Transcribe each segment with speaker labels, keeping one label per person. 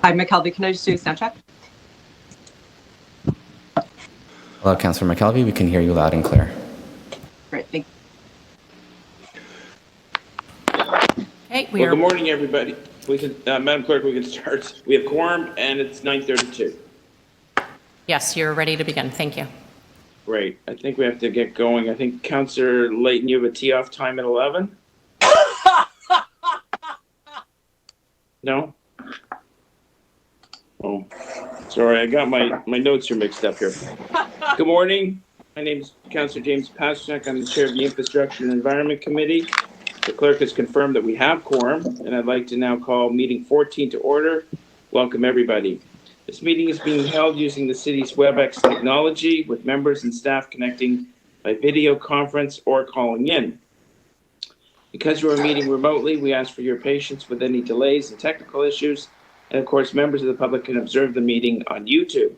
Speaker 1: Hi, McKelvey. Can I just do a sound check?
Speaker 2: Hello, Councillor McKelvey. We can hear you loud and clear.
Speaker 1: Great, thank you.
Speaker 3: Okay,
Speaker 4: Well, good morning, everybody. We can, Madam Clerk, we can start. We have quorum, and it's 9:32.
Speaker 3: Yes, you're ready to begin. Thank you.
Speaker 4: Great. I think we have to get going. I think Councillor Layton, you have a tee-off time at 11? No? Oh, sorry. I got my notes are mixed up here. Good morning. My name is Councillor James Pasternak. I'm the Chair of the Infrastructure and Environment Committee. The clerk has confirmed that we have quorum, and I'd like to now call meeting 14 to order. Welcome, everybody. This meeting is being held using the city's WebEx technology with members and staff connecting by video conference or calling in. Because you are meeting remotely, we ask for your patience with any delays and technical issues. And of course, members of the public can observe the meeting on YouTube.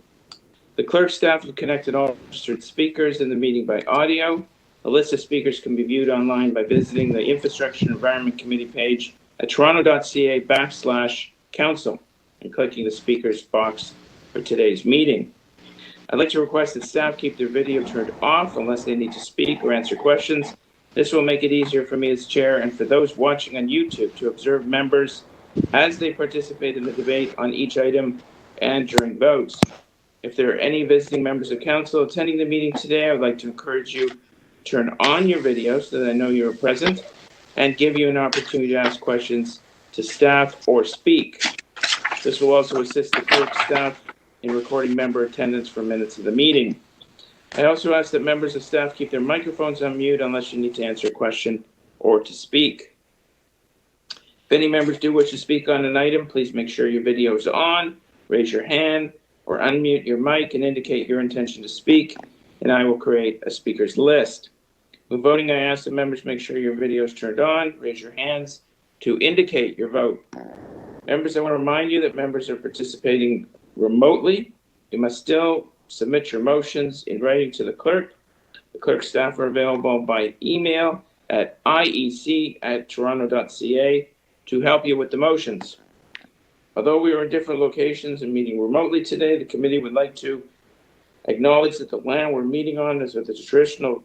Speaker 4: The clerk staff have connected all registered speakers in the meeting by audio. A list of speakers can be viewed online by visiting the Infrastructure and Environment Committee page at toronto.ca/council and clicking the speakers box for today's meeting. I'd like to request that staff keep their video turned off unless they need to speak or answer questions. This will make it easier for me as chair and for those watching on YouTube to observe members as they participate in the debate on each item and during votes. If there are any visiting members of council attending the meeting today, I would like to encourage you to turn on your video so that I know you're present and give you an opportunity to ask questions to staff or speak. This will also assist the clerk staff in recording member attendance for minutes of the meeting. I also ask that members of staff keep their microphones on mute unless you need to answer a question or to speak. If any members do wish to speak on an item, please make sure your video is on, raise your hand, or unmute your mic and indicate your intention to speak, and I will create a speaker's list. When voting, I ask that members make sure your video is turned on, raise your hands to indicate your vote. Members, I want to remind you that members are participating remotely. You must still submit your motions in writing to the clerk. The clerk staff are available by email at iec@toronto.ca to help you with the motions. Although we are in different locations and meeting remotely today, the committee would like to acknowledge that the land we're meeting on is the traditional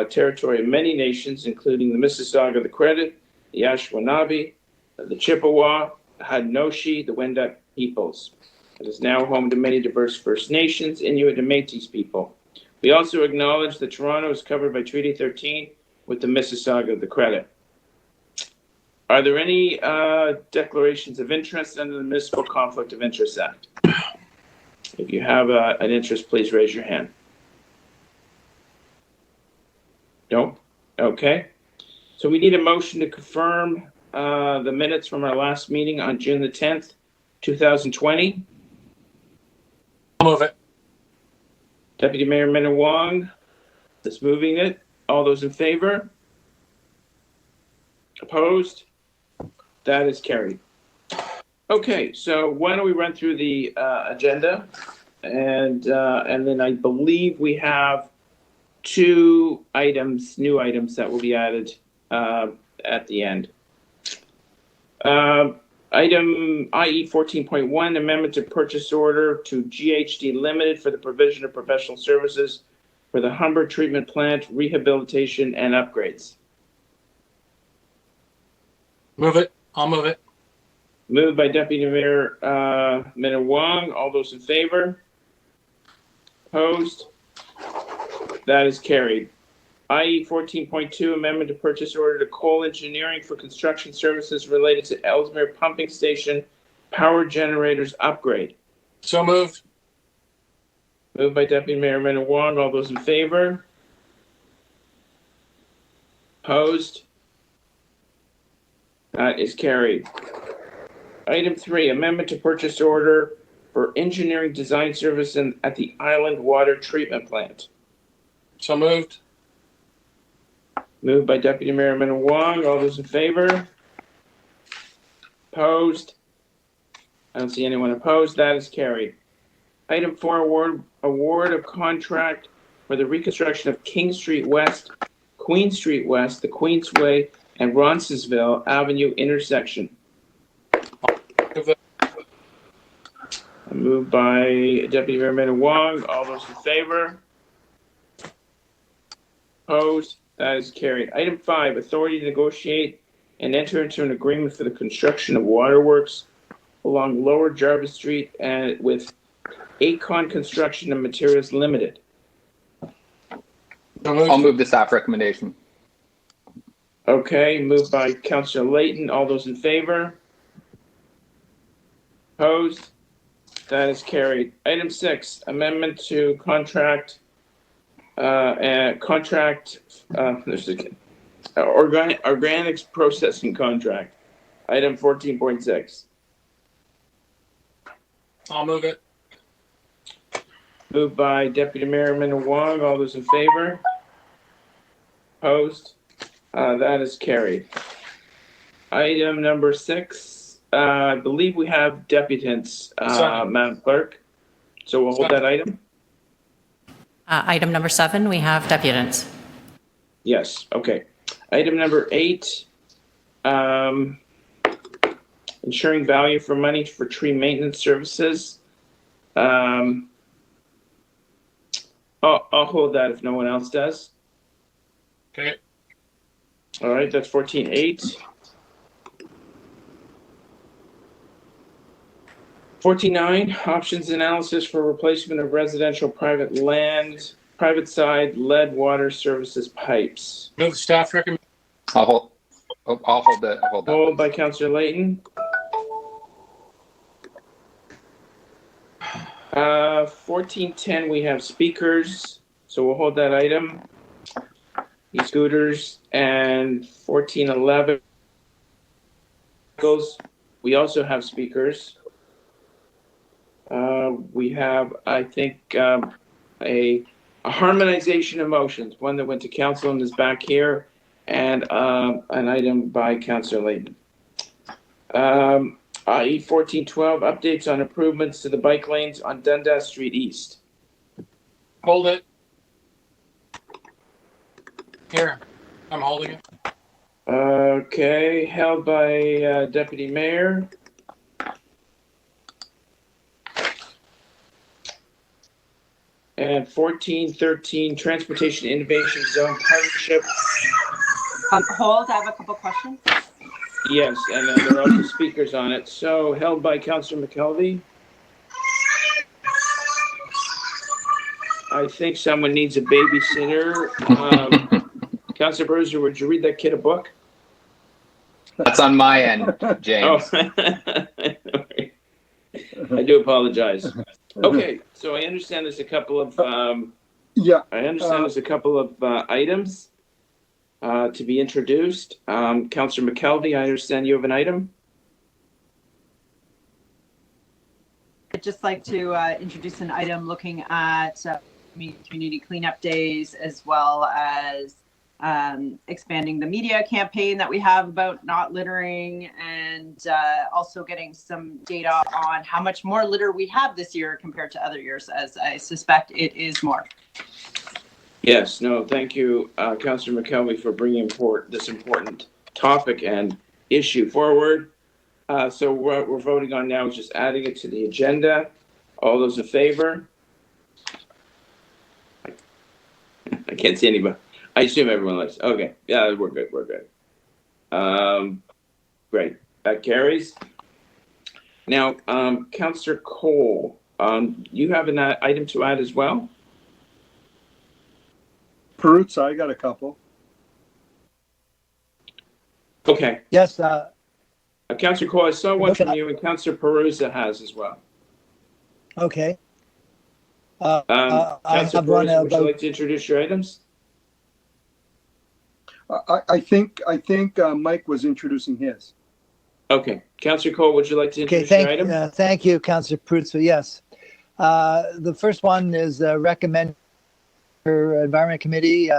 Speaker 4: territory of many nations, including the Mississauga, the Credit, the Anishinaabe, the Chippewa, the Haudenosaunee, the Wendat peoples. It is now home to many diverse First Nations, Inuit, and Métis people. We also acknowledge that Toronto is covered by Treaty 13 with the Mississauga, the Credit. Are there any declarations of interest under the Municipal Conflict of Interest Act? If you have an interest, please raise your hand. No? Okay. So we need a motion to confirm the minutes from our last meeting on June the 10th, 2020.
Speaker 5: I'll move it.
Speaker 4: Deputy Mayor Minnan-Wong is moving it. All those in favor? Opposed? That is carried. Okay, so why don't we run through the agenda, and then I believe we have two items, new items that will be added at the end. Item IE 14.1, amendment to purchase order to GHD Limited for the provision of professional services for the Humber treatment plant rehabilitation and upgrades.
Speaker 5: Move it. I'll move it.
Speaker 4: Moved by Deputy Mayor Minnan-Wong. All those in favor? Opposed? That is carried. IE 14.2, amendment to purchase order to Cole Engineering for construction services related to Ellesmere Pumping Station power generators upgrade.
Speaker 5: So moved.
Speaker 4: Moved by Deputy Mayor Minnan-Wong. All those in favor? Opposed? That is carried. Item 3, amendment to purchase order for engineering design service at the Island Water Treatment Plant.
Speaker 5: So moved.
Speaker 4: Moved by Deputy Mayor Minnan-Wong. All those in favor? Opposed? I don't see anyone opposed. That is carried. Item 4, award of contract for the reconstruction of King Street West, Queen Street West, the Queensway, and Roncesvalles Avenue intersection. Moved by Deputy Mayor Amanda Wong. All those in favor? Opposed? That is carried. Item 5, authority to negotiate and enter into an agreement for the construction of waterworks along Lower Jarvis Street and with Aecon Construction and Materials Limited.
Speaker 5: So moved.
Speaker 6: I'll move the staff recommendation.
Speaker 4: Okay, moved by Councillor Layton. All those in favor? Opposed? That is carried. Item 6, amendment to contract, organics processing contract. Item 14.6.
Speaker 5: I'll move it.
Speaker 4: Moved by Deputy Mayor Amanda Wong. All those in favor? Opposed? That is carried. Item number 6. I believe we have deputants,
Speaker 5: Second.
Speaker 4: Madam Clerk. So we'll hold that item?
Speaker 3: Item number 7, we have deputants.
Speaker 4: Yes, okay. Item number 8, ensuring value for money for tree maintenance services. I'll hold that if no one else does.
Speaker 5: Okay.
Speaker 4: All right, that's 14.8. 14.9, options analysis for replacement of residential private land, private side lead water services pipes.
Speaker 5: Move the staff recommendation.
Speaker 6: I'll hold that.
Speaker 4: Hold by Councillor Layton. 14.10, we have speakers, so we'll hold that item. E-scooters. And 14.11, we also have speakers. We have, I think, a harmonization of motions, one that went to council and is back here, and an item by Councillor Layton. E14.12, updates on improvements to the bike lanes on Dundas Street East.
Speaker 5: Hold it. Here, I'm holding it.
Speaker 4: Okay, held by Deputy Mayor. And 14.13, Transportation Innovation Zone Partnership.
Speaker 1: Hold, I have a couple questions.
Speaker 4: Yes, and there are also speakers on it. So held by Councillor McKelvey. I think someone needs a babysitter. Councillor Bruiser, would you read that kid a book?
Speaker 6: That's on my end, James.
Speaker 4: Oh, I do apologize. Okay, so I understand there's a couple of items to be introduced. Councillor McKelvey, I understand you have an item.
Speaker 1: I'd just like to introduce an item looking at community cleanup days, as well as expanding the media campaign that we have about not littering, and also getting some data on how much more litter we have this year compared to other years, as I suspect it is more.
Speaker 4: Yes, no, thank you, Councillor McKelvey, for bringing this important topic and issue forward. So what we're voting on now is just adding it to the agenda. All those in favor? I can't see anybody. I assume everyone likes. Okay, yeah, we're good. Great, that carries. Now, Councillor Cole, you have an item to add as well?
Speaker 7: Peruzza, I got a couple.
Speaker 4: Okay.
Speaker 8: Yes.
Speaker 4: Councillor Cole, I saw one from you, and Councillor Peruzza has as well.
Speaker 8: Okay.
Speaker 4: Councillor Peruzza, would you like to introduce your items?
Speaker 7: I think Mike was introducing his.
Speaker 4: Okay. Councillor Cole, would you like to introduce your item?
Speaker 8: Thank you, Councillor Peruzza. Yes. The first one is recommend for Environment Committee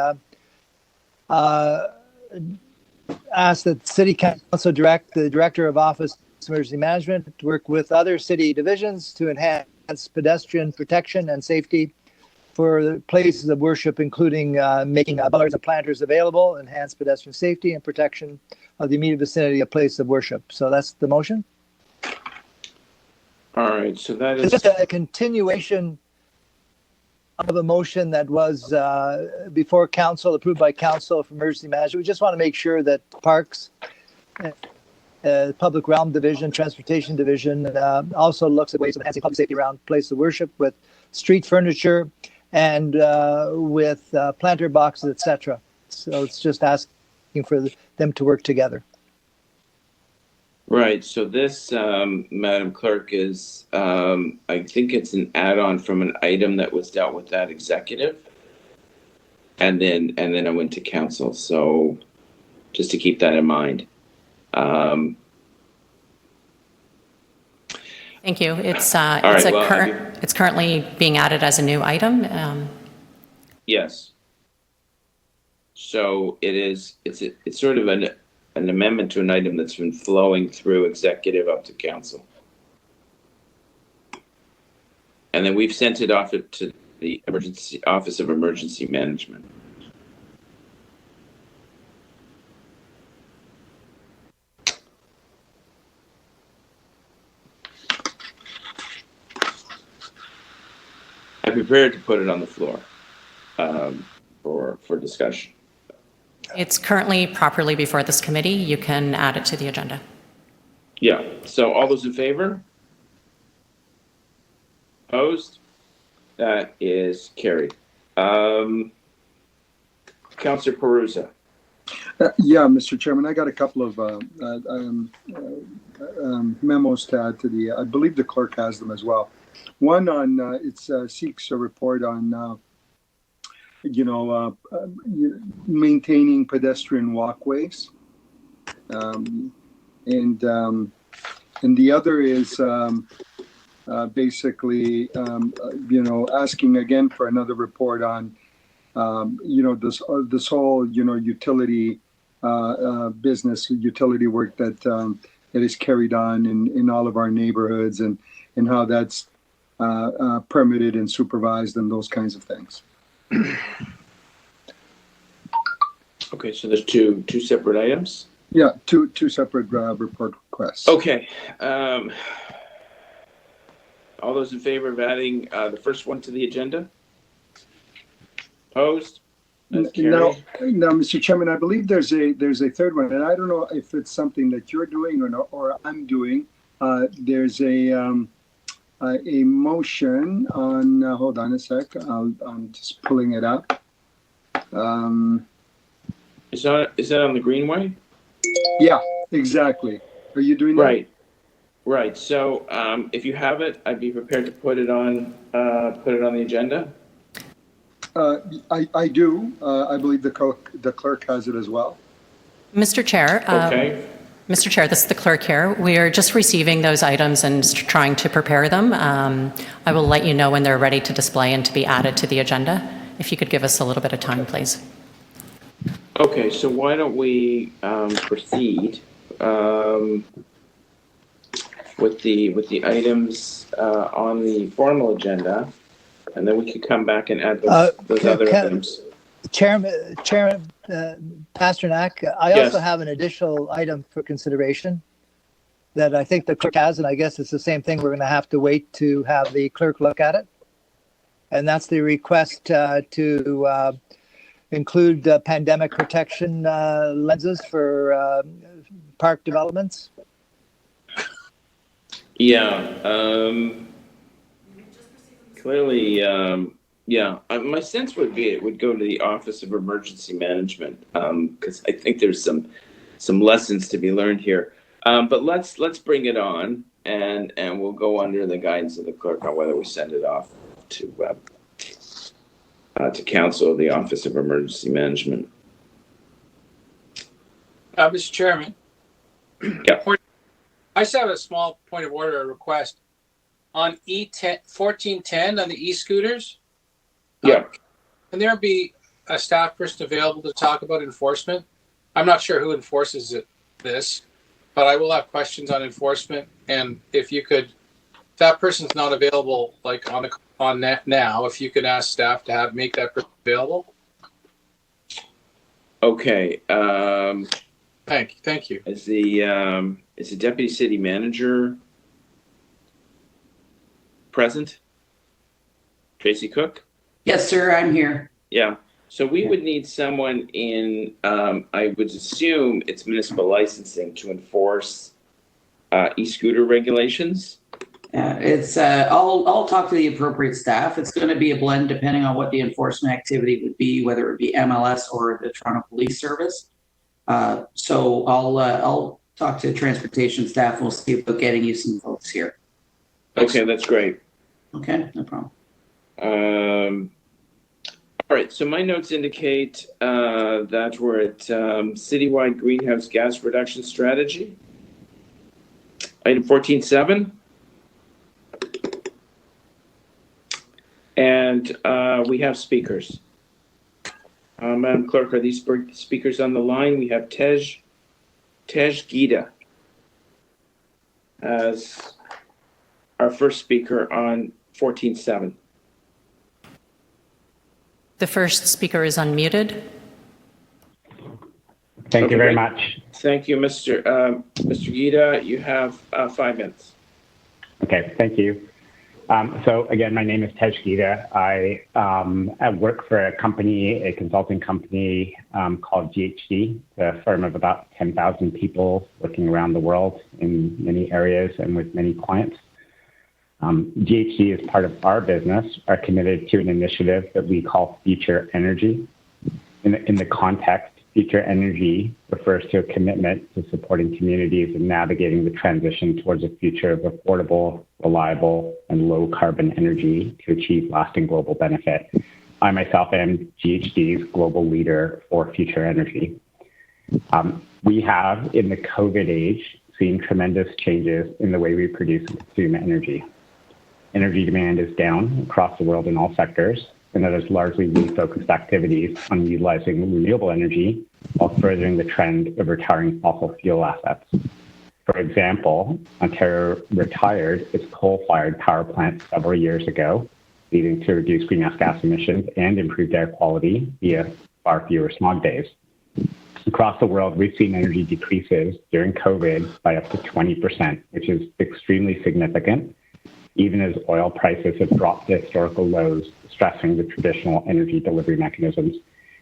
Speaker 8: ask that City Council direct the Director of Office of Emergency Management to work with other city divisions to enhance pedestrian protection and safety for the places of worship, including making bollards and planters available, enhance pedestrian safety and protection of the immediate vicinity of place of worship. So that's the motion.
Speaker 4: All right, so that
Speaker 8: It's
Speaker 4: is,
Speaker 8: just a continuation of a motion that was before council, approved by council for emergency management. We just want to make sure that parks, public realm division, transportation division also looks at ways of enhancing public safety around place of worship with street furniture and with planter boxes, etc. So it's just asking for them to work together.
Speaker 4: right, so this, Madam Clerk, is, I think it's an add-on from an item that was dealt with at executive. And then I went to council, so just to keep that in mind.
Speaker 3: Thank you. It's
Speaker 4: right,
Speaker 3: it's currently being added as a new item.
Speaker 4: Yes. So it's sort of an amendment to an item that's been flowing through executive up to council. And then we've sent it off to the Office of Emergency Management. I'm prepared to put it on the floor for discussion.
Speaker 3: It's currently properly before this committee. You can add it to the agenda.
Speaker 4: Yeah. So all those in favor? Opposed? That is carried. Councillor Perusa.
Speaker 7: Yeah, Mr. Chairman, I got a couple of memos to add to the, I believe the clerk has them as well. One on, it seeks a report on, maintaining pedestrian walkways. And the other is basically, asking again for another report on, this whole, utility business, utility work that is carried on in all of our neighborhoods and how that's permitted and supervised and those kinds of things.
Speaker 4: Okay, so there's two separate items.
Speaker 7: Yeah, two separate report requests.
Speaker 4: Okay. All those in favor of adding the first one to the agenda? Opposed? That's
Speaker 7: No,
Speaker 4: carried.
Speaker 7: Mr. Chairman, I believe there's a third one, and I don't know if it's something that you're doing or I'm doing. There's a motion on. Hold on a sec. I'm just pulling it up.
Speaker 4: Is that on the Greenway?
Speaker 7: Yeah, exactly. Are you doing that?
Speaker 4: Right. So if you have it, I'd be prepared to put it on the agenda.
Speaker 7: I do. I believe the clerk has it as well.
Speaker 3: Mr. Chair.
Speaker 4: Okay.
Speaker 3: Mr. Chair, this is the clerk here. We are just receiving those items and trying to prepare them. I will let you know when they're ready to display and to be added to the agenda. If you could give us a little bit of time, please.
Speaker 4: Okay, so why don't we proceed with the items on the formal agenda, and then we could come back and add those other items.
Speaker 8: Chairman Pasternak, I
Speaker 4: Yes.
Speaker 8: also have an additional item for consideration that I think the clerk has, and I guess it's the same thing. We're going to have to wait to have the clerk look at it. And that's the request to include pandemic protection lenses for park developments.
Speaker 4: Yeah. Clearly, yeah. My sense would be it would go to the Office of Emergency Management because I think there's some lessons to be learned here. But let's bring it on, and we'll go under the guidance of the clerk on whether we send it off to council of the Office of Emergency Management.
Speaker 5: Mr. Chairman.
Speaker 4: Yeah.
Speaker 5: I just have a small point of order, a request. On E10, 1410 on the e-scooters.
Speaker 4: Yeah.
Speaker 5: Can there be a staff person available to talk about enforcement? I'm not sure who enforces this, but I will have questions on enforcement. And if that person's not available, like on that now, if you could ask staff to make that person available.
Speaker 4: Okay.
Speaker 5: Thank you.
Speaker 4: Is the deputy city manager present? Tracy Cook?
Speaker 9: Yes, sir, I'm here.
Speaker 4: Yeah. So we would need someone in, I would assume it's municipal licensing to enforce e-scooter regulations.
Speaker 9: I'll talk to the appropriate staff. It's going to be a blend depending on what the enforcement activity would be, whether it be MLS or the Toronto Police Service. So I'll talk to transportation staff. We'll see about getting you some folks here.
Speaker 4: Okay, that's great.
Speaker 9: Okay, no problem.
Speaker 4: All right, so my notes indicate that we're at citywide greenhouse gas reduction strategy. Item 14.7. And we have speakers. Madam Clerk, are these speakers on the line? We have Tej Gita as our first speaker on 14.7.
Speaker 3: The first speaker is unmuted.
Speaker 10: Thank you very much.
Speaker 4: Thank you, Mr. Gita. You have 5 minutes.
Speaker 10: Okay, thank you. So again, my name is Tej Gita. I work for a company, a consulting company called GHD, a firm of about 10,000 people working around the world in many areas and with many clients. GHD, as part of our business, are committed to an initiative that we call Future Energy. In the context, Future Energy refers to a commitment to supporting communities and navigating the transition towards a future of affordable, reliable, and low-carbon energy to achieve lasting global benefit. I myself am GHD's global leader for Future Energy. We have, in the COVID age, seen tremendous changes in the way we produce and consume energy. Energy demand is down across the world in all sectors, and that has largely refocused activities on utilizing renewable energy while furthering the trend of retiring fossil fuel assets. For example, Ontario retired its coal-fired power plant several years ago, leading to reduced greenhouse gas emissions and improved air quality via far fewer smog days. Across the world, we've seen energy decreases during COVID by up to 20%, which is extremely significant, even as oil prices have dropped to historical lows, stressing the traditional energy delivery mechanisms.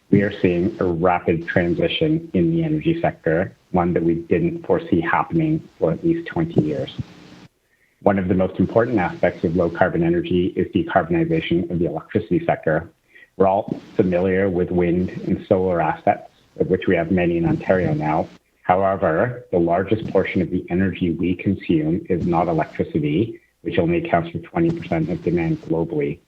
Speaker 10: We are seeing a rapid transition in the energy sector, one that we didn't foresee happening for at least 20 years. One of the most important aspects of low carbon energy is decarbonization of the electricity sector. We're all familiar with wind and solar assets, of which we have many in Ontario now. However, the largest portion of the energy we consume is not electricity, which only accounts for 20% of demand globally.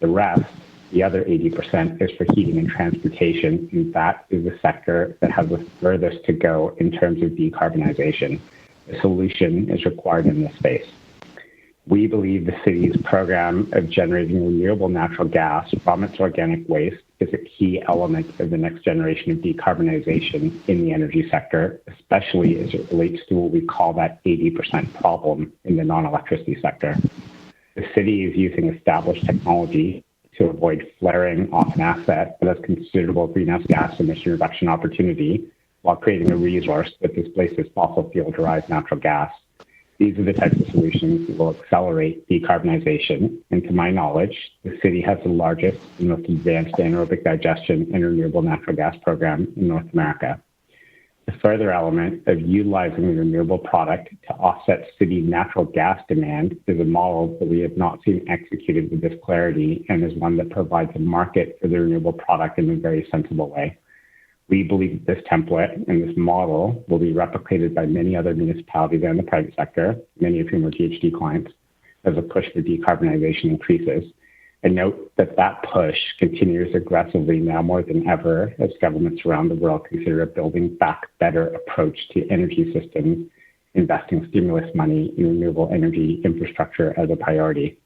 Speaker 10: The rest, the other 80%, is for heating and transportation, and that is the sector that has the furthest to go in terms of decarbonization. A solution is required in this space. We believe the city's program of generating renewable natural gas from its organic waste is a key element of the next generation of decarbonization in the energy sector, especially as it relates to what we call that 80% problem in the non-electricity sector. The city is using established technology to avoid flaring off an asset that has considerable greenhouse gas emission reduction opportunity while creating a resource that displaces fossil fuel-derived natural gas. These are the types of solutions that will accelerate decarbonization. And to my knowledge, the city has the largest and most advanced anaerobic digestion and renewable natural gas program in North America. The further element of utilizing the renewable product to offset city natural gas demand is a model that we have not seen executed with this clarity and is one that provides a market for the renewable product in a very sensible way. We believe this template and this model will be replicated by many other municipalities and the private sector, many of whom are GHD clients, as a push for decarbonization increases. And note that that push continues aggressively now more than ever as governments around the world consider a building back better approach to energy systems, investing stimulus money in renewable energy infrastructure as a priority.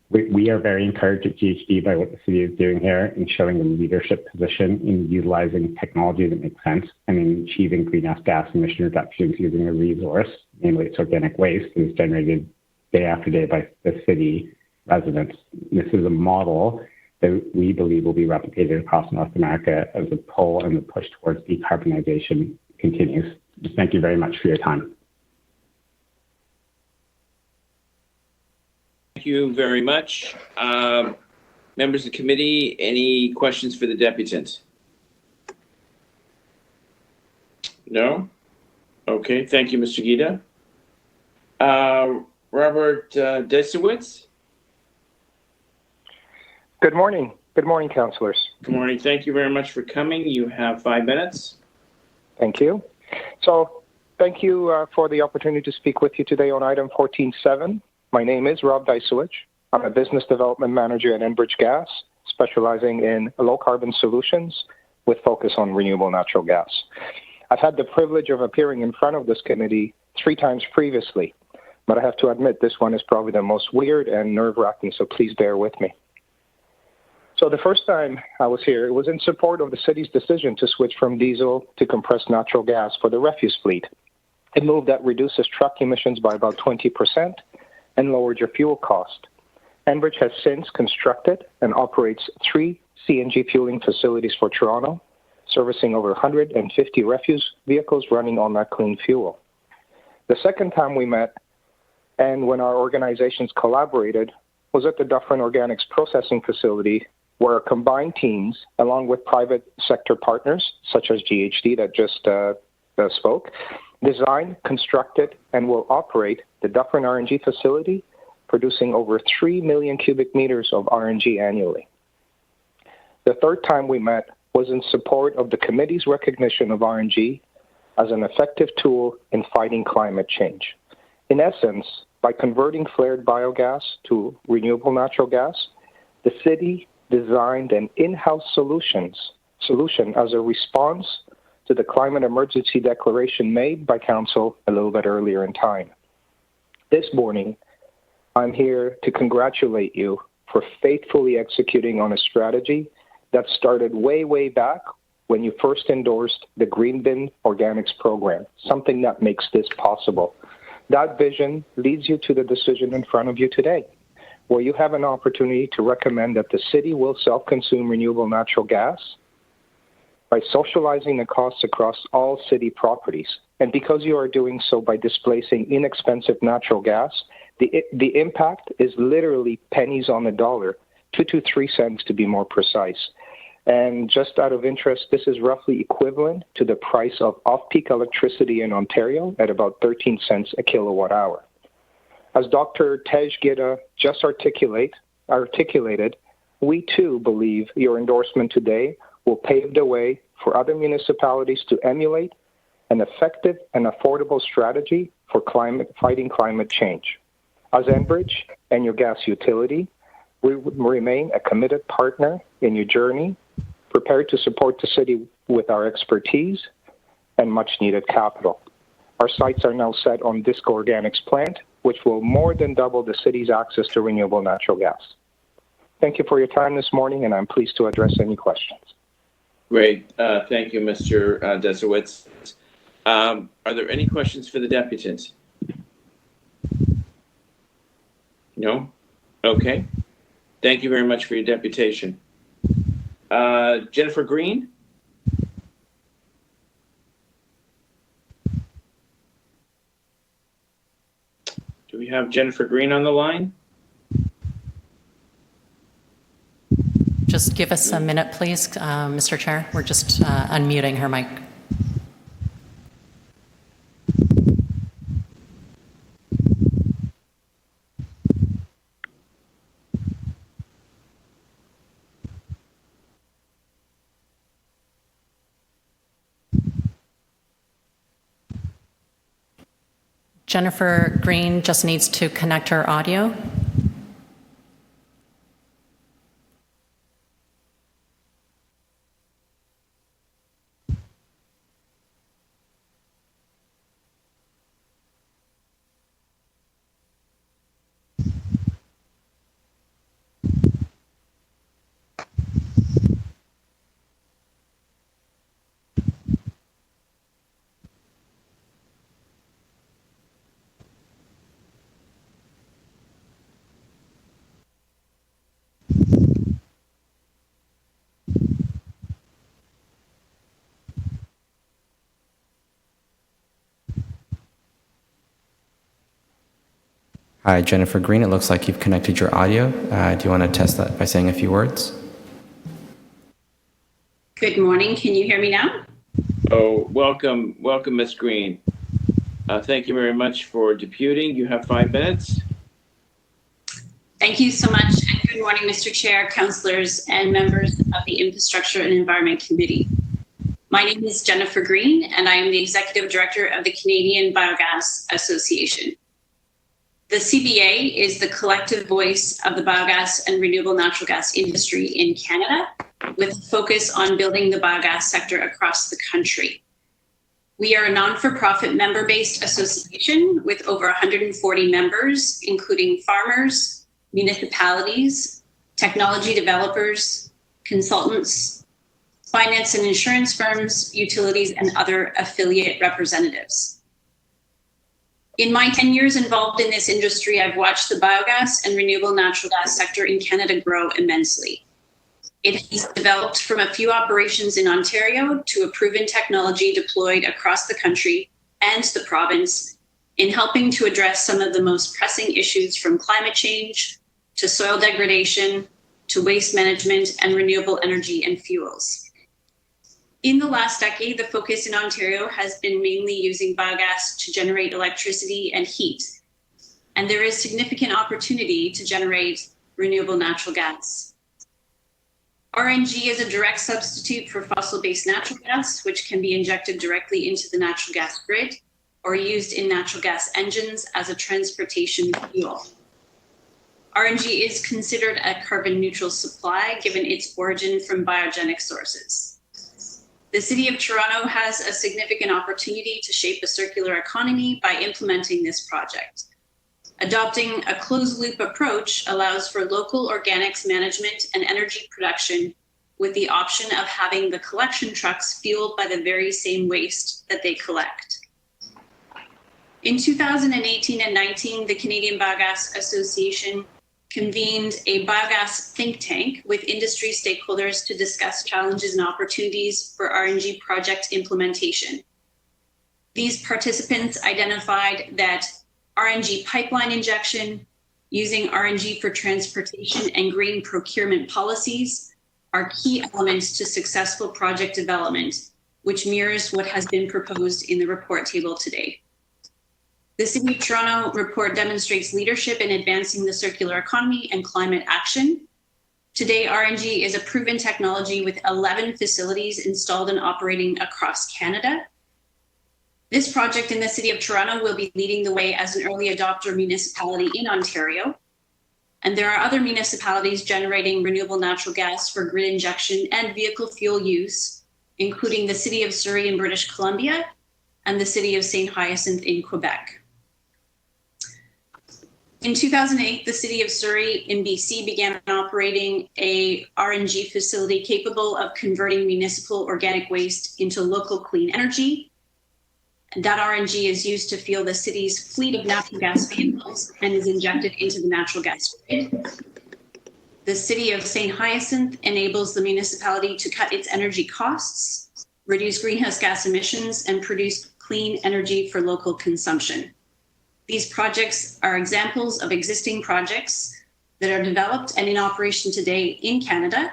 Speaker 10: We are very encouraged at GHD by what the city is doing here in showing a leadership position in utilizing technology that makes sense and in achieving greenhouse gas emission reductions using a resource, namely its organic waste, that is generated day after day by the city residents. This is a model that we believe will be replicated across North America as the pull and the push towards decarbonization continues. Thank you very much for your time.
Speaker 4: Thank you very much. Members of the committee, any questions for the deputant? No? Okay, thank you, Mr. Gita. Robert Desowitz?
Speaker 11: Good morning. Good morning, councillors.
Speaker 4: Good morning. Thank you very much for coming. You have 5 minutes.
Speaker 11: Thank you. So thank you for the opportunity to speak with you today on item 14.7. My name is Rob Desowitz. I'm a business development manager at Enbridge Gas, specializing in low carbon solutions with focus on renewable natural gas. I've had the privilege of appearing in front of this committee 3 times previously, but I have to admit this one is probably the most weird and nerve-wracking, so please bear with me. So the first time I was here, it was in support of the city's decision to switch from diesel to compressed natural gas for the refuse fleet. A move that reduces truck emissions by about 20% and lowered your fuel cost. Enbridge has since constructed and operates 3 CNG fueling facilities for Toronto, servicing over 150 refuse vehicles running on that clean fuel. The second time we met, and when our organizations collaborated, was at the Dufferin Organics processing facility, where our combined teams, along with private sector partners, such as GHD that just spoke, designed, constructed, and will operate the Dufferin RNG facility, producing over 3 million cubic meters of RNG annually. The third time we met was in support of the committee's recognition of RNG as an effective tool in fighting climate change. In essence, by converting flared biogas to renewable natural gas, the city designed an in-house solution as a response to the climate emergency declaration made by Council a little bit earlier in time. This morning, I'm here to congratulate you for faithfully executing on a strategy that started way, way back when you first endorsed the Green Bin Organics program, something that makes this possible. That vision leads you to the decision in front of you today, where you have an opportunity to recommend that the city will self-consume renewable natural gas by socializing the costs across all city properties. And because you are doing so by displacing inexpensive natural gas, the impact is literally pennies on the dollar, 2 to 3 cents to be more precise. And just out of interest, this is roughly equivalent to the price of off-peak electricity in Ontario at about 13 cents a kilowatt hour. As Dr. Tej Gita just articulated, we too believe your endorsement today will pave the way for other municipalities to emulate an effective and affordable strategy for fighting climate change. As Enbridge and your gas utility, we remain a committed partner in your journey, prepared to support the city with our expertise and much-needed capital. Our sights are now set on Disco Organics plant, which will more than double the city's access to renewable natural gas. Thank you for your time this morning, and I'm pleased to address any questions.
Speaker 4: Great. Thank you, Mr. Desowitz. Are there any questions for the deputant? No? Okay. Thank you very much for your deputation. Jennifer Green? Do we have Jennifer Green on the line?
Speaker 3: Just give us a minute, please, Mr. Chair. We're just unmuting her mic. Jennifer Green just needs to connect her audio.
Speaker 2: Hi, Jennifer Green. It looks like you've connected your audio. Do you want to test that by saying a few words?
Speaker 12: Good morning. Can you hear me now?
Speaker 4: Oh, welcome, Ms. Green. Thank you very much for deputing. You have 5 minutes.
Speaker 12: Thank you so much. And good morning, Mr. Chair, councillors, and members of the Infrastructure and Environment Committee. My name is Jennifer Green, and I am the Executive Director of the Canadian Biogas Association. The CBA is the collective voice of the biogas and renewable natural gas industry in Canada, with a focus on building the biogas sector across the country. We are a non-for-profit member-based association with over 140 members, including farmers, municipalities, technology developers, consultants, finance and insurance firms, utilities, and other affiliate representatives. In my 10 years involved in this industry, I've watched the biogas and renewable natural gas sector in Canada grow immensely. It has developed from a few operations in Ontario to a proven technology deployed across the country and the province in helping to address some of the most pressing issues, from climate change to soil degradation to waste management and renewable energy and fuels. In the last decade, the focus in Ontario has been mainly using biogas to generate electricity and heat, and there is significant opportunity to generate renewable natural gas. RNG is a direct substitute for fossil-based natural gas, which can be injected directly into the natural gas grid or used in natural gas engines as a transportation fuel. RNG is considered a carbon neutral supply given its origin from biogenic sources. The City of Toronto has a significant opportunity to shape a circular economy by implementing this project. Adopting a closed-loop approach allows for local organics management and energy production, with the option of having the collection trucks fueled by the very same waste that they collect. In 2018 and 19, the Canadian Biogas Association convened a biogas think tank with industry stakeholders to discuss challenges and opportunities for RNG project implementation. These participants identified that RNG pipeline injection, using RNG for transportation, and green procurement policies are key elements to successful project development, which mirrors what has been proposed in the report table today. The City of Toronto report demonstrates leadership in advancing the circular economy and climate action. Today, RNG is a proven technology with 11 facilities installed and operating across Canada. This project in the City of Toronto will be leading the way as an early adopter municipality in Ontario. And there are other municipalities generating renewable natural gas for grid injection and vehicle fuel use, including the City of Surrey in British Columbia and the City of St. Hyacinthe in Quebec. In 2008, the City of Surrey in BC began operating a RNG facility capable of converting municipal organic waste into local clean energy. And that RNG is used to fuel the city's fleet of natural gas vehicles and is injected into the natural gas grid. The City of St. Hyacinthe enables the municipality to cut its energy costs, reduce greenhouse gas emissions, and produce clean energy for local consumption. These projects are examples of existing projects that are developed and in operation today in Canada,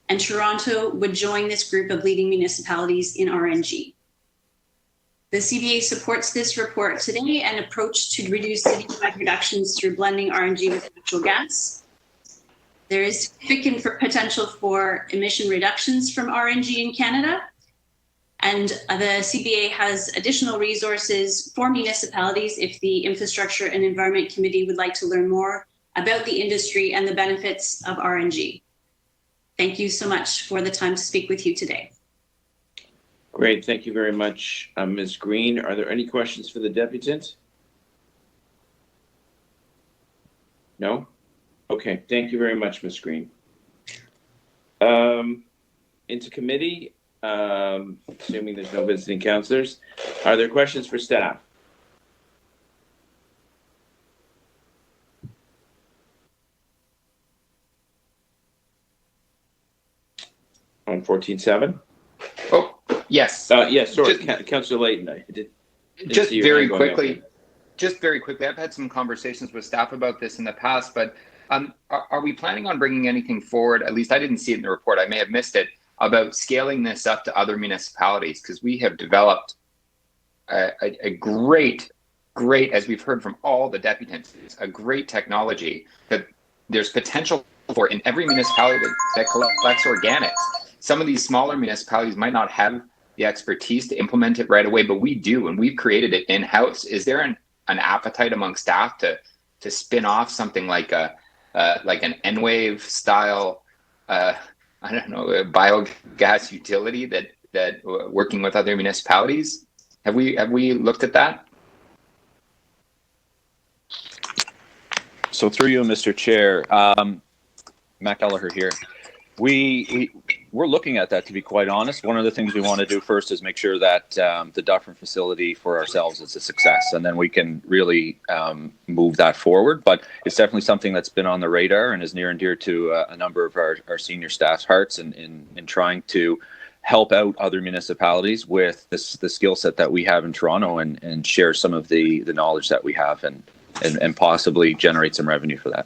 Speaker 12: and Toronto would join this group of leading municipalities in RNG. The CBA supports this report today and approach to reduce citywide reductions through blending RNG with natural gas. There is significant potential for emission reductions from RNG in Canada, and the CBA has additional resources for municipalities if the Infrastructure and Environment Committee would like to learn more about the industry and the benefits of RNG. Thank you so much for the time to speak with you today.
Speaker 4: Great, thank you very much, Ms. Green. Are there any questions for the deputant? No? Okay, thank you very much, Ms. Green. Into committee, assuming there's no visiting councillors, are there questions for staff? On 14.7?
Speaker 6: Oh, yes.
Speaker 4: Yes, sorry, Councillor Layton. I didn't
Speaker 6: Just
Speaker 4: see your
Speaker 6: very
Speaker 4: hand going up
Speaker 6: quickly.
Speaker 4: there.
Speaker 6: just very quickly, I've had some conversations with staff about this in the past, but are we planning on bringing anything forward? At least I didn't see it in the report. I may have missed it, about scaling this up to other municipalities, because we have developed a great, as we've heard from all the deputies, a great technology that there's potential for in every municipality that collects organics. Some of these smaller municipalities might not have the expertise to implement it right away, but we do, and we've created it in-house. Is there an appetite among staff to spin off something like an N-Wave style, I don't know, a biogas utility that working with other municipalities? Have we looked at that?
Speaker 13: So through you, Mr. Chair, Matt Gallagher here. We're looking at that, to be quite honest. One of the things we want to do first is make sure that the Dufferin facility for ourselves is a success, and then we can really move that forward. But it's definitely something that's been on the radar and is near and dear to a number of our senior staff's hearts in trying to help out other municipalities with the skill set that we have in Toronto and share some of the knowledge that we have and possibly generate some revenue for that.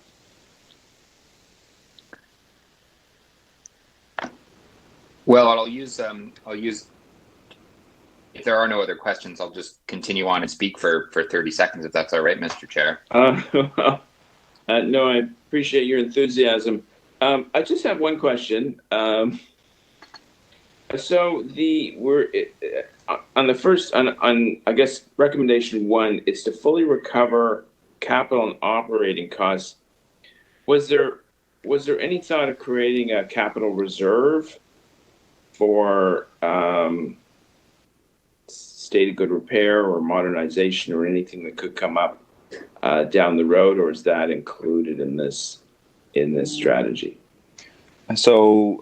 Speaker 6: Well, I'll use, if there are no other questions, I'll just continue on and speak for 30 seconds, if that's all right, Mr. Chair.
Speaker 4: No, I appreciate your enthusiasm. I just have one question. So we're on the first, on I guess recommendation 1, it's to fully recover capital and operating costs. Was there any thought of creating a capital reserve for state of good repair or modernization or anything that could come up down the road, or is that included in this strategy?
Speaker 13: So,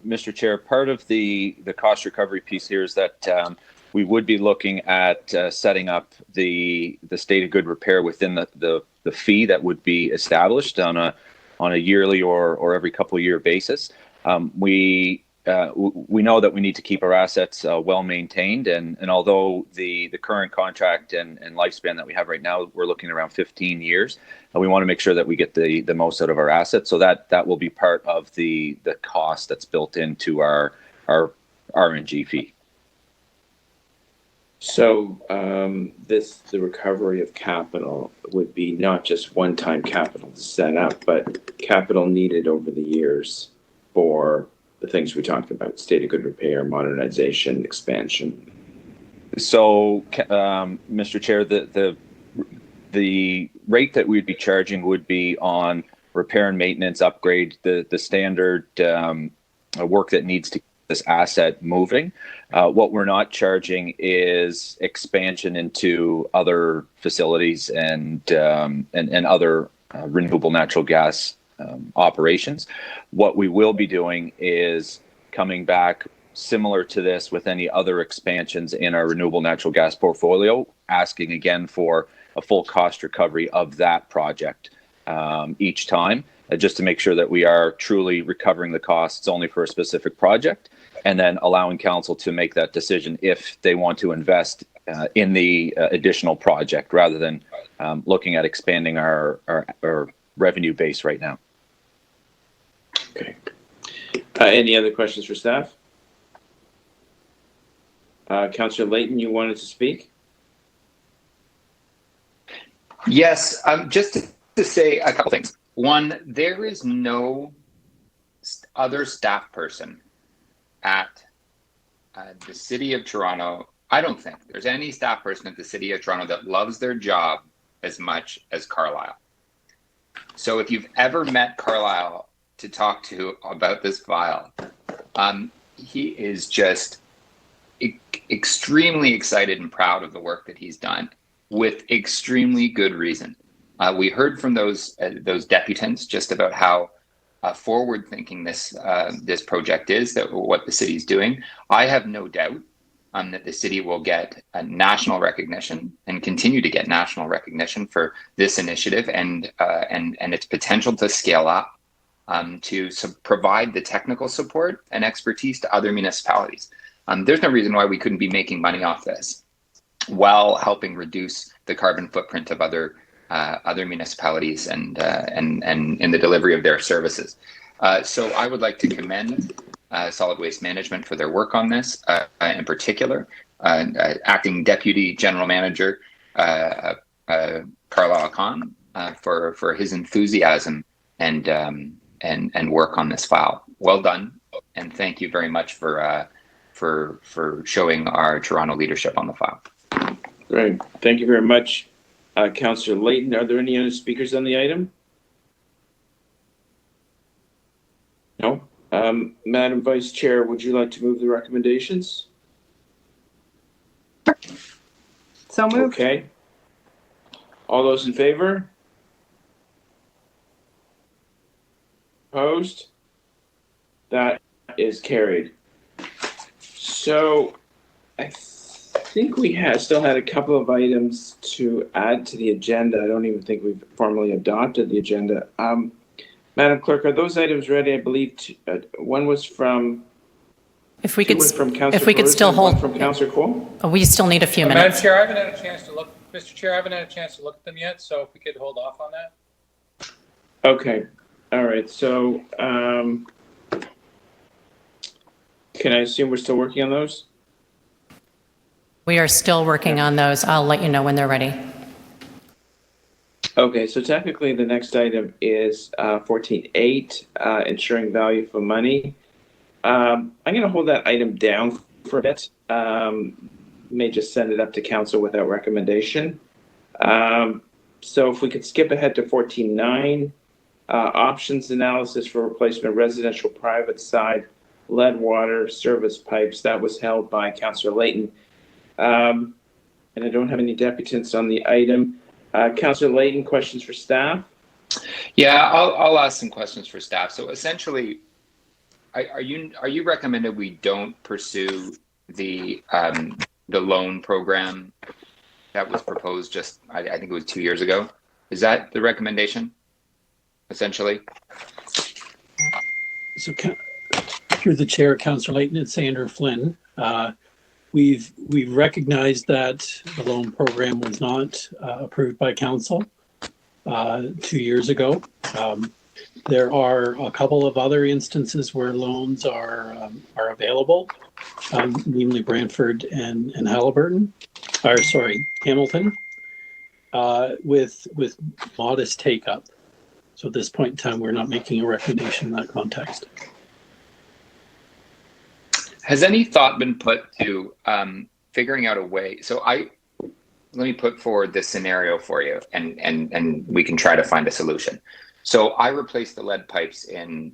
Speaker 13: Mr. Chair, part of the cost recovery piece here is that we would be looking at setting up the state of good repair within the fee that would be established on a yearly or every couple of year basis. We know that we need to keep our assets well maintained, and although the current contract and lifespan that we have right now, we're looking around 15 years, and we want to make sure that we get the most out of our assets. So that will be part of the cost that's built into our RNG fee.
Speaker 4: So the recovery of capital would be not just one-time capital to set up, but capital needed over the years for the things we talked about: state of good repair, modernization, expansion.
Speaker 13: So, Mr. Chair, the rate that we'd be charging would be on repair and maintenance, upgrade, the standard work that needs to keep this asset moving. What we're not charging is expansion into other facilities and other renewable natural gas operations. What we will be doing is coming back similar to this with any other expansions in our renewable natural gas portfolio, asking again for a full cost recovery of that project each time, just to make sure that we are truly recovering the costs only for a specific project, and then allowing council to make that decision if they want to invest in the additional project rather than looking at expanding our revenue base right now.
Speaker 4: Okay. Any other questions for staff? Councillor Layton, you wanted to speak?
Speaker 6: Yes, just to say a couple things. One, there is no other staff person at the City of Toronto. I don't think there's any staff person at the City of Toronto that loves their job as much as Carlisle. So if you've ever met Carlisle to talk to about this file, he is just extremely excited and proud of the work that he's done, with extremely good reason. We heard from those deputants just about how forward-thinking this project is, that what the city's doing. I have no doubt that the city will get a national recognition and continue to get national recognition for this initiative and its potential to scale up to provide the technical support and expertise to other municipalities. There's no reason why we couldn't be making money off this while helping reduce the carbon footprint of other municipalities and in the delivery of their services. So I would like to commend Solid Waste Management for their work on this, in particular, Acting Deputy General Manager Carla Aecon for his enthusiasm and work on this file. Well done, and thank you very much for showing our Toronto leadership on the file.
Speaker 4: Great, thank you very much, Councillor Layton. Are there any other speakers on the item? No. Madam Vice Chair, would you like to move the recommendations?
Speaker 1: So moved.
Speaker 4: Okay. All those in favor? Opposed? That is carried. So I think we still had a couple of items to add to the agenda. I don't even think we've formally adopted the agenda. Madam Clerk, are those items ready? I believe one was from.
Speaker 3: If we could
Speaker 4: Councillor
Speaker 3: still hold.
Speaker 4: From Councillor Cole.
Speaker 3: We still need a few minutes.
Speaker 5: Madam Chair, I haven't had a chance to look. Mr. Chair, I haven't had a chance to look at them yet, so if we could hold off on that.
Speaker 4: Okay. All right. So can I assume we're still working on those?
Speaker 3: We are still working on those. I'll let you know when they're ready.
Speaker 4: Okay, so technically the next item is 14.8, ensuring value for money. I'm going to hold that item down for a bit. May just send it up to council without recommendation. So if we could skip ahead to 14.9, options analysis for replacement residential private side lead water service pipes. That was held by Councillor Layton. And I don't have any deputants on the item. Councillor Layton, questions for staff?
Speaker 6: Yeah, I'll ask some questions for staff. So essentially, are you recommended we don't pursue the loan program that was proposed just I think it was 2 years ago? Is that the recommendation? Essentially.
Speaker 14: So through the chair, Councillor Layton, it's Andrew Flynn. We've recognized that the loan program was not approved by council 2 years ago. There are a couple of other instances where loans are available, namely Brantford and Hamilton, with modest take up. So at this point in time, we're not making a recommendation in that context.
Speaker 6: Has any thought been put to figuring out a way? So let me put forward this scenario for you, and we can try to find a solution. So I replaced the lead pipes in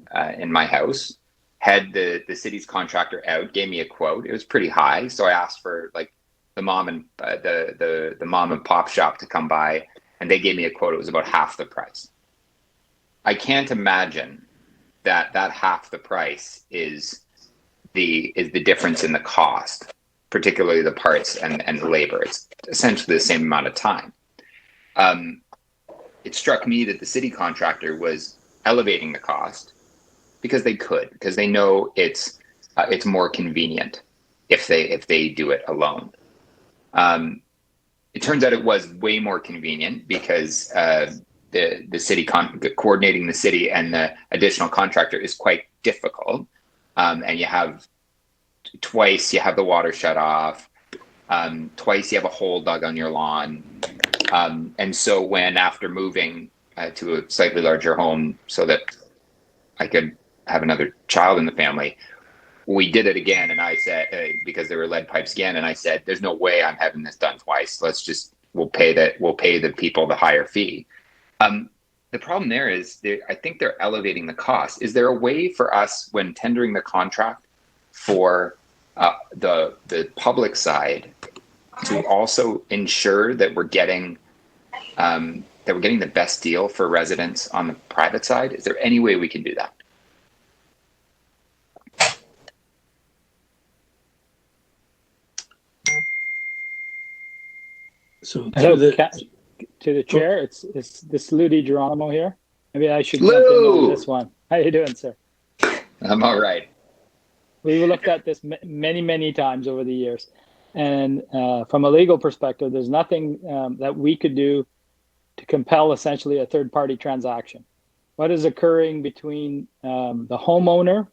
Speaker 6: my house, had the city's contractor out, gave me a quote. It was pretty high, so I asked for like the mom and pop shop to come by, and they gave me a quote. It was about half the price. I can't imagine that half the price is the difference in the cost, particularly the parts and the labor. It's essentially the same amount of time. It struck me that the city contractor was elevating the cost because they know it's more convenient if they do it alone. It turns out it was way more convenient because the city coordinating the city and the additional contractor is quite difficult. And you have twice you have the water shut off, twice you have a hole dug on your lawn. And so when after moving to a slightly larger home so that I could have another child in the family, we did it again. And I said, because there were lead pipes again, and I said, there's no way I'm having this done twice. We'll pay the people the higher fee. The problem there is I think they're elevating the cost. Is there a way for us when tendering the contract for the public side to also ensure that we're getting the best deal for residents on the private side? Is there any way we can do that?
Speaker 14: So
Speaker 15: hello, to the chair, it's this Lou Geronimo here. Maybe I should jump in on this one. How you doing, sir?
Speaker 6: I'm all right.
Speaker 15: We've looked at this many times over the years. And from a legal perspective, there's nothing that we could do to compel essentially a third-party transaction. What is occurring between the homeowner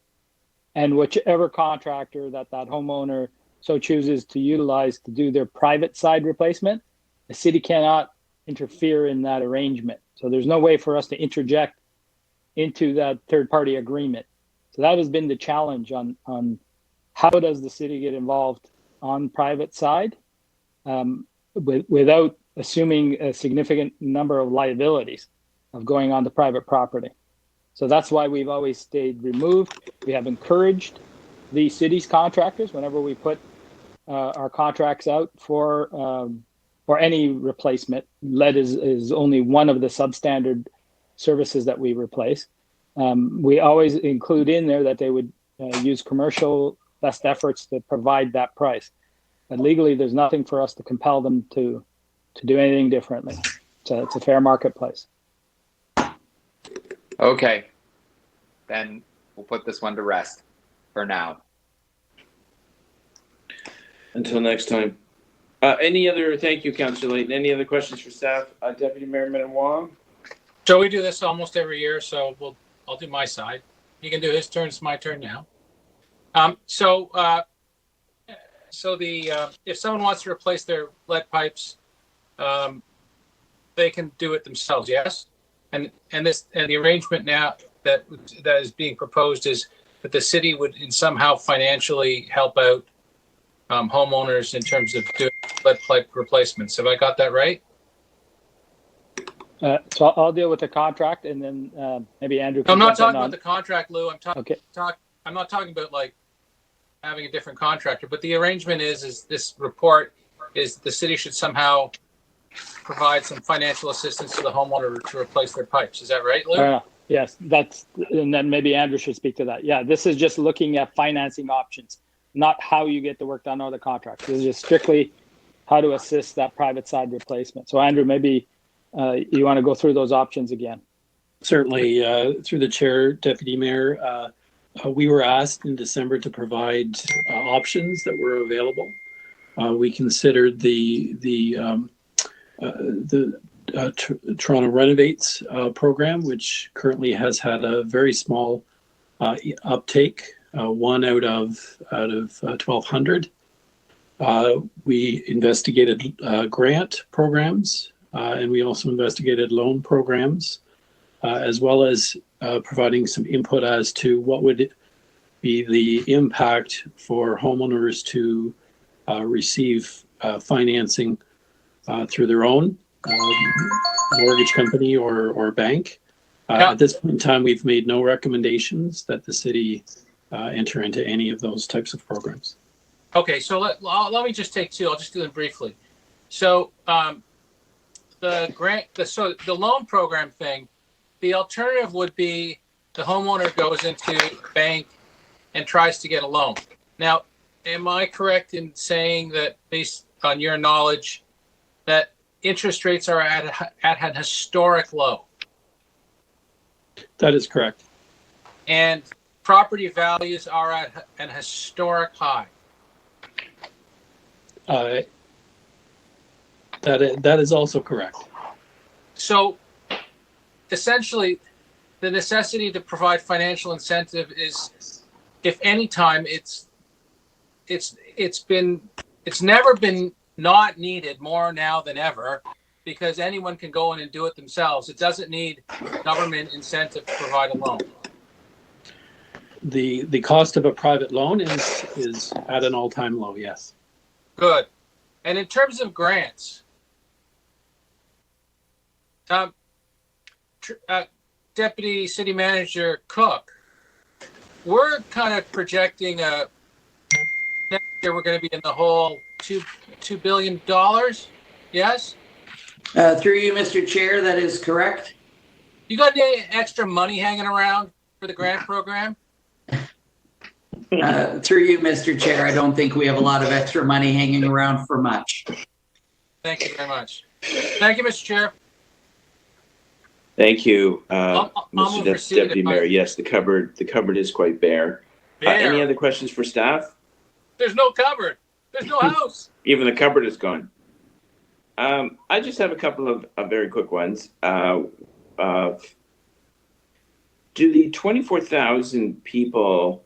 Speaker 15: and whichever contractor that homeowner so chooses to utilize to do their private side replacement, the city cannot interfere in that arrangement. So there's no way for us to interject into that third-party agreement. So that has been the challenge on how does the city get involved on private side without assuming a significant number of liabilities of going on the private property. So that's why we've always stayed removed. We have encouraged the city's contractors whenever we put our contracts out for any replacement. Lead is only one of the substandard services that we replace. We always include in there that they would use commercial best efforts to provide that price. But legally, there's nothing for us to compel them to do anything differently. So it's a fair marketplace.
Speaker 6: Okay, then we'll put this one to rest for now.
Speaker 4: Until next time. Thank you, Councillor Layton. Any other questions for staff? Deputy Mayor Minnan-Wong?
Speaker 5: So we do this almost every year, so I'll do my side. He can do his turn, it's my turn now. If someone wants to replace their lead pipes, they can do it themselves, yes? And the arrangement now that is being proposed is that the city would somehow financially help out homeowners in terms of doing lead pipe replacements. Have I got that right?
Speaker 15: So I'll deal with the contract, and then maybe Andrew can
Speaker 5: I'm not
Speaker 15: jump in
Speaker 5: talking about the contract, Lou. I'm not talking about like having a different contractor, but the arrangement is this report is the city should somehow provide some financial assistance to the homeowner to replace their pipes. Is that right, Lou?
Speaker 15: Yes, and then maybe Andrew should speak to that. Yeah, this is just looking at financing options, not how you get the work done or the contract. This is just strictly how to assist that private side replacement. So Andrew, maybe you want to go through those options again.
Speaker 14: Certainly, through the chair, Deputy Mayor, we were asked in December to provide options that were available. We considered the Toronto Renovates program, which currently has had a very small uptake, one out of 1,200. We investigated grant programs, and we also investigated loan programs, as well as providing some input as to what would be the impact for homeowners to receive financing through their own mortgage company or bank. At this point in time, we've made no recommendations that the city enter into any of those types of programs.
Speaker 5: Okay, so let me just take two. I'll just do them briefly. So the loan program thing, the alternative would be the homeowner goes into a bank and tries to get a loan. Now, am I correct in saying that, based on your knowledge, that interest rates are at an historic low?
Speaker 14: That is correct.
Speaker 5: And property values are at an historic high.
Speaker 14: That is also correct. So
Speaker 5: essentially, the necessity to provide financial incentive is, if any time, it's never been not needed more now than ever, because anyone can go in and do it themselves. It doesn't need government incentive to provide a loan.
Speaker 14: The cost of a private loan is at an all-time low, yes.
Speaker 5: Good. And in terms of grants, Deputy City Manager Cook, we're kind of projecting next year we're going to be in the hole $2 billion. Yes?
Speaker 9: Through you, Mr. Chair, that is correct.
Speaker 5: You got any extra money hanging around for the grant program?
Speaker 9: Through you, Mr. Chair, I don't think we have a lot of extra money hanging around for much.
Speaker 5: Thank you very much. Thank you, Mr. Chair.
Speaker 4: Thank you, Mr. Deputy Mayor. Yes, the cupboard is quite bare. Any other questions for staff?
Speaker 5: There's no cupboard. There's no house.
Speaker 4: Even the cupboard is gone. I just have a couple of very quick ones. Do the 24,000 people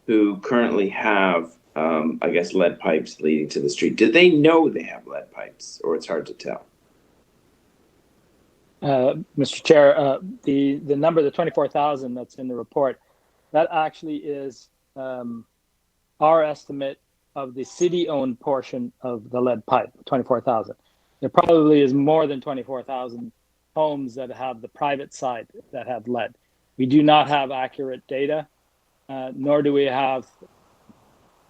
Speaker 4: who currently have, I guess, lead pipes leading to the street, do they know they have lead pipes, or it's hard to tell?
Speaker 15: Mr. Chair, the number, the 24,000 that's in the report, that actually is our estimate of the city-owned portion of the lead pipe, 24,000. There probably is more than 24,000 homes that have the private side that have lead. We do not have accurate data, nor do we have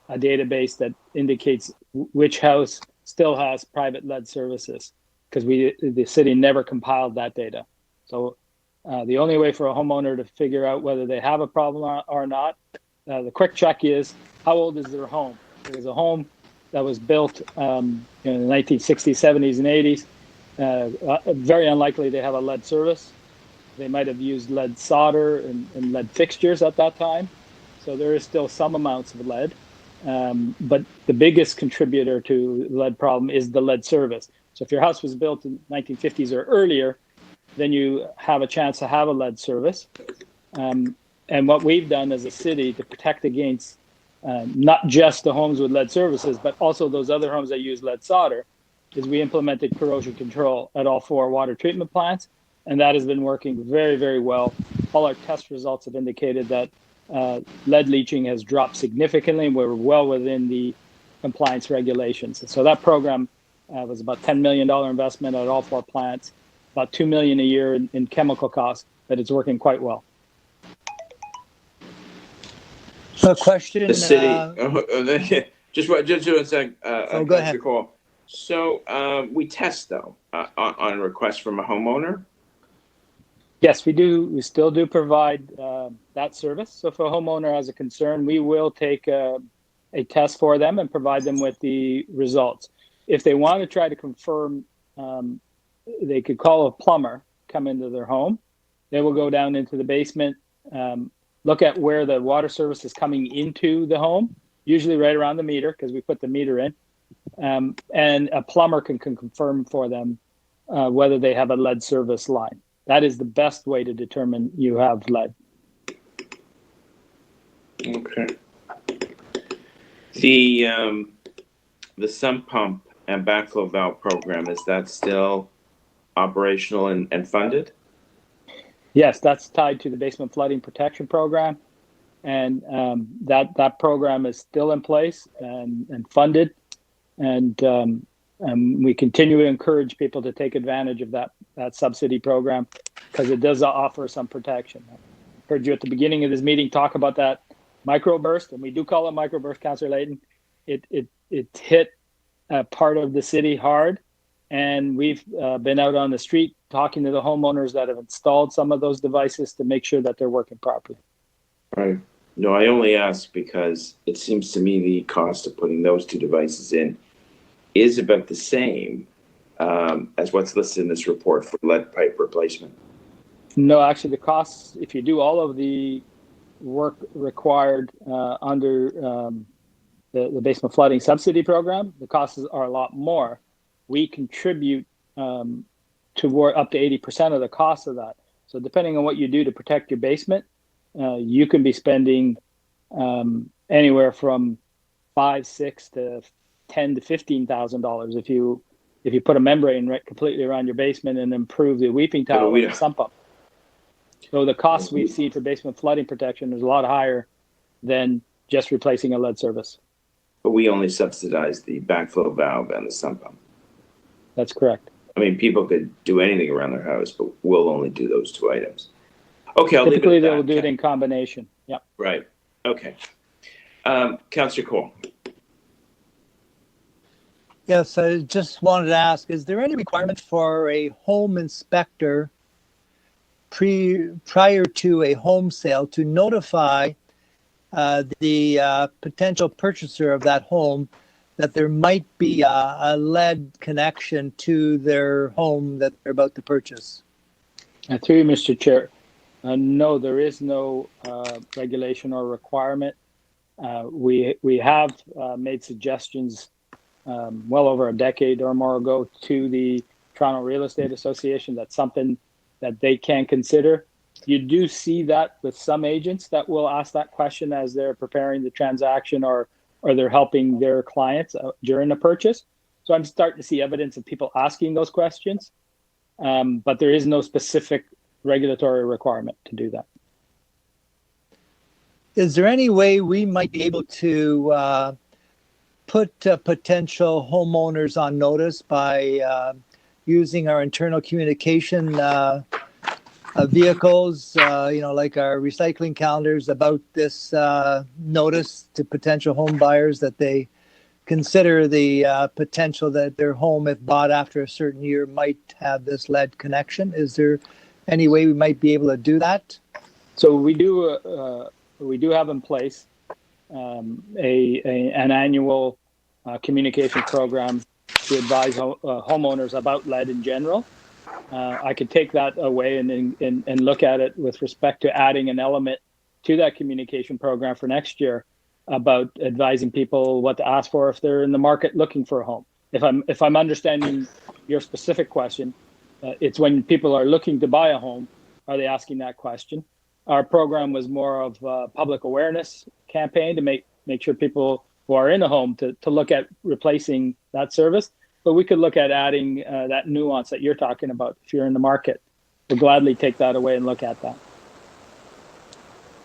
Speaker 15: a database that indicates which house still has private lead services, because the city never compiled that data. So the only way for a homeowner to figure out whether they have a problem or not, the quick check is, how old is their home? If it was a home that was built in the 1960s, 70s, and 80s, very unlikely they have a lead service. They might have used lead solder and lead fixtures at that time. So there is still some amounts of lead. But the biggest contributor to the lead problem is the lead service. So if your house was built in 1950s or earlier, then you have a chance to have a lead service. And what we've done as a city to protect against not just the homes with lead services, but also those other homes that use lead solder, is we implemented corrosion control at all 4 water treatment plants. And that has been working very, very well. All our test results have indicated that lead leaching has dropped significantly, and we're well within the compliance regulations. So that program was about $10 million investment at all 4 plants, about $2 million a year in chemical costs, but it's working quite well.
Speaker 8: So a question.
Speaker 4: The city, just one sec.
Speaker 8: Go ahead.
Speaker 4: Call. So we test though on request from a homeowner.
Speaker 15: Yes, we do. We still do provide that service. So if a homeowner has a concern, we will take a test for them and provide them with the results. If they want to try to confirm, they could call a plumber, come into their home. They will go down into the basement, look at where the water service is coming into the home, usually right around the meter, because we put the meter in. And a plumber can confirm for them whether they have a lead service line. That is the best way to determine you have lead.
Speaker 4: Okay. The sump pump and backflow valve program, is that still operational and funded?
Speaker 15: Yes, that's tied to the basement flooding protection program, and that program is still in place and funded, and we continue to encourage people to take advantage of that subsidy program, because it does offer some protection. I heard you at the beginning of this meeting talk about that microburst, and we do call it microburst, Councillor Layton. It hit part of the city hard, and we've been out on the street talking to the homeowners that have installed some of those devices to make sure that they're working properly.
Speaker 4: Right. No, I only ask because it seems to me the cost of putting those 2 devices in is about the same as what's listed in this report for lead pipe replacement.
Speaker 15: No, actually the costs, if you do all of the work required under the basement flooding subsidy program, the costs are a lot more. We contribute toward up to 80% of the cost of that. So depending on what you do to protect your basement, you can be spending anywhere from $5,000, $6,000 to $10,000 to $15,000 if you put a membrane completely around your basement and improve the weeping towel and the sump up. So the costs we see for basement flooding protection is a lot higher than just replacing a lead service.
Speaker 4: But we only subsidize the backflow valve and the sump pump.
Speaker 15: That's correct.
Speaker 4: I mean, people could do anything around their house, but we'll only do those 2 items. Okay, I'll
Speaker 15: Typically,
Speaker 4: leave it at that.
Speaker 15: they'll do it in combination. Yep.
Speaker 4: Right. Okay. Councillor Cole.
Speaker 8: Yes, I just wanted to ask, is there any requirement for a home inspector prior to a home sale to notify the potential purchaser of that home that there might be a lead connection to their home that they're about to purchase?
Speaker 15: Through you, Mr. Chair. No, there is no regulation or requirement We have made suggestions well over a decade or more ago to the Toronto Real Estate Association. That's something that they can consider. You do see that with some agents that will ask that question as they're preparing the transaction or they're helping their clients during the purchase. So I'm starting to see evidence of people asking those questions, but there is no specific regulatory requirement to do that.
Speaker 8: Is there any way we might be able to put potential homeowners on notice by using our internal communication vehicles, like our recycling calendars, about this notice to potential home buyers that they consider the potential that their home, if bought after a certain year, might have this lead connection? Is there any way we might be able to do that?
Speaker 15: So we do have in place an annual communication program to advise homeowners about lead in general. I could take that away and look at it with respect to adding an element to that communication program for next year about advising people what to ask for if they're in the market looking for a home. If I'm understanding your specific question, it's when people are looking to buy a home, are they asking that question? Our program was more of a public awareness campaign to make sure people who are in a home to look at replacing that service. But we could look at adding that nuance that you're talking about if you're in the market. We'll gladly take that away and look at that.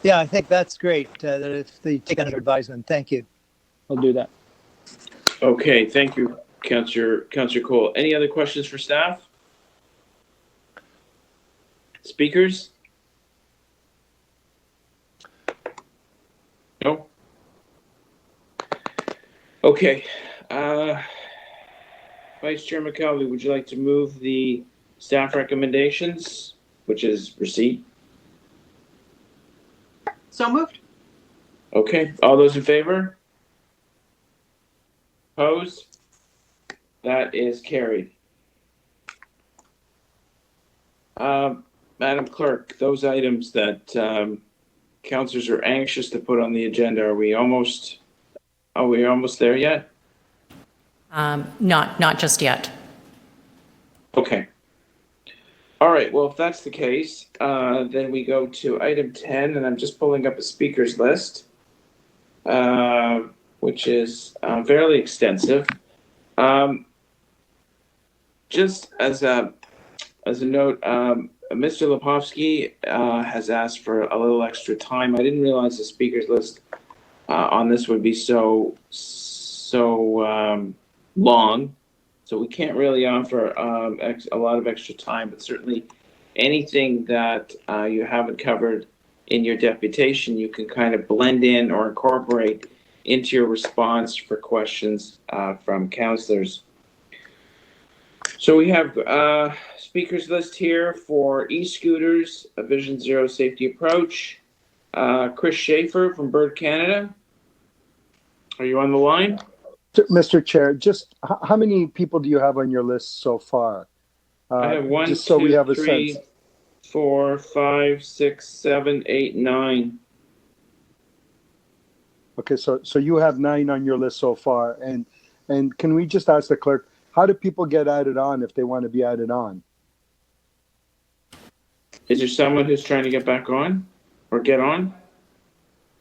Speaker 8: Yeah, I think that's great. That if they take under advisement. Thank you.
Speaker 15: We'll do that.
Speaker 4: Okay, thank you, Councillor Cole. Any other questions for staff? Speakers? No? Okay. Vice Chair McKelvey, would you like to move the staff recommendations, which is receipt?
Speaker 1: So moved.
Speaker 4: Okay, all those in favor? Opposed? That is carried. Madam Clerk, those items that councillors are anxious to put on the agenda, are we almost there yet?
Speaker 3: Not just yet.
Speaker 4: Okay. All right, well, if that's the case, then we go to item 10, and I'm just pulling up a speakers list, which is fairly extensive. Just as a note, Mr. Lepovsky has asked for a little extra time. I didn't realize the speakers list on this would be so long, so we can't really offer a lot of extra time, but certainly anything that you haven't covered in your deputation, you can kind of blend in or incorporate into your response for questions from councillors. So we have speakers list here for e-scooters, a Vision Zero safety approach. Chris Schaefer from Bird Canada. Are you on the line?
Speaker 7: Mr. Chair, just how many people do you have on your list so far?
Speaker 4: I have 1,
Speaker 7: just so
Speaker 4: 2,
Speaker 7: we have
Speaker 4: 3, 4, 5, 6, 7, 8, 9.
Speaker 7: Okay, so you have 9 on your list so far, and can we just ask the clerk, how do people get added on if they want to be added on?
Speaker 4: Is there someone who's trying to get back on or get on?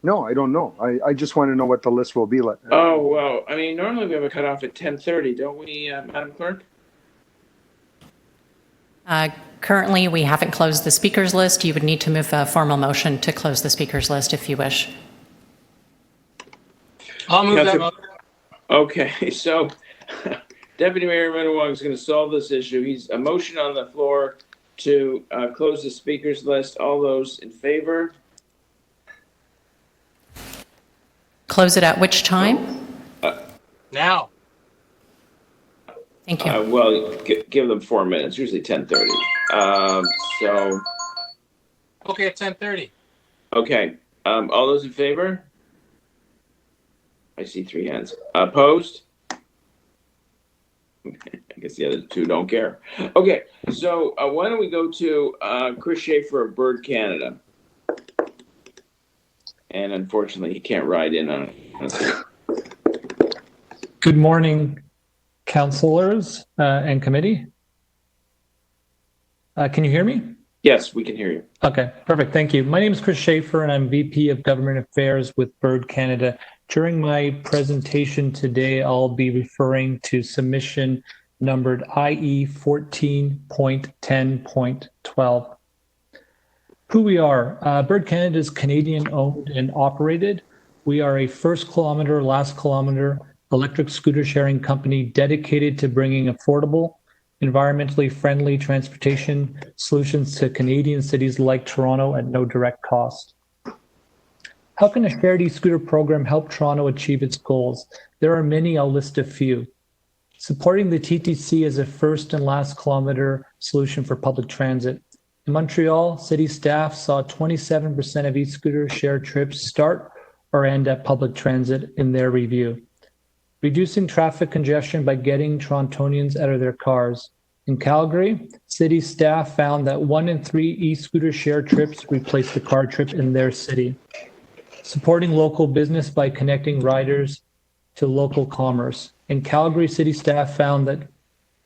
Speaker 7: No, I don't know. I just want to know what the list will be like.
Speaker 4: Oh, well, I mean, normally we have a cutoff at 10:30, don't we, Madam Clerk?
Speaker 3: Currently, we haven't closed the speakers list. You would need to move a formal motion to close the speakers list if you wish.
Speaker 5: I'll move that motion.
Speaker 4: Okay, so Deputy Mayor Minowong is going to solve this issue. He's a motion on the floor to close the speakers list. All those in favor?
Speaker 3: Close it at which time?
Speaker 5: Now.
Speaker 3: Thank you.
Speaker 4: Well, give them 4 minutes, usually 10:30. So.
Speaker 5: Okay, at 10:30.
Speaker 4: Okay, all those in favor? I see 3 hands. Opposed? Okay, I guess the other 2 don't care. Okay, so why don't we go to Chris Schaefer of Bird Canada? and unfortunately he can't ride in on it.
Speaker 16: Good morning, councillors and committee. Can you hear me?
Speaker 4: Yes, we can hear you.
Speaker 16: Okay, perfect. Thank you. My name is Chris Schaefer, and I'm VP of Government Affairs with Bird Canada. During my presentation today, I'll be referring to submission numbered IE 14.10.12. Who we are. Bird Canada is Canadian owned and operated. We are a first kilometer, last kilometer electric scooter sharing company dedicated to bringing affordable, environmentally friendly transportation solutions to Canadian cities like Toronto at no direct cost. How can a shared e-scooter program help Toronto achieve its goals? There are many, I'll list a few. Supporting the TTC as a first and last kilometer solution for public transit. In Montreal, city staff saw 27% of e-scooter shared trips start or end at public transit in their review. Reducing traffic congestion by getting Torontonians out of their cars. In Calgary, city staff found that 1 in 3 e-scooter share trips replaced the car trip in their city. Supporting local business by connecting riders to local commerce. In Calgary, city staff found that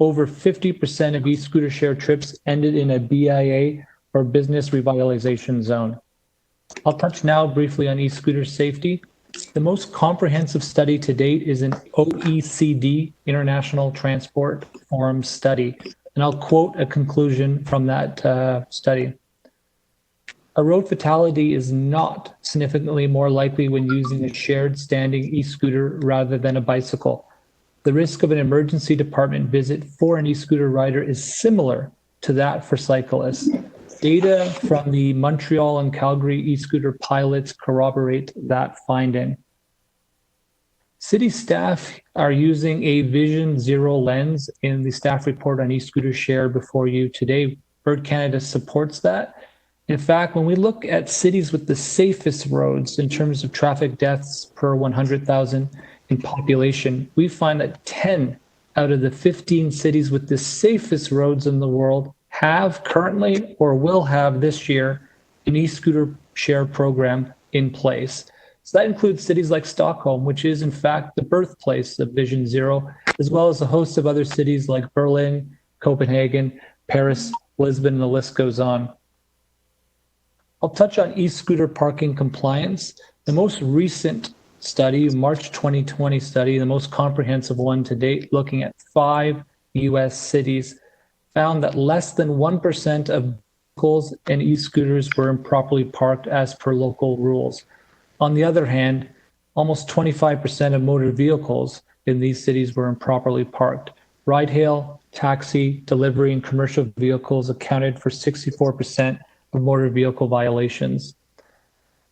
Speaker 16: over 50% of e-scooter share trips ended in a BIA or business revitalization zone. I'll touch now briefly on e-scooter safety. The most comprehensive study to date is an OECD International Transport Forum study, and I'll quote a conclusion from that study. A road fatality is not significantly more likely when using a shared standing e-scooter rather than a bicycle. The risk of an emergency department visit for an e-scooter rider is similar to that for cyclists. Data from the Montreal and Calgary e-scooter pilots corroborate that finding. City staff are using a Vision Zero lens in the staff report on e-scooter share before you today. Bird Canada supports that. In fact, when we look at cities with the safest roads in terms of traffic deaths per 100,000 in population, we find that 10 out of the 15 cities with the safest roads in the world have currently or will have this year an e-scooter share program in place. So that includes cities like Stockholm, which is in fact the birthplace of Vision Zero, as well as a host of other cities like Berlin, Copenhagen, Paris, Lisbon, and the list goes on. I'll touch on e-scooter parking compliance. The most recent study, March 2020 study, the most comprehensive one to date, looking at 5 US cities, found that less than 1% of vehicles and e-scooters were improperly parked as per local rules. On the other hand, almost 25% of motor vehicles in these cities were improperly parked. Ride-hail, taxi, delivery, and commercial vehicles accounted for 64% of motor vehicle violations.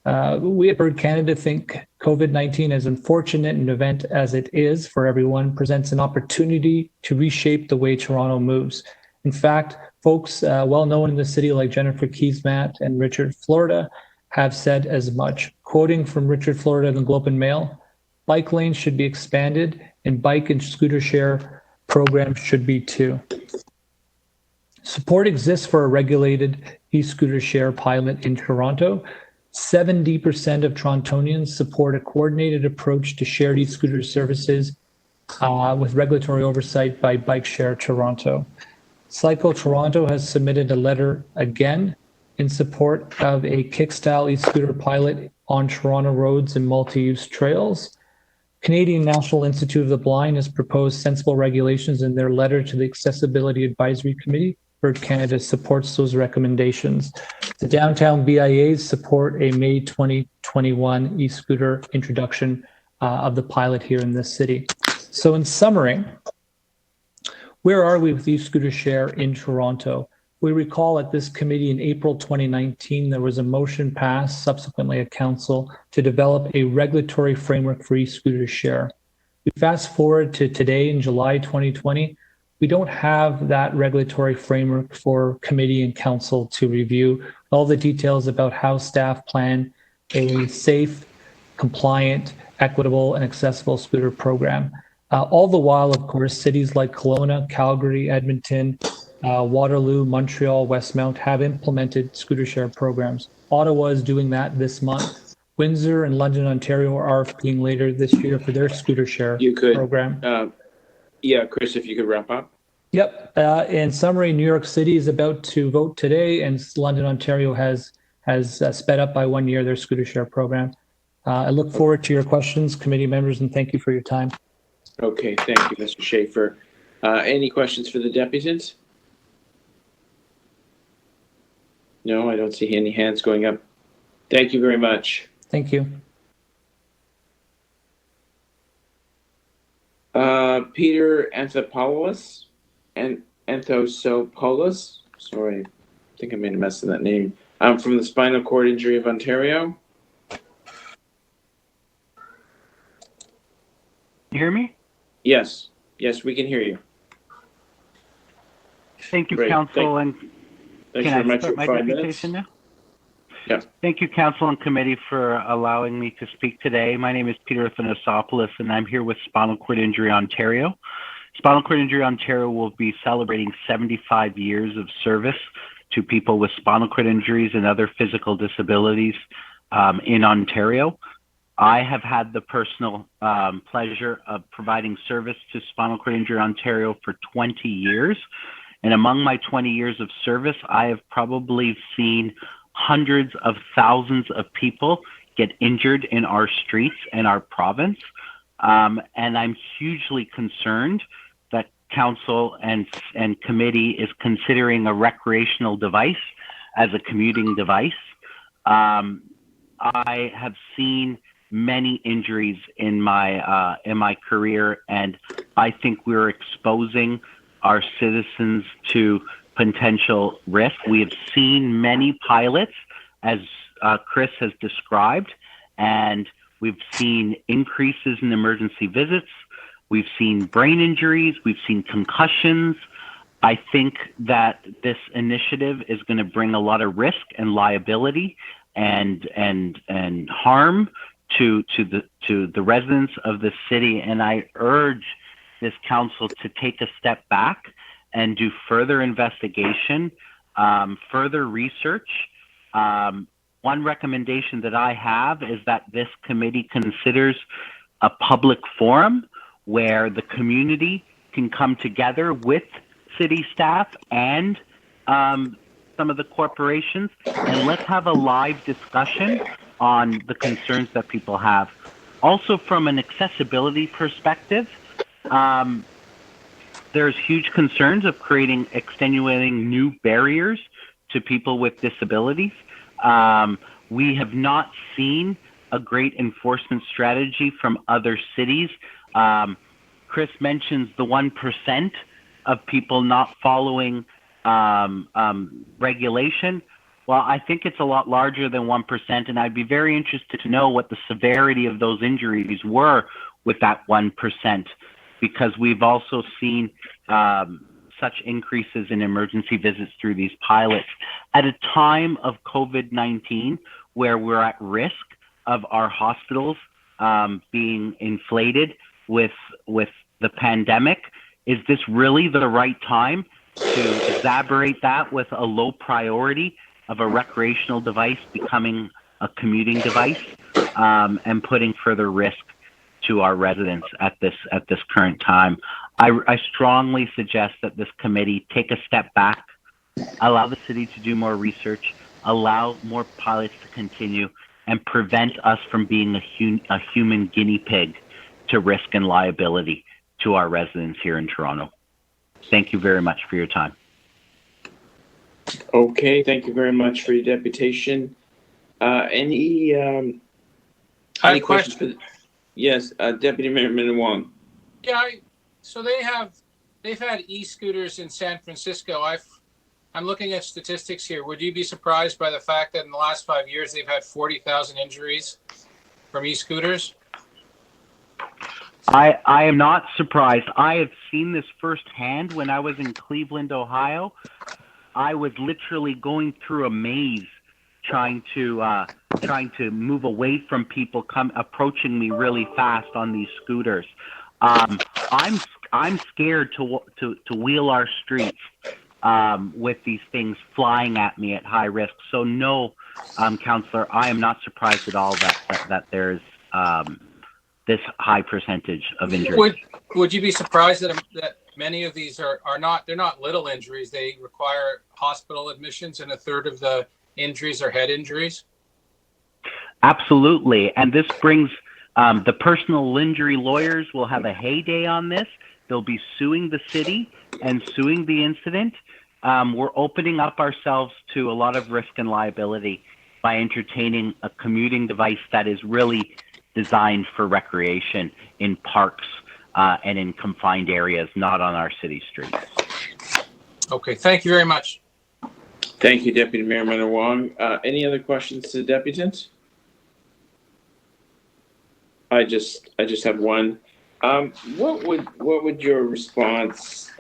Speaker 16: We at Bird Canada think COVID-19, as unfortunate an event as it is for everyone, presents an opportunity to reshape the way Toronto moves. In fact, folks well known in the city like Jennifer Keesmaat and Richard Florida have said as much. Quoting from Richard Florida in the Globe and Mail, bike lanes should be expanded and bike and scooter share programs should be too. Support exists for a regulated e-scooter share pilot in Toronto. 70% of Torontonians support a coordinated approach to shared e-scooter services with regulatory oversight by Bike Share Toronto. Cycle Toronto has submitted a letter again in support of a kick-style e-scooter pilot on Toronto roads and multi-use trails. Canadian National Institute of the Blind has proposed sensible regulations in their letter to the Accessibility Advisory Committee. Bird Canada supports those recommendations. The downtown BIAs support a May 2021 e-scooter introduction of the pilot here in this city. So in summary, where are we with e-scooter share in Toronto? We recall at this committee in April 2019, there was a motion passed, subsequently at council, to develop a regulatory framework for e-scooter share. We fast forward to today in July 2020, we don't have that regulatory framework for committee and council to review all the details about how staff plan a safe, compliant, equitable, and accessible scooter program. All the while, of course, cities like Kelowna, Calgary, Edmonton, Waterloo, Montreal, Westmount have implemented scooter share programs. Ottawa is doing that this month. Windsor and London, Ontario are RFPing later this year for their scooter share program.
Speaker 4: Yeah, Chris, if you could wrap up.
Speaker 16: Yep. In summary, New York City is about to vote today, and London, Ontario has sped up by 1 year their scooter share program. I look forward to your questions, committee members, and thank you for your time.
Speaker 4: Okay, thank you, Mr. Schaefer. Any questions for the deputies? No, I don't see any hands going up. Thank you very much.
Speaker 16: Thank you.
Speaker 4: Peter Anthopoulos, sorry, I think I made a mess of that name. I'm from the Spinal Cord Injury of Ontario.
Speaker 17: You hear me?
Speaker 4: Yes, we can hear you.
Speaker 17: Thank you,
Speaker 4: Great.
Speaker 17: Council, and
Speaker 4: Thanks
Speaker 17: can
Speaker 4: very
Speaker 17: I
Speaker 4: much
Speaker 17: start
Speaker 4: for
Speaker 17: my
Speaker 4: 5 minutes.
Speaker 17: deputation now?
Speaker 4: Yeah.
Speaker 17: Thank you, Council and Committee, for allowing me to speak today. My name is Peter Athanasopoulos, and I'm here with Spinal Cord Injury Ontario. Spinal Cord Injury Ontario will be celebrating 75 years of service to people with spinal cord injuries and other physical disabilities in Ontario. I have had the personal pleasure of providing service to Spinal Cord Injury Ontario for 20 years. And among my 20 years of service, I have probably seen hundreds of thousands of people get injured in our streets and our province. And I'm hugely concerned that council and committee is considering a recreational device as a commuting device. I have seen many injuries in my career, and I think we're exposing our citizens to potential risk. We have seen many pilots, as Chris has described, and we've seen increases in emergency visits. We've seen brain injuries. We've seen concussions. I think that this initiative is going to bring a lot of risk and liability and harm to the residents of the city. And I urge this council to take a step back and do further investigation, further research. One recommendation that I have is that this committee considers a public forum where the community can come together with city staff and some of the corporations, and let's have a live discussion on the concerns that people have. Also, from an accessibility perspective, there's huge concerns of creating extenuating new barriers to people with disabilities. We have not seen a great enforcement strategy from other cities. Chris mentions the 1% of people not following regulation. Well, I think it's a lot larger than 1%, and I'd be very interested to know what the severity of those injuries were with that 1%, because we've also seen such increases in emergency visits through these pilots. At a time of COVID-19, where we're at risk of our hospitals being inflated with the pandemic, is this really the right time to exacerbate that with a low priority of a recreational device becoming a commuting device and putting further risk to our residents at this current time? I strongly suggest that this committee take a step back, allow the city to do more research, allow more pilots to continue, and prevent us from being a human guinea pig to risk and liability to our residents here in Toronto. Thank you very much for your time.
Speaker 4: Okay, thank you very much for your deputation. Any questions for yes, Deputy Mayor Minnan-Wong.
Speaker 5: Yeah, so they've had e-scooters in San Francisco. I'm looking at statistics here. Would you be surprised by the fact that in the last 5 years they've had 40,000 injuries from e-scooters?
Speaker 17: I am not surprised. I have seen this firsthand when I was in Cleveland, Ohio. I was literally going through a maze trying to move away from people approaching me really fast on these scooters. I'm scared to wheel our streets with these things flying at me at high risk. So no, Councillor, I am not surprised at all that there's this high percentage of injuries.
Speaker 5: Would you be surprised that many of these are not, they're not little injuries, they require hospital admissions, and a third of the injuries are head injuries?
Speaker 17: Absolutely, and this brings the personal injury lawyers will have a heyday on this. They'll be suing the city and suing the incident. We're opening up ourselves to a lot of risk and liability by entertaining a commuting device that is really designed for recreation in parks and in confined areas, not on our city streets.
Speaker 5: Okay, thank you very much.
Speaker 4: Thank you, Deputy Mayor Minnan-Wong. Any other questions to the deputants? I just have one. What would your response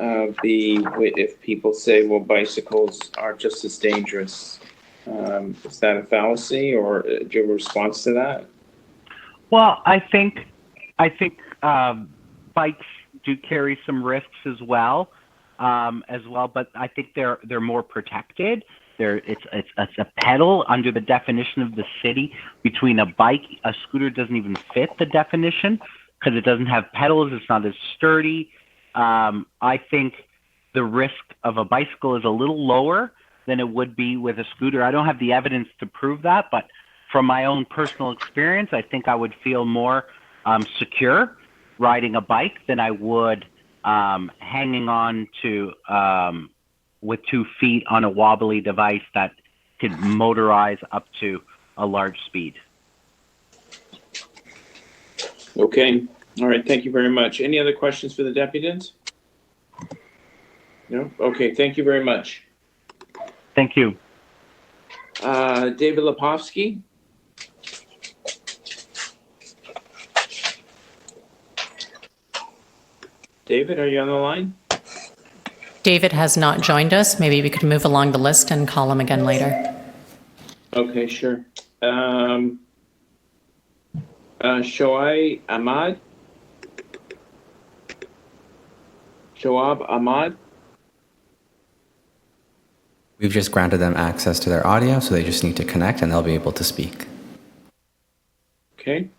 Speaker 4: be if people say, well, bicycles are just as dangerous? Is that a fallacy, or do you have a response to that?
Speaker 17: Well, I think bikes do carry some risks as well, but I think they're more protected. It's a pedal under the definition of the city. Between a bike, a scooter doesn't even fit the definition because it doesn't have pedals. It's not as sturdy. I think the risk of a bicycle is a little lower than it would be with a scooter. I don't have the evidence to prove that, but from my own personal experience, I think I would feel more secure riding a bike than I would hanging on to with 2 feet on a wobbly device that could motorize up to a large speed.
Speaker 4: Okay. All right. Thank you very much. Any other questions for the deputants? No? Okay. Thank you very much.
Speaker 17: Thank you.
Speaker 4: David Lepofsky. David, are you on the line?
Speaker 3: David has not joined us. Maybe we could move along the list and call him again later.
Speaker 4: Okay, sure. Shoaib Ahmad. Shoaib Ahmad.
Speaker 2: We've just granted them access to their audio, so they just need to connect and they'll be able to speak.
Speaker 4: Okay.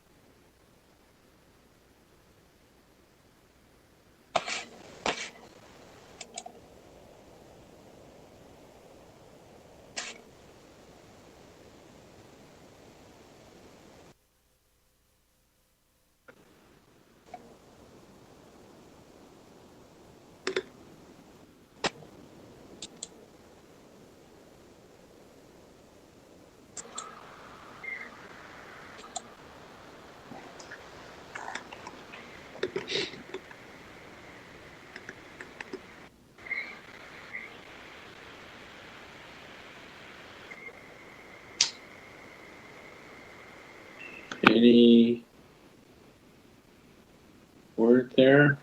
Speaker 4: Any word there?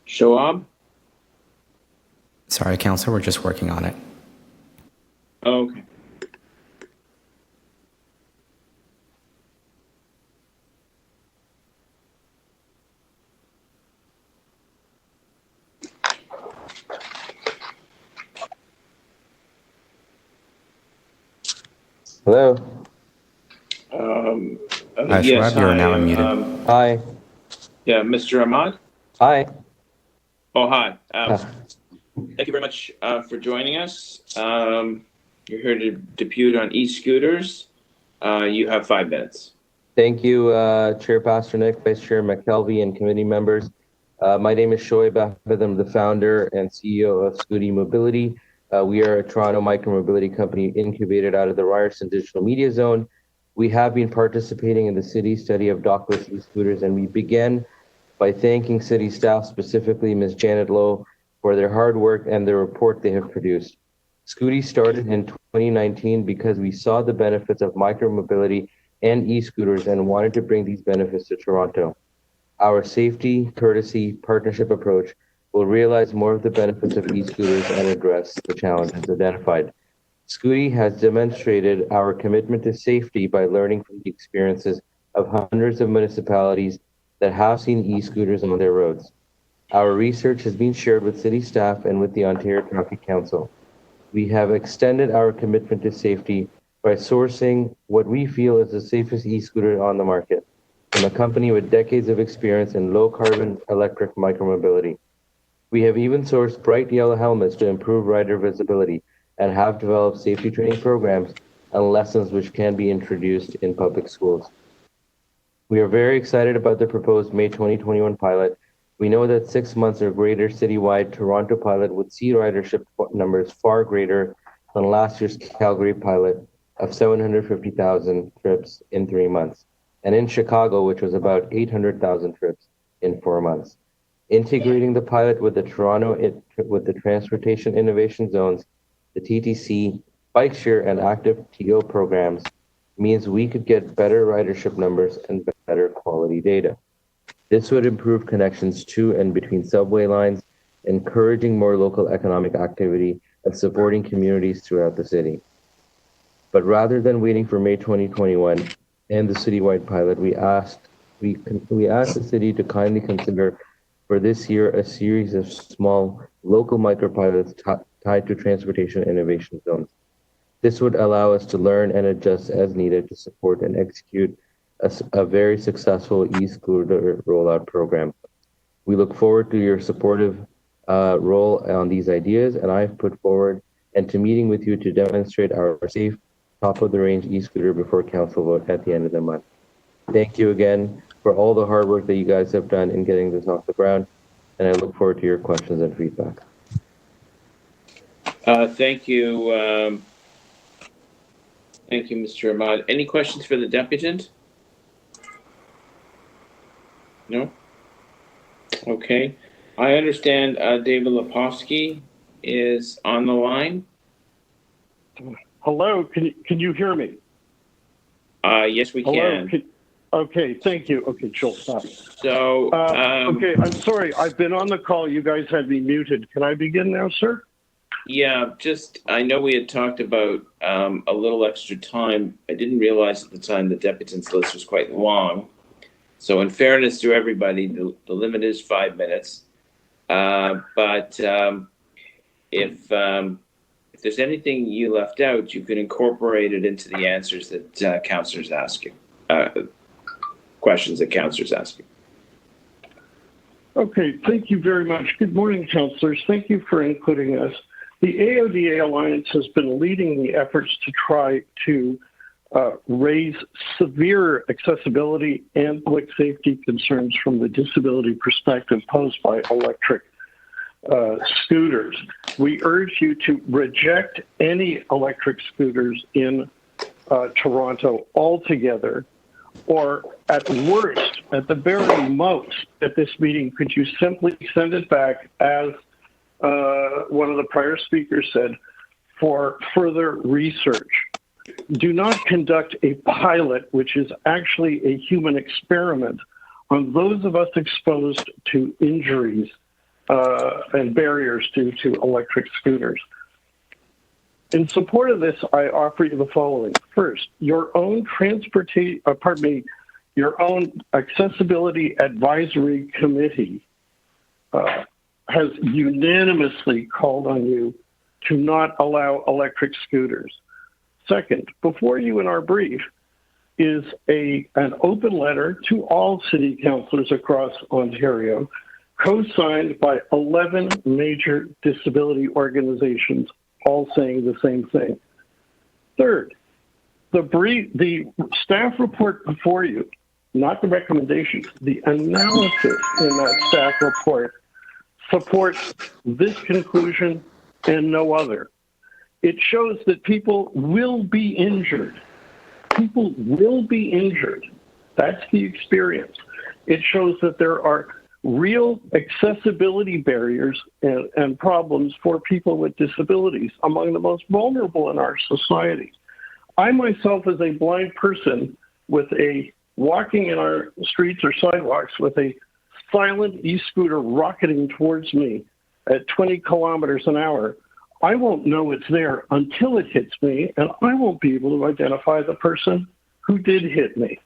Speaker 4: Shoaib?
Speaker 2: Sorry, Councillor, we're just working on it.
Speaker 4: Okay.
Speaker 18: Hello.
Speaker 4: Yes,
Speaker 2: Shoaib, you are now unmuted.
Speaker 18: Hi.
Speaker 4: Yeah, Mr. Ahmad?
Speaker 18: Hi.
Speaker 4: Oh, hi. Thank you very much for joining us. You're here to depute on e-scooters. You have 5 minutes.
Speaker 18: Thank you, Chair Pasternak, Vice Chair McKelvey, and committee members. My name is Shoaib Ahmed. I'm the founder and CEO of Scooty Mobility. We are a Toronto micromobility company incubated out of the Ryerson Digital Media Zone. We have been participating in the city study of dockless e-scooters, and we began by thanking city staff, specifically Ms. Janet Lowe, for their hard work and the report they have produced. Scooty started in 2019 because we saw the benefits of micromobility and e-scooters and wanted to bring these benefits to Toronto. Our safety, courtesy, partnership approach will realize more of the benefits of e-scooters and address the challenges identified. Scooty has demonstrated our commitment to safety by learning from the experiences of hundreds of municipalities that have seen e-scooters on their roads. Our research has been shared with city staff and with the Ontario Traffic Council. We have extended our commitment to safety by sourcing what we feel is the safest e-scooter on the market from a company with decades of experience in low-carbon electric micromobility. We have even sourced bright yellow helmets to improve rider visibility and have developed safety training programs and lessons which can be introduced in public schools. We are very excited about the proposed May 2021 pilot. We know that 6 months or greater citywide Toronto pilot would see ridership numbers far greater than last year's Calgary pilot of 750,000 trips in 3 months, and in Chicago, which was about 800,000 trips in 4 months. Integrating the pilot with the Transportation Innovation Zones, the TTC, bike share, and active TO programs means we could get better ridership numbers and better quality data. This would improve connections to and between subway lines, encouraging more local economic activity and supporting communities throughout the city. But rather than waiting for May 2021 and the citywide pilot, we asked the city to kindly consider for this year a series of small local micropilots tied to transportation innovation zones. This would allow us to learn and adjust as needed to support and execute a very successful e-scooter rollout program. We look forward to your supportive role on these ideas, and I've put forward and to meeting with you to demonstrate our safe, top-of-the-range e-scooter before council vote at the end of the month. Thank you again for all the hard work that you guys have done in getting this off the ground, and I look forward to your questions and feedback.
Speaker 4: Thank you. Thank you, Mr. Ahmad. Any questions for the deputant? No? Okay. I understand David Lepofsky is on the line.
Speaker 19: Hello, can you hear me?
Speaker 4: Yes, we can.
Speaker 19: Okay, thank you. Okay, Joel, stop.
Speaker 4: So,
Speaker 19: okay, I'm sorry. I've been on the call. You guys had me muted. Can I begin now, sir?
Speaker 4: Yeah, I know we had talked about a little extra time. I didn't realize at the time the deputant's list was quite long. So in fairness to everybody, the limit is 5 minutes. But if there's anything you left out, you can incorporate it into the answers that councillors ask you, questions that councillors ask you.
Speaker 19: Okay, thank you very much. Good morning, councillors. Thank you for including us. The AODA Alliance has been leading the efforts to try to raise severe accessibility and public safety concerns from the disability perspective posed by electric scooters. We urge you to reject any electric scooters in Toronto altogether, or at worst, at the very most, at this meeting, could you simply send it back, as one of the prior speakers said, for further research. Do not conduct a pilot, which is actually a human experiment, on those of us exposed to injuries and barriers due to electric scooters. In support of this, I offer you the following. First, your own your own accessibility advisory committee has unanimously called on you to not allow electric scooters. Second, before you in our brief is an open letter to all city councillors across Ontario, co-signed by 11 major disability organizations, all saying the same thing. Third, the staff report before you, not the recommendations, the analysis in that staff report supports this conclusion and no other. It shows that people will be injured. People will be injured. That's the experience. It shows that there are real accessibility barriers and problems for people with disabilities, among the most vulnerable in our society. I myself, as a blind person walking in our streets or sidewalks with a silent e-scooter rocketing towards me at 20 kilometers an hour, I won't know it's there until it hits me, and I won't be able to identify the person who did hit me.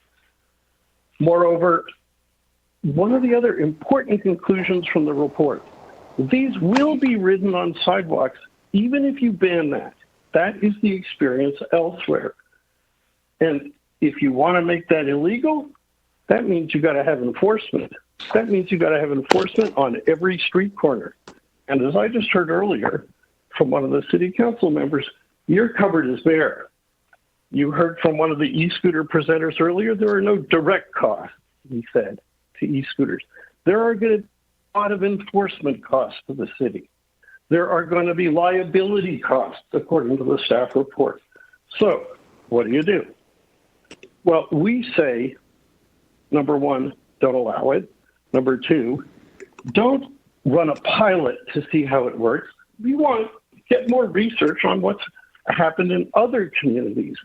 Speaker 19: Moreover, one of the other important conclusions from the report, these will be ridden on sidewalks Even if you ban that, that is the experience elsewhere. And if you want to make that illegal, that means you got to have enforcement. That means you got to have enforcement on every street corner. And as I just heard earlier from one of the city council members, your cupboard is bare. You heard from one of the e-scooter presenters earlier, there are no direct costs, he said, to e-scooters. There are going to be a lot of enforcement costs to the city. There are going to be liability costs, according to the staff report. So what do? Well, we say, number one, don't allow it. Number two, don't run a pilot to see how it works. We want to get more research on what's happened in other communities.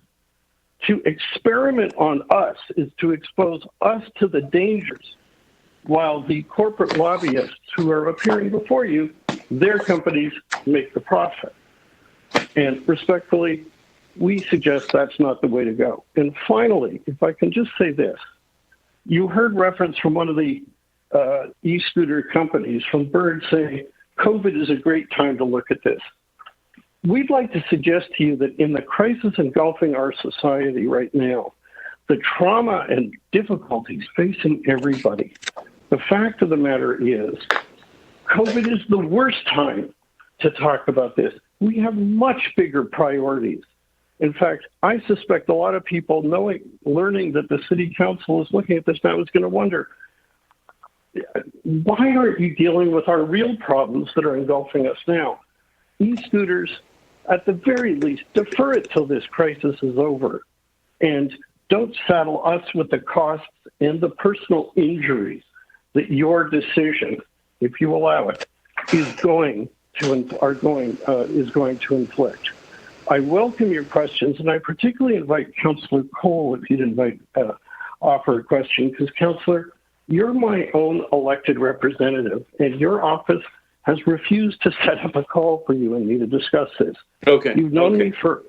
Speaker 19: To experiment on us is to expose us to the dangers, while the corporate lobbyists who are appearing before you, their companies make the profit. And respectfully, we suggest that's not the way to go. And finally, if I can just say this, you heard reference from one of the e-scooter companies from Bird saying, COVID is a great time to look at this. We'd like to suggest to you that in the crisis engulfing our society right now, the trauma and difficulties facing everybody, the fact of the matter is, COVID is the worst time to talk about this. We have much bigger priorities. In fact, I suspect a lot of people learning that the city council is looking at this now is going to wonder, why aren't you dealing with our real problems that are engulfing us now? E-scooters, at the very least, defer it till this crisis is over. And don't saddle us with the costs and the personal injuries that your decision, if you allow it, is going to inflict. I welcome your questions, and I particularly invite Councillor Cole if you'd offer a question, because Councillor, you're my own elected representative, and your office has refused to set up a call for you and me to discuss this.
Speaker 4: Okay.
Speaker 19: You've known me for,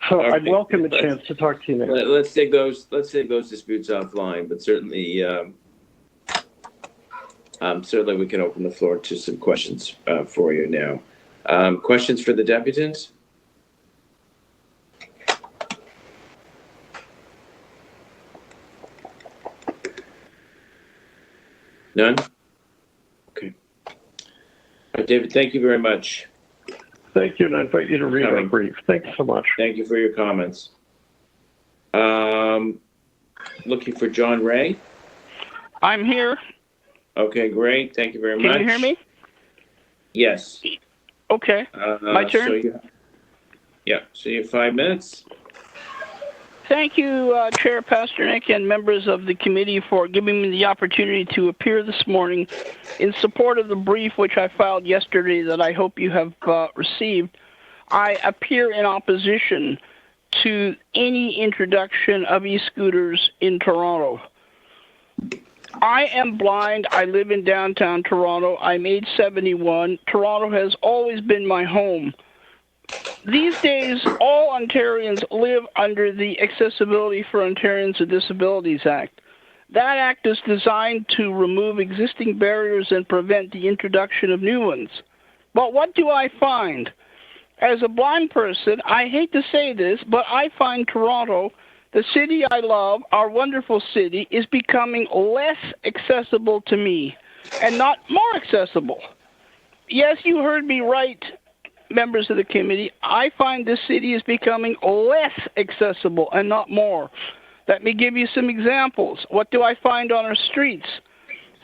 Speaker 19: so
Speaker 4: Okay.
Speaker 19: I'd welcome a chance to talk to you now.
Speaker 4: Let's take those disputes offline, but certainly we can open the floor to some questions for you now. Questions for the deputies? None? Okay. All right, David, thank you very much.
Speaker 19: Thank you, and I invite you to read our brief. Thanks so much.
Speaker 4: Thank you for your comments. Looking for John Ray.
Speaker 20: I'm here.
Speaker 4: Okay, great. Thank you very much.
Speaker 20: Can you hear me?
Speaker 4: Yes.
Speaker 20: Okay. My turn?
Speaker 4: So you have 5 minutes.
Speaker 20: Thank you, Chair Pasternak and members of the committee for giving me the opportunity to appear this morning in support of the brief which I filed yesterday that I hope you have received. I appear in opposition to any introduction of e-scooters in Toronto. I am blind. I live in downtown Toronto. I'm age 71. Toronto has always been my home. These days, all Ontarians live under the Accessibility for Ontarians with Disabilities Act. That act is designed to remove existing barriers and prevent the introduction of new ones. But what do I find? As a blind person, I hate to say this, but I find Toronto, the city I love, our wonderful city, is becoming less accessible to me and not more accessible. Yes, you heard me right, members of the committee. I find this city is becoming less accessible and not more. Let me give you some examples. What do I find on our streets?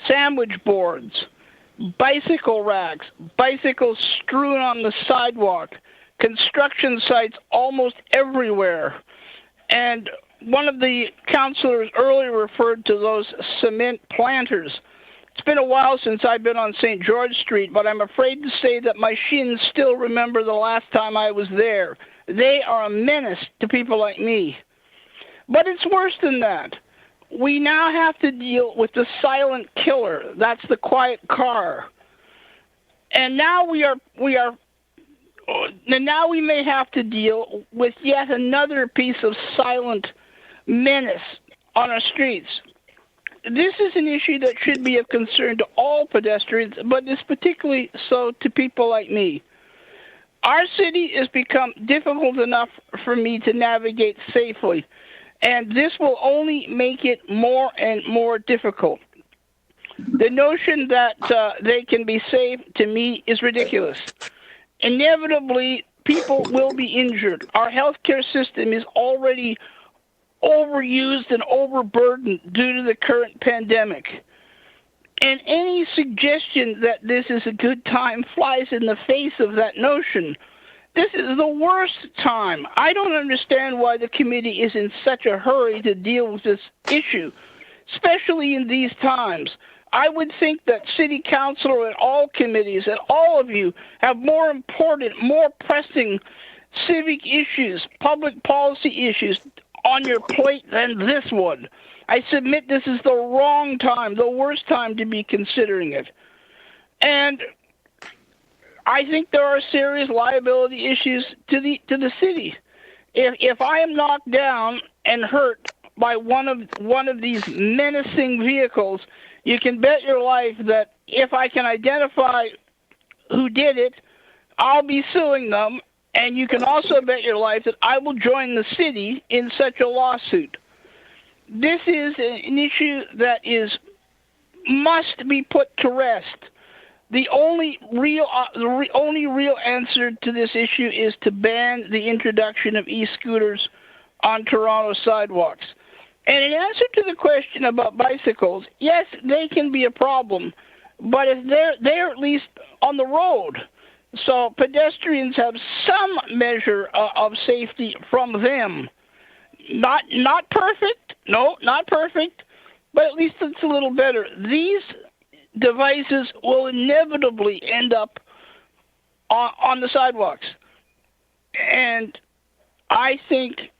Speaker 20: Sandwich boards, bicycle racks, bicycles strewn on the sidewalk, construction sites almost everywhere. And one of the councillors earlier referred to those cement planters. It's been a while since I've been on St. George Street, but I'm afraid to say that my shins still remember the last time I was there. They are a menace to people like me. But it's worse than that. We now have to deal with the silent killer. That's the quiet car. And now we may have to deal with yet another piece of silent menace on our streets. This is an issue that should be of concern to all pedestrians, but is particularly so to people like me. Our city has become difficult enough for me to navigate safely, and this will only make it more and more difficult. The notion that they can be safe, to me, is ridiculous. Inevitably, people will be injured. Our healthcare system is already overused and overburdened due to the current pandemic. And any suggestion that this is a good time flies in the face of that notion. This is the worst time. I don't understand why the committee is in such a hurry to deal with this issue, especially in these times. I would think that City Council and all committees and all of you have more important, more pressing civic issues, public policy issues on your plate than this one. I submit this is the wrong time, the worst time to be considering it. And I think there are serious liability issues to the city. If I am knocked down and hurt by one of these menacing vehicles, you can bet your life that if I can identify who did it, I'll be suing them. And you can also bet your life that I will join the city in such a lawsuit. This is an issue that must be put to rest. The only real answer to this issue is to ban the introduction of e-scooters on Toronto sidewalks. And in answer to the question about bicycles, yes, they can be a problem, but if they're at least on the road, so pedestrians have some measure of safety from them. Not perfect, no, not perfect, but at least it's a little better. These devices will inevitably end up on the sidewalks. And I think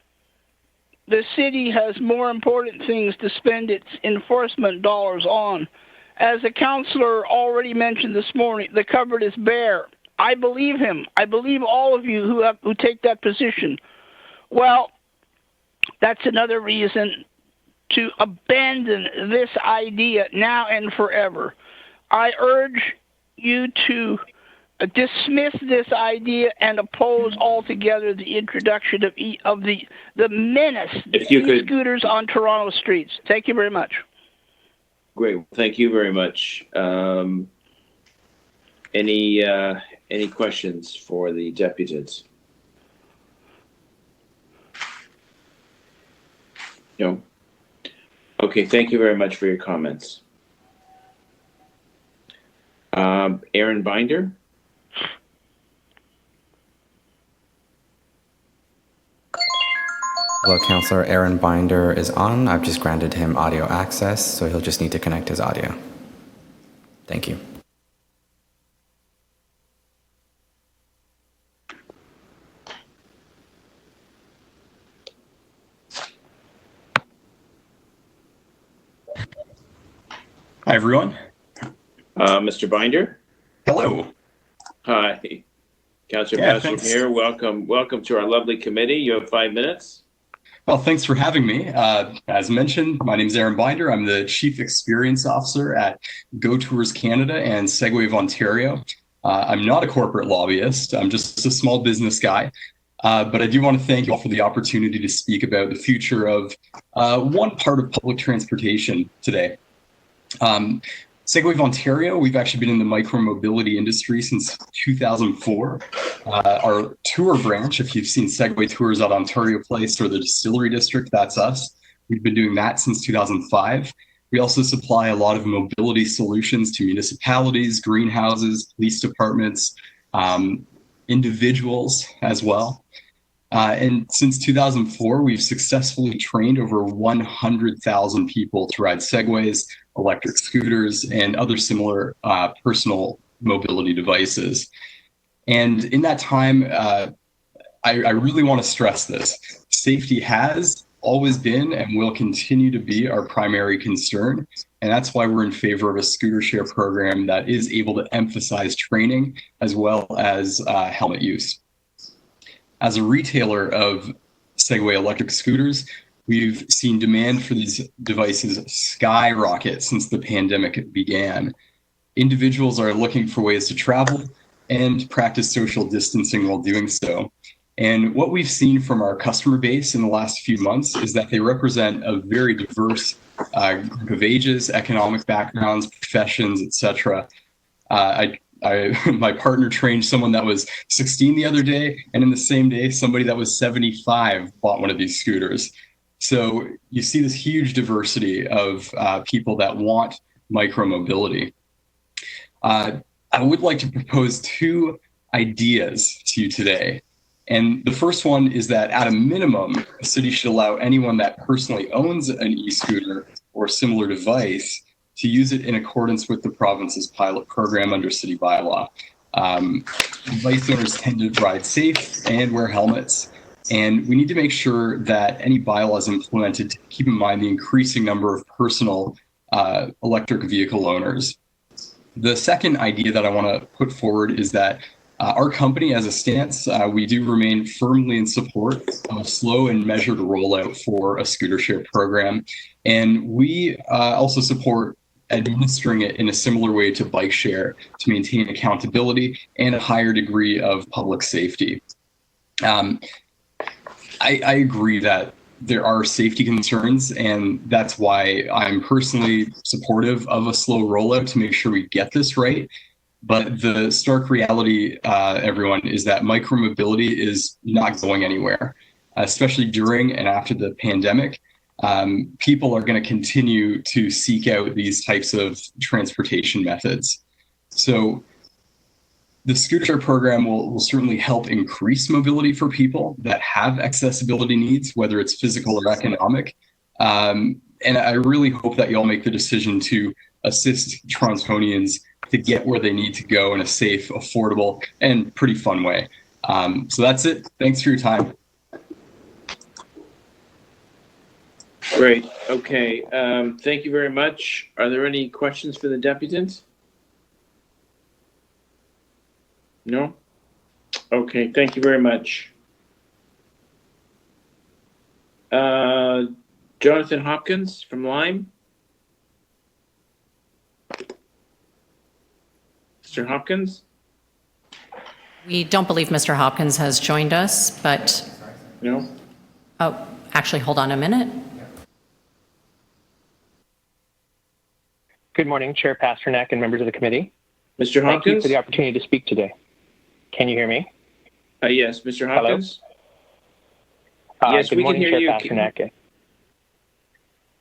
Speaker 20: the city has more important things to spend its enforcement dollars on. As the councillor already mentioned this morning, the cupboard is bare. I believe him. I believe all of you who take that position. Well, that's another reason to abandon this idea now and forever. I urge you to dismiss this idea and oppose altogether the introduction of the menace e-scooters on Toronto streets. Thank you very much.
Speaker 4: Great. Thank you very much. Any questions for the deputies? No. Okay. Thank you very much for your comments. Aaron Binder.
Speaker 2: Hello, Councillor Aaron Binder is on. I've just granted him audio access, so he'll just need to connect his audio. Thank you.
Speaker 21: Hi, everyone.
Speaker 4: Mr. Binder.
Speaker 21: Hello.
Speaker 4: Hi. Councillor Patrick here. Welcome to our lovely committee. You have 5 minutes.
Speaker 21: Well, thanks for having me. As mentioned, my name is Aaron Binder. I'm the Chief Experience Officer at Go Tours Canada and Segway of Ontario. I'm not a corporate lobbyist. I'm just a small business guy. But I do want to thank you all for the opportunity to speak about the future of one part of public transportation today. Segway of Ontario, we've actually been in the micro-mobility industry since 2004. Our tour branch, if you've seen Segway tours at Ontario Place or the Distillery District, that's us. We've been doing that since 2005. We also supply a lot of mobility solutions to municipalities, greenhouses, police departments, individuals as well. And since 2004, we've successfully trained over 100,000 people to ride Segways, electric scooters, and other similar personal mobility devices. And in that time, I really want to stress this. Safety has always been and will continue to be our primary concern. And that's why we're in favor of a scooter share program that is able to emphasize training as well as helmet use. As a retailer of Segway electric scooters, we've seen demand for these devices skyrocket since the pandemic began. Individuals are looking for ways to travel, and practice social distancing while doing so. And what we've seen from our customer base in the last few months is that they represent a very diverse group of ages, economic backgrounds, professions, etc. My partner trained someone that was 16 the other day, and in the same day, somebody that was 75 bought one of these scooters. So you see this huge diversity of people that want micromobility. I would like to propose two ideas to you today. And the first one is that at a minimum, a city should allow anyone that personally owns an e-scooter or similar device to use it in accordance with the province's pilot program under city bylaw. Device owners tend to ride safe and wear helmets. And we need to make sure that any bylaws implemented to keep in mind the increasing number of personal electric vehicle owners. The second idea that I want to put forward is that our company, as a stance, we do remain firmly in support of a slow and measured rollout for a scooter share program. And we also support administering it in a similar way to bike share to maintain accountability and a higher degree of public safety. I agree that there are safety concerns, and that's why I'm personally supportive of a slow rollout to make sure we get this right. But the stark reality, everyone, is that micromobility is not going anywhere, especially during and after the pandemic. People are going to continue to seek out these types of transportation methods. So the scooter share program will certainly help increase mobility for people that have accessibility needs, whether it's physical or economic. And I really hope that you all make the decision to assist Torontonians to get where they need to go in a safe, affordable, and pretty fun way. So that's it. Thanks for your time.
Speaker 4: Great. Okay. Thank you very much. Are there any questions for the deputants? No? Okay. Thank you very much. Jonathan Hopkins from Lyme. Mr. Hopkins?
Speaker 3: We don't believe Mr. Hopkins has joined us, but...
Speaker 4: No?
Speaker 3: Oh, actually, hold on a minute.
Speaker 10: Good morning, Chair Pasternak and members of the committee.
Speaker 4: Mr. Hopkins?
Speaker 10: Thank you for the opportunity to speak today. Can you hear me?
Speaker 4: Yes, Mr. Hopkins?
Speaker 10: Yes, we can hear you. Pasternak.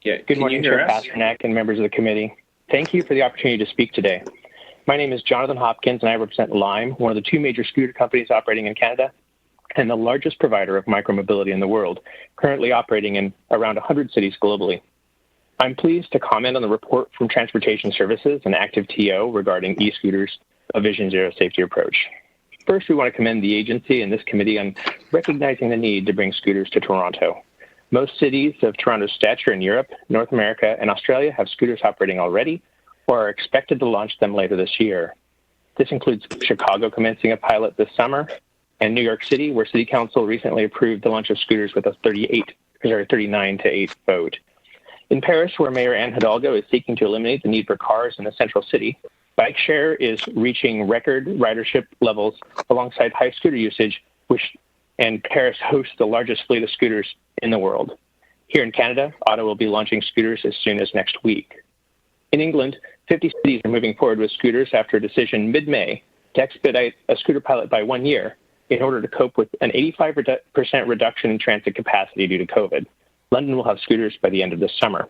Speaker 4: Yeah,
Speaker 10: good morning, Chair Pasternak and members of the committee. Thank you for the opportunity to speak today. My name is Jonathan Hopkins, and I represent Lime, one of the two major scooter companies operating in Canada and the largest provider of micromobility in the world, currently operating in around 100 cities globally. I'm pleased to comment on the report from Transportation Services and Active TO regarding e-scooters, a Vision Zero safety approach. First, we want to commend the agency and this committee on recognizing the need to bring scooters to Toronto. Most cities of Toronto's stature in Europe, North America, and Australia have scooters operating already or are expected to launch them later this year. This includes Chicago commencing a pilot this summer, and New York City, where City Council recently approved the launch of scooters with a 39-8 vote. In Paris, where Mayor Anne Hidalgo is seeking to eliminate the need for cars in the central city, bike share is reaching record ridership levels alongside high scooter usage, and Paris hosts the largest fleet of scooters in the world. Here in Canada, Ottawa will be launching scooters as soon as next week. In England, 50 cities are moving forward with scooters after a decision mid-May to expedite a scooter pilot by 1 year in order to cope with an 85% reduction in transit capacity due to COVID. London will have scooters by the end of this summer.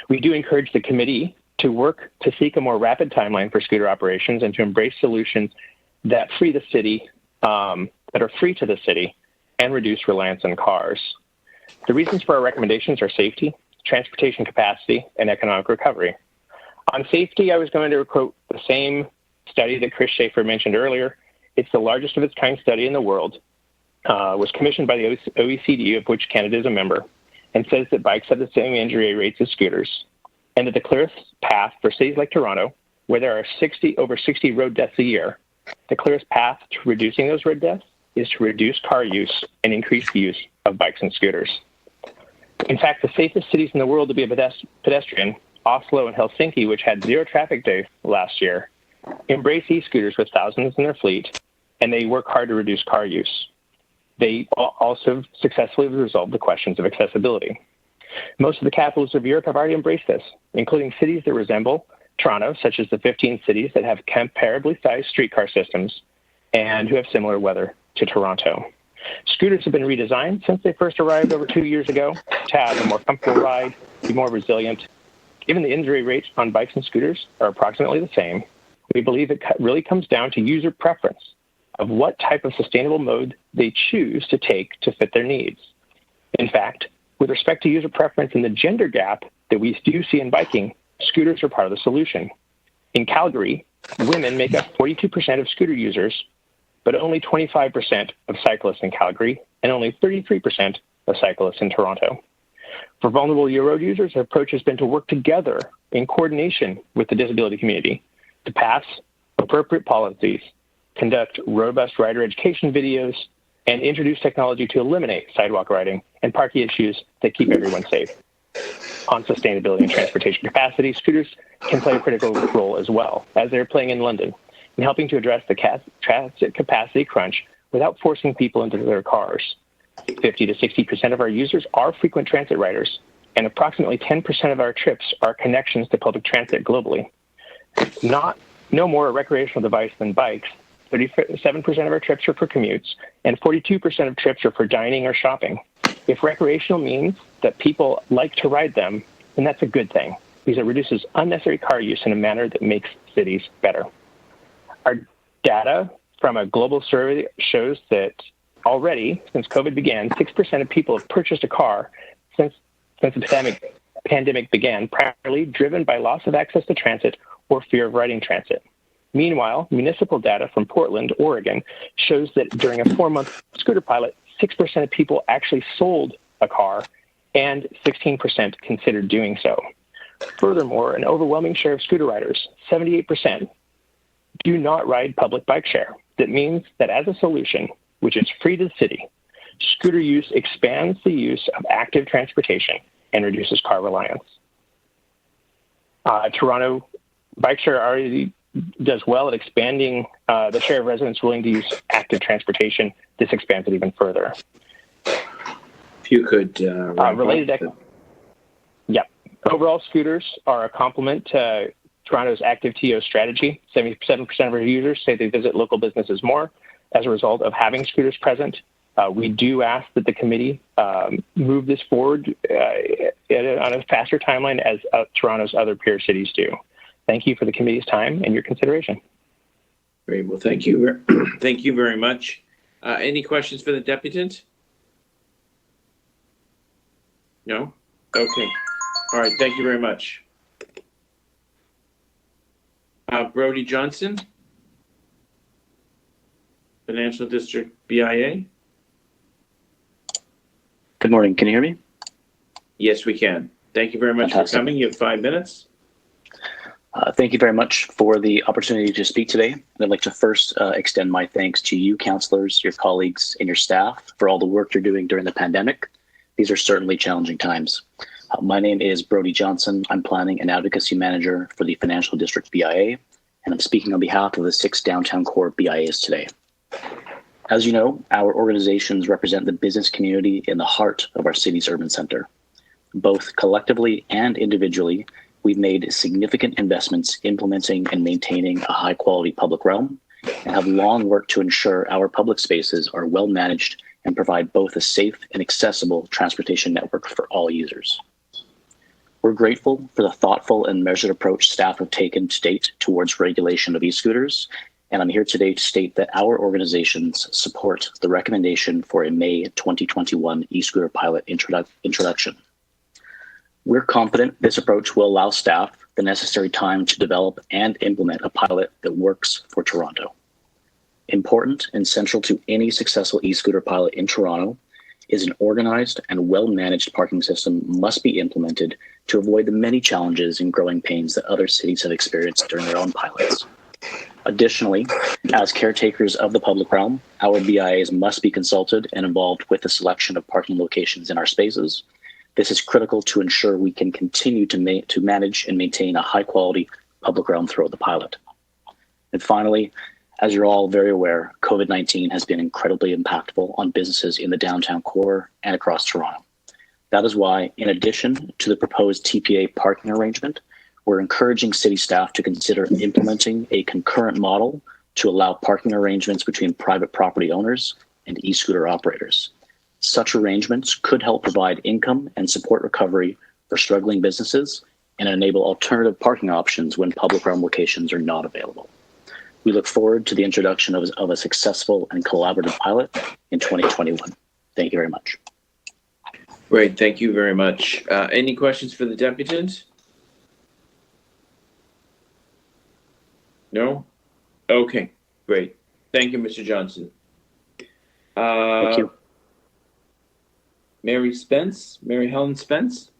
Speaker 10: We do encourage the committee to work to seek a more rapid timeline for scooter operations and to embrace solutions that free the city, that are free to the city and reduce reliance on cars. The reasons for our recommendations are safety, transportation capacity, and economic recovery. On safety, I was going to quote the same study that Chris Schaefer mentioned earlier. It's the largest of its kind study in the world, was commissioned by the OECD, of which Canada is a member, and says that bikes have the same injury rates as scooters, and that the clearest path for cities like Toronto, where there are over 60 road deaths a year, the clearest path to reducing those road deaths is to reduce car use and increase the use of bikes and scooters. In fact, the safest cities in the world to be a pedestrian, Oslo and Helsinki, which had 0 traffic days last year, embrace e-scooters with thousands in their fleet, and they work hard to reduce car use. They also successfully resolved the questions of accessibility. Most of the capitals of Europe have already embraced this, including cities that resemble Toronto, such as the 15 cities that have comparably sized streetcar systems and who have similar weather to Toronto. Scooters have been redesigned since they first arrived over 2 years ago to have a more comfortable ride, be more resilient. Given the injury rates on bikes and scooters are approximately the same, we believe it really comes down to user preference of what type of sustainable mode they choose to take to fit their needs. In fact, with respect to user preference and the gender gap that we do see in biking, scooters are part of the solution. In Calgary, women make up 42% of scooter users, but only 25% of cyclists in Calgary and only 33% of cyclists in Toronto. For vulnerable road users, our approach has been to work together in coordination with the disability community to pass appropriate policies, conduct robust rider education videos, and introduce technology to eliminate sidewalk riding and parking issues that keep everyone safe. On sustainability and transportation capacity, scooters can play a critical role as well, as they're playing in London, in helping to address the transit capacity crunch without forcing people into their cars. 50 to 60% of our users are frequent transit riders, and approximately 10% of our trips are connections to public transit globally. No more a recreational device than bikes. 37% of our trips are for commutes, and 42% of trips are for dining or shopping. If recreational means that people like to ride them, then that's a good thing, because it reduces unnecessary car use in a manner that makes cities better. Our data from a global survey shows that already, since COVID began, 6% of people have purchased a car since the pandemic began, primarily driven by loss of access to transit or fear of riding transit. Meanwhile, municipal data from Portland, Oregon, shows that during a 4-month scooter pilot, 6% of people actually sold a car and 16% considered doing so. Furthermore, an overwhelming share of scooter riders, 78%, do not ride public bike share. That means that as a solution, which is free to the city, scooter use expands the use of active transportation and reduces car reliance. Toronto Bike Share already does well at expanding the share of residents willing to use active transportation. This expands it even further.
Speaker 4: If you could
Speaker 10: Overall, scooters are a complement to Toronto's active TO strategy. 77% of our users say they visit local businesses more as a result of having scooters present. We do ask that the committee move this forward on a faster timeline as Toronto's other peer cities do. Thank you for the committee's time and your consideration.
Speaker 4: Great. Well, thank you. Thank you very much. Any questions for the deputant? No? Okay. All right. Thank you very much. Brody Johnson, Financial District BIA.
Speaker 11: Good morning. Can you hear me?
Speaker 4: Yes, we can. Thank you very much for coming. You have 5 minutes.
Speaker 11: Thank you very much for the opportunity to speak today. I'd like to first extend my thanks to you, councillors, your colleagues, and your staff for all the work you're doing during the pandemic. These are certainly challenging times. My name is Brody Johnson. I'm Planning and Advocacy Manager for the Financial District BIA, and I'm speaking on behalf of the 6 downtown core BIAs today. As you know, our organizations represent the business community in the heart of our city's urban center. Both collectively and individually, we've made significant investments implementing and maintaining a high-quality public realm and have long worked to ensure our public spaces are well managed and provide both a safe and accessible transportation network for all users. We're grateful for the thoughtful and measured approach staff have taken to date towards regulation of e-scooters, and I'm here today to state that our organizations support the recommendation for a May 2021 e-scooter pilot introduction. We're confident this approach will allow staff the necessary time to develop and implement a pilot that works for Toronto. Important and central to any successful e-scooter pilot in Toronto is an organized and well-managed parking system must be implemented to avoid the many challenges and growing pains that other cities have experienced during their own pilots. Additionally, as caretakers of the public realm, our BIAs must be consulted and involved with the selection of parking locations in our spaces. This is critical to ensure we can continue to manage and maintain a high-quality public realm throughout the pilot. And finally, as you're all very aware, COVID-19 has been incredibly impactful on businesses in the downtown core and across Toronto. That is why, in addition to the proposed TPA parking arrangement, we're encouraging city staff to consider implementing a concurrent model to allow parking arrangements between private property owners and e-scooter operators. Such arrangements could help provide income and support recovery for struggling businesses and enable alternative parking options when public realm locations are not available. We look forward to the introduction of a successful and collaborative pilot in 2021. Thank you very much.
Speaker 4: Great, thank you very much. Any questions for the deputant? No? Okay, great. Thank you, Mr. Johnson.
Speaker 11: Thank you.
Speaker 4: Mary Helen Spence?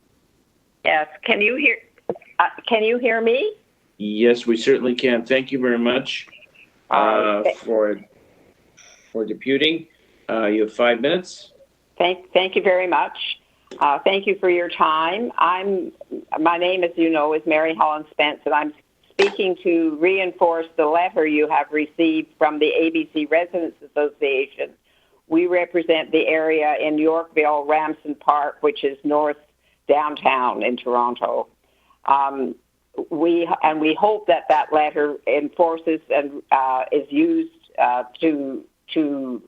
Speaker 12: Yes, can you hear me?
Speaker 4: Yes, we certainly can. Thank you very much for deputing. You have 5 minutes.
Speaker 12: Thank you very much. Thank you for your time. My name, as you know, is Mary Helen Spence, and I'm speaking to reinforce the letter you have received from the ABC Residents Association. We represent the area in Yorkville, Ramsden Park, which is north downtown in Toronto. We hope that letter enforces and is used to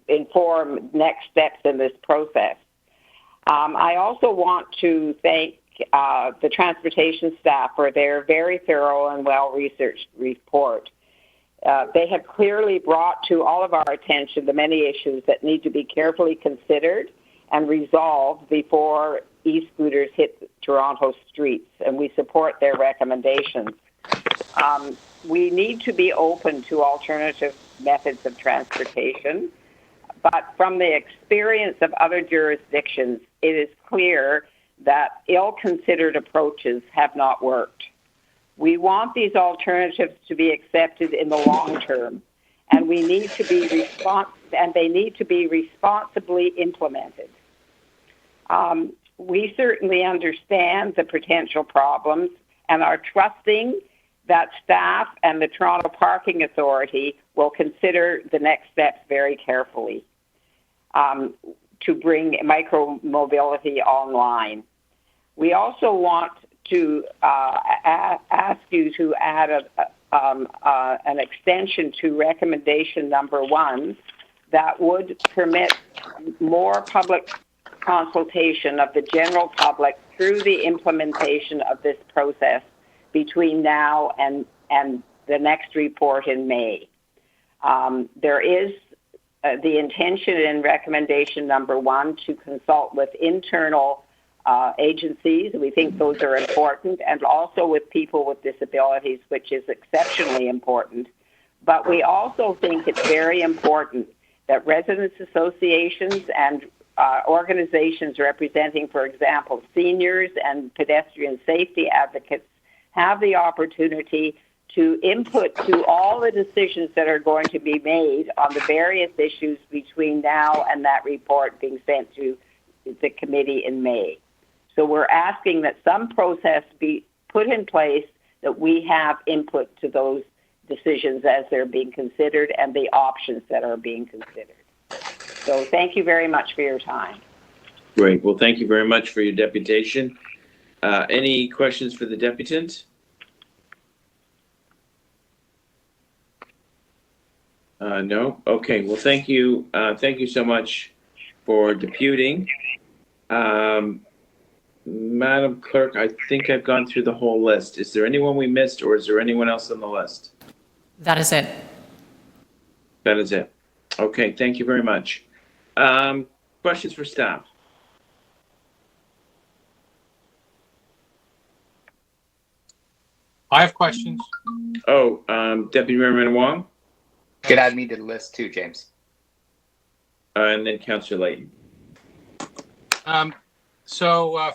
Speaker 12: inform next steps in this process. I also want to thank the transportation staff for their very thorough and well-researched report. They have clearly brought to all of our attention the many issues that need to be carefully considered and resolved before e-scooters hit Toronto streets, and we support their recommendations. We need to be open to alternative methods of transportation, but from the experience of other jurisdictions, it is clear that ill-considered approaches have not worked. We want these alternatives to be accepted in the long term, and they need to be responsibly implemented. We certainly understand the potential problems and are trusting that staff and the Toronto Parking Authority will consider the next steps very carefully to bring micro-mobility online. We also want to ask you to add an extension to recommendation number 1 that would permit more public consultation of the general public through the implementation of this process between now and the next report in May. There is the intention in recommendation number 1 to consult with internal agencies. We think those are important, and also with people with disabilities, which is exceptionally important. But we also think it's very important that residents associations and organizations representing, for example, seniors and pedestrian safety advocates have the opportunity to input to all the decisions that are going to be made on the various issues between now and that report being sent to the committee in May. So we're asking that some process be put in place that we have input to those decisions as they're being considered and the options that are being considered. So thank you very much for your time.
Speaker 4: Great. Well, thank you very much for your deputation. Any questions for the deputant? No? Okay. Well, thank you. Thank you so much for deputing. Madam Clerk, I think I've gone through the whole list. Is there anyone we missed, or is there anyone else on the list?
Speaker 3: That is it.
Speaker 4: That is it. Okay. Thank you very much. Questions for staff?
Speaker 5: I have questions.
Speaker 4: Oh, Deputy Mayor Wong?
Speaker 6: Could add me to the list too, James.
Speaker 4: And then Councillor Layton.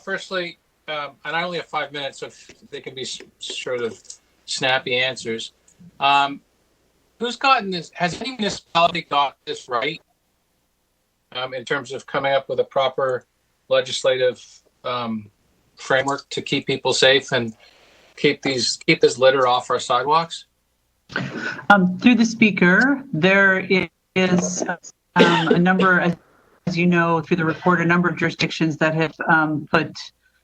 Speaker 5: Firstly, and I only have 5 minutes, so if they can be sort of snappy answers. Who's gotten this? Has any municipality got this right in terms of coming up with a proper legislative framework to keep people safe and keep this litter off our sidewalks?
Speaker 13: Through the speaker, there is a number, as you know, through the report, a number of jurisdictions that have put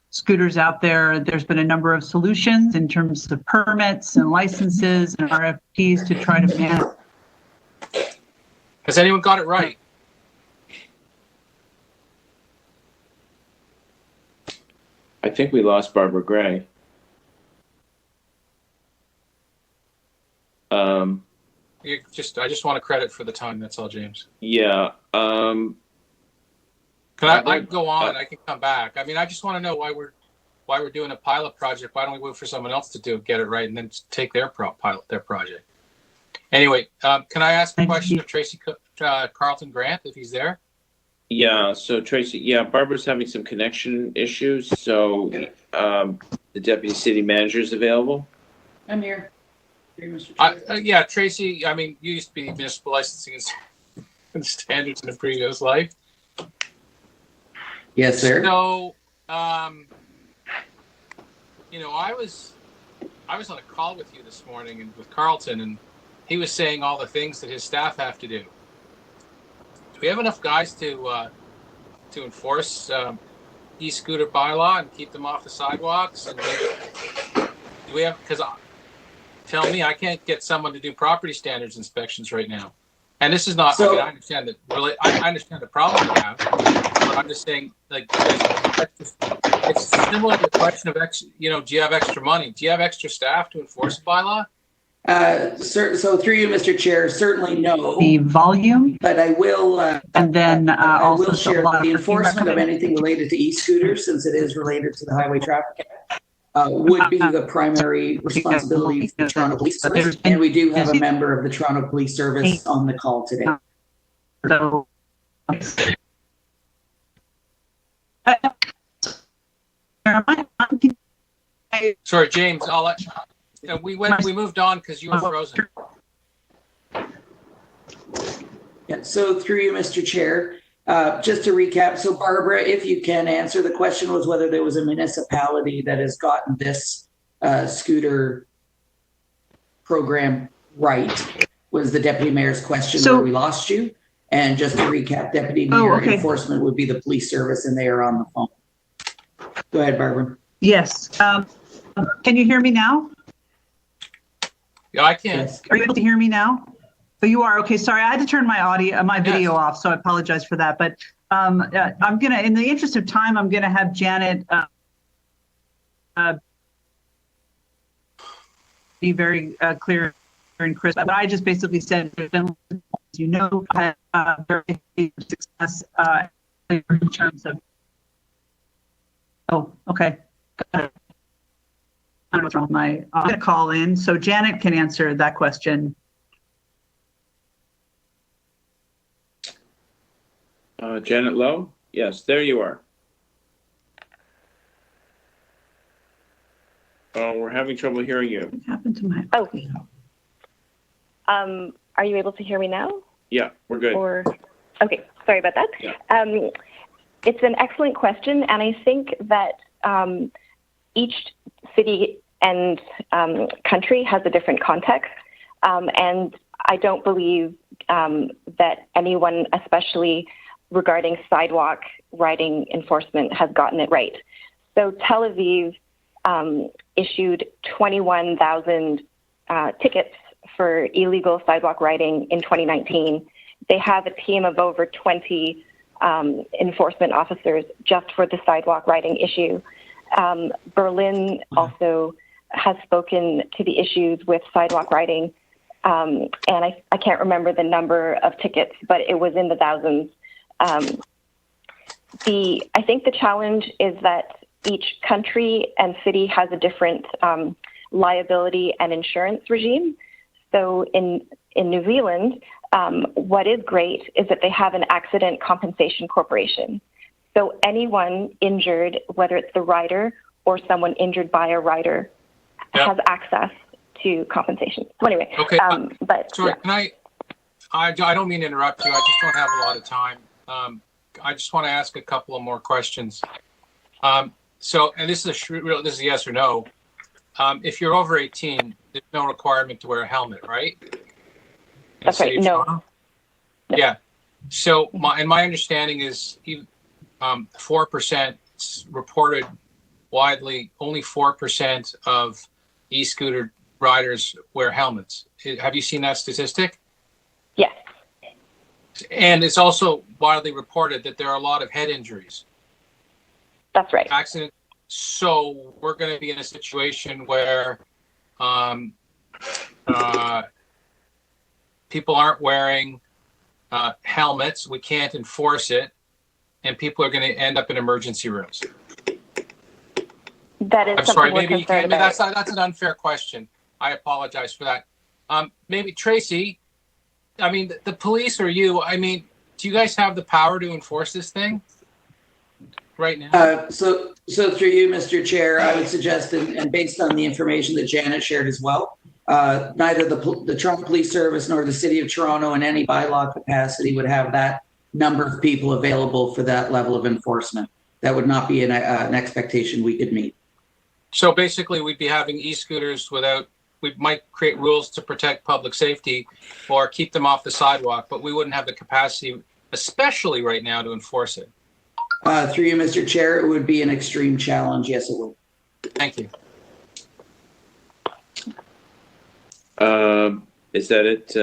Speaker 13: scooters out there. There's been a number of solutions in terms of permits and licenses and RFPs to try to manage.
Speaker 5: Has anyone got it right?
Speaker 4: I think we lost Barbara Gray.
Speaker 5: I just want to credit for the time. That's all, James.
Speaker 4: Yeah.
Speaker 5: Can I go on? I can come back. I mean, I just want to know why we're doing a pilot project. Why don't we wait for someone else to get it right, and then take their project? Anyway, can I ask a question of Tracy Carlton Grant if he's there?
Speaker 4: Yeah. So Tracy, Barbara's having some connection issues. So the deputy city manager is available.
Speaker 9: I'm here.
Speaker 5: Yeah, Tracy. I mean, you used to be municipal licensing and standards in a previous life.
Speaker 9: Yes, sir.
Speaker 5: So, I was on a call with you this morning and with Carlton, and he was saying all the things that his staff have to do. Do we have enough guys to enforce e-scooter bylaw and keep them off the sidewalks? And do we have? Because tell me, I can't get someone to do property standards inspections right now. And this is not. I understand that. I understand the problem we have. But I'm just saying, like, it's similar to the question of, do you have extra money? Do you have extra staff to enforce a bylaw?
Speaker 9: So through you, Mr. Chair, certainly no.
Speaker 13: The volume,
Speaker 9: but I will.
Speaker 13: And then
Speaker 9: I
Speaker 13: also
Speaker 9: will share the enforcement of anything related to e-scooters, since it is related to the Highway Traffic Act, would be the primary responsibility of the Toronto Police Service, and we do have a member of the Toronto Police Service on the call today.
Speaker 13: So.
Speaker 5: Sorry, James. I'll let. We moved on because you were frozen.
Speaker 9: Yeah. So through you, Mr. Chair, just to recap. So Barbara, if you can answer, the question was whether there was a municipality that has gotten this scooter program right. Was the deputy mayor's question where we lost you? And just to recap, deputy mayor enforcement would be the police service, and they are on the phone. Go ahead, Barbara.
Speaker 13: Yes. Can you hear me now?
Speaker 5: Yeah, I can.
Speaker 13: Yes. Are you able to hear me now? Oh, you are. Okay. Sorry, I had to turn my video off, so I apologize for that. But I'm gonna, in the interest of time, I'm gonna have Janet be very clear and crisp. But I just basically said, I had very success in terms of. Oh, okay. Got it. I don't know what's wrong with I'm going to call in. So Janet can answer that question.
Speaker 4: Janet Lowe? Yes, there you are. Oh, we're having trouble hearing you.
Speaker 13: What happened to my...
Speaker 22: Are you able to hear me now?
Speaker 4: Yeah, we're good.
Speaker 22: Okay, sorry about that.
Speaker 4: Yeah.
Speaker 22: It's an excellent question, and I think that each city and country has a different context, and I don't believe that anyone, especially regarding sidewalk riding enforcement, has gotten it right. So Tel Aviv issued 21,000 tickets for illegal sidewalk riding in 2019. They have a team of over 20 enforcement officers just for the sidewalk riding issue. Berlin also has spoken to the issues with sidewalk riding, and I can't remember the number of tickets, but it was in the thousands. I think the challenge is that each country and city has a different liability and insurance regime. So in New Zealand, what is great is that they have an accident compensation corporation. So anyone injured, whether it's the rider or someone injured by a rider, has access to compensation. So anyway,
Speaker 5: okay.
Speaker 22: But
Speaker 5: sorry, can I don't mean to interrupt you. I just don't have a lot of time. I just want to ask a couple of more questions. So, and this is this is a yes or no. If you're over 18, there's no requirement to wear a helmet, right?
Speaker 22: That's right. No.
Speaker 5: Yeah. So my understanding is 4% reported widely. Only 4% of e-scooter riders wear helmets. Have you seen that statistic?
Speaker 22: Yes.
Speaker 5: And it's also widely reported that there are a lot of head injuries.
Speaker 22: That's right.
Speaker 5: Accident. So we're going to be in a situation where people aren't wearing helmets. We can't enforce it, and people are going to end up in emergency rooms.
Speaker 22: That is
Speaker 5: I'm
Speaker 22: something
Speaker 5: sorry.
Speaker 22: we're
Speaker 5: Maybe
Speaker 22: concerned about.
Speaker 5: that's an unfair question. I apologize for that. Maybe Tracy. I mean, the police or you. I mean, do you guys have the power to enforce this thing right now?
Speaker 9: So through you, Mr. Chair, I would suggest, and based on the information that Janet shared as well, neither the Toronto Police Service nor the City of Toronto in any bylaw capacity would have that number of people available for that level of enforcement. That would not be an expectation we could meet.
Speaker 5: So basically, we'd be having e-scooters without. We might create rules to protect public safety or keep them off the sidewalk, but we wouldn't have the capacity, especially right now, to enforce it.
Speaker 9: Through you, Mr. Chair, it would be an extreme challenge. Yes, it would.
Speaker 5: Thank you.
Speaker 4: Is that it?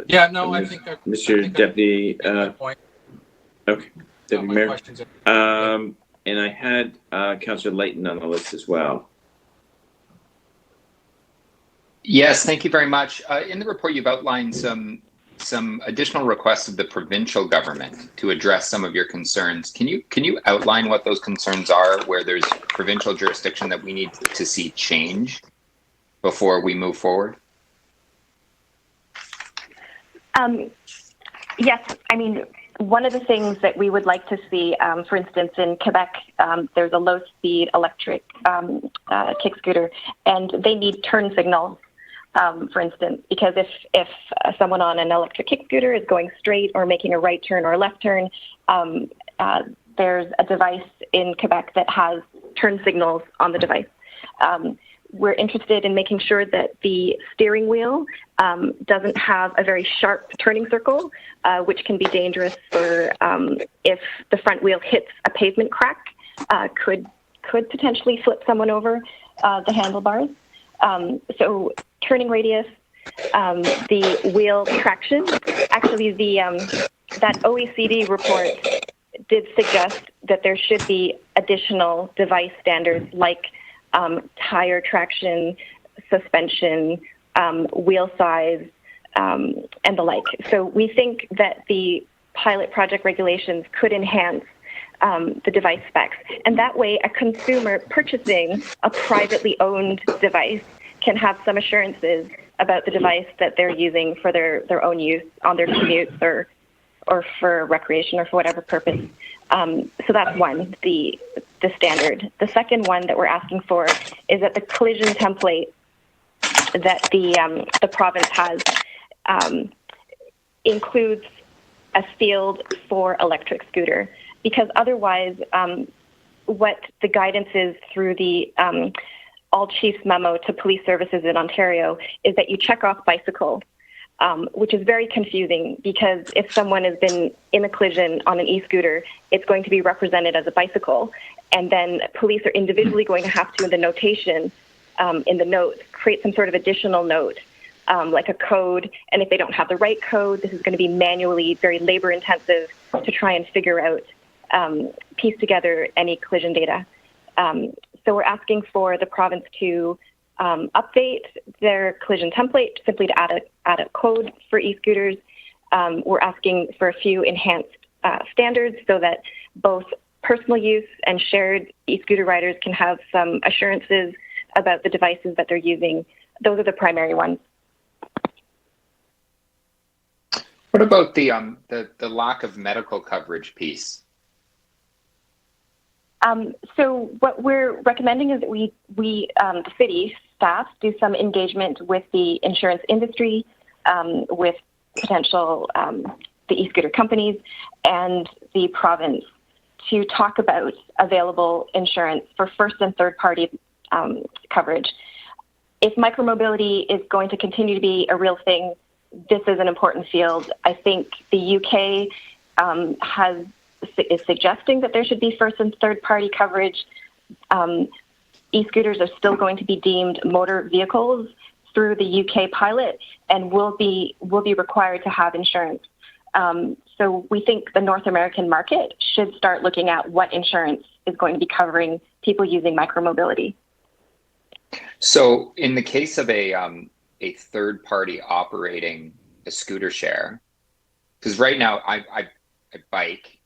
Speaker 5: Yeah, no, I think
Speaker 4: Mr. Deputy. Okay, Deputy Mayor. And I had Councillor Layton on the list as well.
Speaker 6: Yes, thank you very much. In the report, you've outlined some additional requests of the provincial government to address some of your concerns. Can you outline what those concerns are, where there's provincial jurisdiction that we need to see change before we move forward?
Speaker 22: Yes, I mean, one of the things that we would like to see, for instance, in Quebec, there's a low-speed electric kick scooter, and they need turn signals. For instance, because if someone on an electric kick scooter is going straight or making a right turn or a left turn, there's a device in Quebec that has turn signals on the device. We're interested in making sure that the steering wheel doesn't have a very sharp turning circle, which can be dangerous for if the front wheel hits a pavement crack, could potentially flip someone over the handlebars. So turning radius, the wheel traction. Actually, that OECD report did suggest that there should be additional device standards like tire traction, suspension, wheel size, and the like. So we think that the pilot project regulations could enhance the device specs. And that way, a consumer purchasing a privately owned device can have some assurances about the device that they're using for their own use on their commutes or for recreation or for whatever purpose. So that's one, the standard. The second one that we're asking for is that the collision template that the province has includes a field for electric scooter, because otherwise what the guidance is through the all chiefs memo to police services in Ontario is that you check off bicycle, which is very confusing because if someone has been in a collision on an e-scooter, it's going to be represented as a bicycle. And then police are individually going to have to, in the notation, in the notes, create some sort of additional note, like a code. And if they don't have the right code, this is going to be manually very labor intensive to try and figure out, piece together any collision data. So we're asking for the province to update their collision template simply to add a code for e-scooters. We're asking for a few enhanced standards so that both personal use and shared e-scooter riders can have some assurances about the devices that they're using. Those are the primary ones.
Speaker 6: What about the lack of medical coverage piece?
Speaker 22: So what we're recommending is that we the city staff do some engagement with the insurance industry, with potential the e-scooter companies and the province to talk about available insurance for first and third party coverage. if micromobility is going to continue to be a real thing, this is an important field. I think the UK is suggesting that there should be first and third party coverage. E-scooters are still going to be deemed motor vehicles through the UK pilot and will be required to have insurance. So we think the North American market should start looking at what insurance is going to be covering people using micromobility.
Speaker 6: So in the case of a third party operating a scooter share, because right now I bike,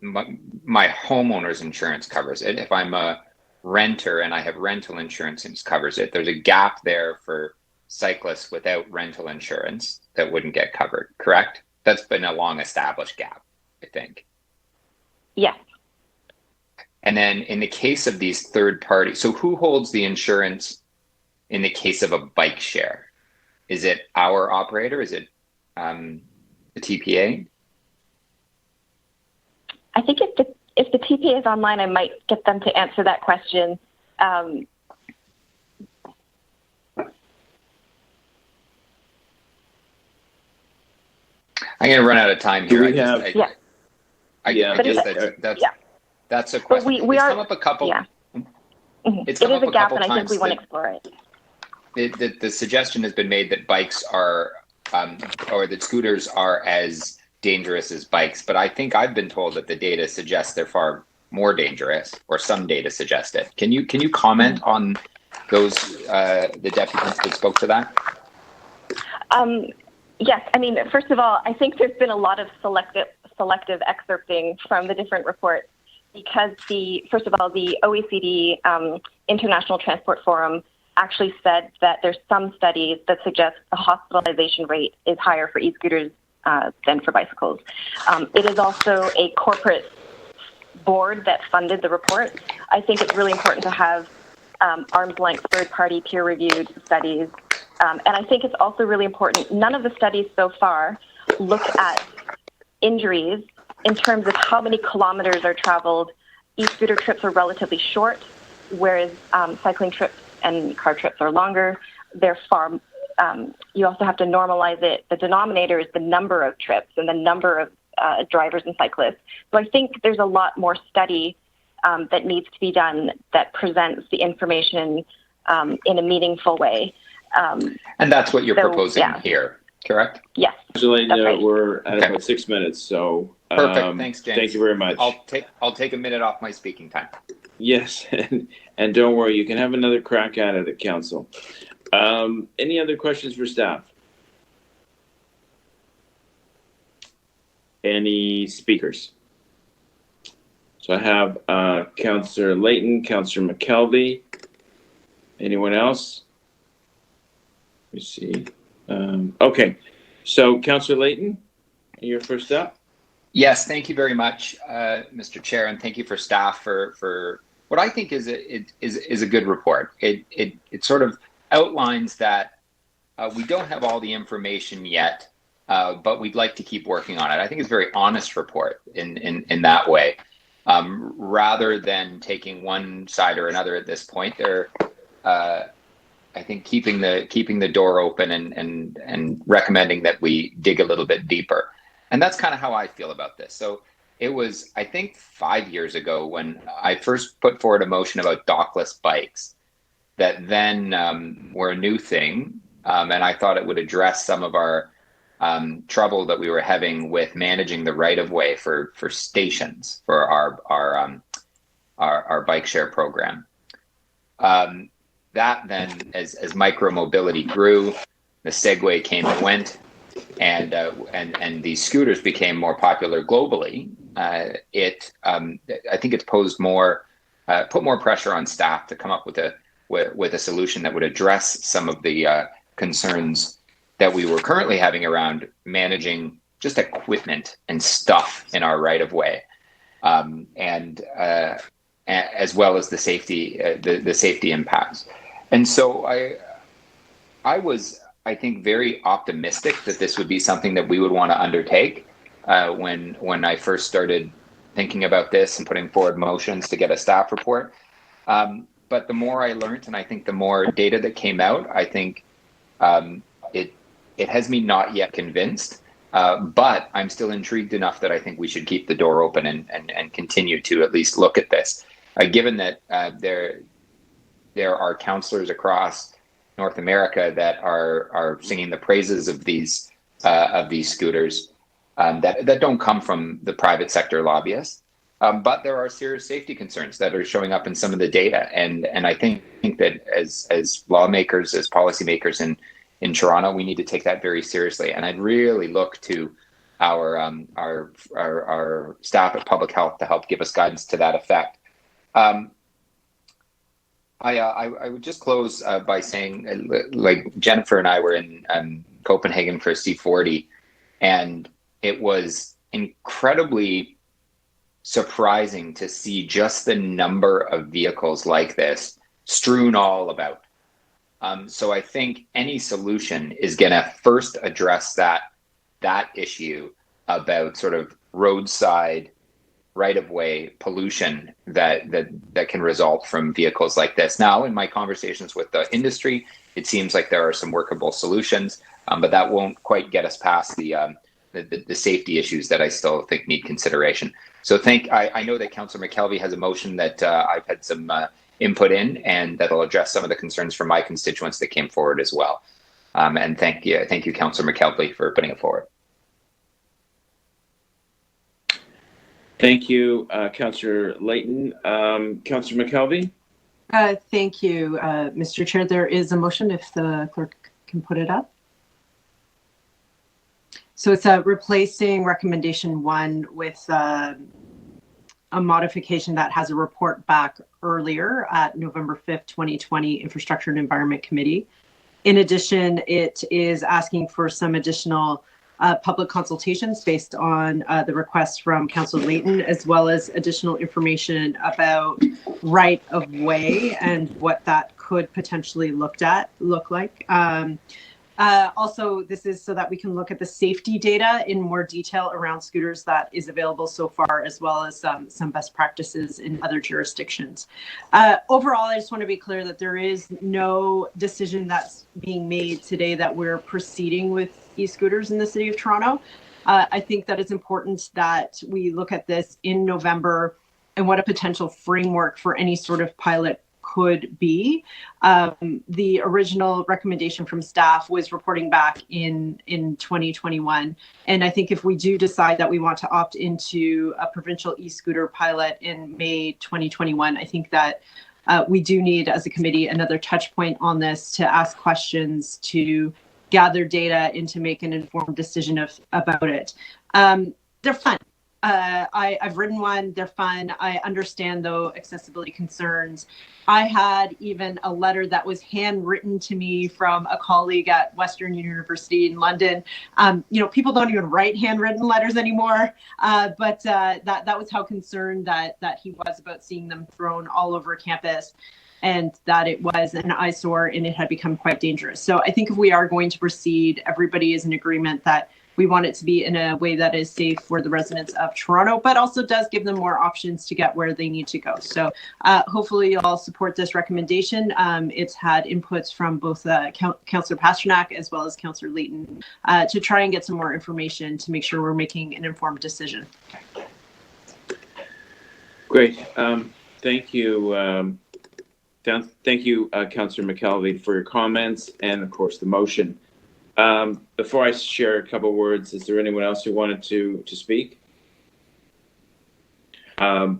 Speaker 6: my homeowner's insurance covers it. If I'm a renter and I have rental insurance, it covers it. There's a gap there for cyclists without rental insurance that wouldn't get covered, correct? That's been a long established gap, I think.
Speaker 22: Yes.
Speaker 6: And then in the case of these third parties, so who holds the insurance in the case of a bike share? Is it our operator? Is it the TPA?
Speaker 22: I think if the TPA is online, I might get them to answer that question.
Speaker 6: I'm going to run out of time here. I guess that's a question.
Speaker 22: We are,
Speaker 6: come up a couple.
Speaker 22: Yeah.
Speaker 6: It's
Speaker 22: It
Speaker 6: come
Speaker 22: is
Speaker 6: up
Speaker 22: a gap,
Speaker 6: couple
Speaker 22: and I think
Speaker 6: times
Speaker 22: we want to
Speaker 6: that-
Speaker 22: explore it.
Speaker 6: The suggestion has been made that bikes are, or that scooters are as dangerous as bikes, but I think I've been told that the data suggests they're far more dangerous, or some data suggest it. Can you comment on those, the deputies that spoke to that?
Speaker 22: Yes, I mean, first of all, I think there's been a lot of selective excerpting from the different reports because first of all, the OECD International Transport Forum actually said that there's some studies that suggest the hospitalization rate is higher for e-scooters than for bicycles. It is also a corporate board that funded the report. I think it's really important to have arm's length third-party peer-reviewed studies. And I think it's also really important, none of the studies so far look at injuries in terms of how many kilometers are traveled. E-scooter trips are relatively short, whereas cycling trips and car trips are longer. They're far, you also have to normalize it. The denominator is the number of trips and the number of drivers and cyclists. So I think there's a lot more study that needs to be done that presents the information in a meaningful way.
Speaker 6: And that's what you're proposing here, correct?
Speaker 22: Yes.
Speaker 4: Right. We're at about 6 minutes, so
Speaker 6: perfect. Thanks, James.
Speaker 4: Thank you very much.
Speaker 6: I'll take a minute off my speaking time.
Speaker 4: Yes, and don't worry, you can have another crack at it at council. Any other questions for staff? Any speakers? So I have Councillor Layton, Councillor McKelvey. Anyone else? Let me see. Okay, so Councillor Layton, you're first up.
Speaker 6: Yes, thank you very much, Mr. Chair, and thank you for staff for what I think is a good report. It sort of outlines that we don't have all the information yet, but we'd like to keep working on it. I think it's a very honest report in that way, rather than taking one side or another at this point. I think keeping the door open and recommending that we dig a little bit deeper. And that's kind of how I feel about this. So it was, I think, 5 years ago when I first put forward a motion about dockless bikes that then were a new thing. And I thought it would address some of our trouble that we were having with managing the right-of-way for stations for our bike share program. That then, as micromobility grew, the Segway came and went, and these scooters became more popular globally. I think it's put more pressure on staff to come up with a solution that would address some of the concerns that we were currently having around managing just equipment and stuff in our right of way, and as well as the safety impacts. And so I was, I think, very optimistic that this would be something that we would want to undertake when I first started thinking about this and putting forward motions to get a staff report. but the more I learned, and I think the more data that came out, I think it has me not yet convinced. But I'm still intrigued enough that I think we should keep the door open and continue to at least look at this. Given that there are councillors across North America that are singing the praises of these scooters that don't come from the private sector lobbyists, but there are serious safety concerns that are showing up in some of the data, and I think that as lawmakers, as policymakers in Toronto, we need to take that very seriously. And I'd really look to our staff at Public Health to help give us guidance to that effect. I would just close by saying, like, Jennifer and I were in Copenhagen for C40, and it was incredibly surprising to see just the number of vehicles like this strewn all about. So I think any solution is going to first address that issue about sort of roadside right-of-way pollution that can result from vehicles like this. Now, in my conversations with the industry, it seems like there are some workable solutions, but that won't quite get us past the safety issues that I still think need consideration. So I know that Councillor McKelvey has a motion that I've had some input in, and that'll address some of the concerns from my constituents that came forward as well. And thank you, Councillor McKelvey, for putting it forward.
Speaker 4: Thank you, Councillor Layton. Councillor McKelvey?
Speaker 1: Thank you, Mr. Chair. There is a motion, if the clerk can put it up. So it's replacing recommendation 1 with a modification that has a report back earlier at November 5th, 2020, Infrastructure and Environment Committee. In addition, it is asking for some additional public consultations based on the request from Councillor Layton, as well as additional information about right of way and what that could potentially look like. Also, this is so that we can look at the safety data in more detail around scooters that is available so far, as well as some best practices in other jurisdictions. Overall, I just want to be clear that there is no decision that's being made today that we're proceeding with e-scooters in the City of Toronto. I think that it's important that we look at this in November and what a potential framework for any sort of pilot could be. The original recommendation from staff was reporting back in 2021. And I think if we do decide that we want to opt into a provincial e-scooter pilot in May 2021, I think that we do need, as a committee, another touch point on this to ask questions, to gather data, and to make an informed decision about it. They're fun. I've ridden one. They're fun. I understand, though, accessibility concerns. I had even a letter that was handwritten to me from a colleague at Western University in London. People don't even write handwritten letters anymore, but that was how concerned that he was about seeing them thrown all over campus, and that it was an eyesore and it had become quite dangerous. So I think if we are going to proceed, everybody is in agreement that we want it to be in a way that is safe for the residents of Toronto, but also does give them more options to get where they need to go. So hopefully you'll all support this recommendation. It's had inputs from both Councillor Pasternak as well as Councillor Layton to try and get some more information to make sure we're making an informed decision.
Speaker 4: Great. Thank you. Thank you, Councillor McKelvey, for your comments and, of course, the motion. Before I share a couple words, is there anyone else who wanted to speak? I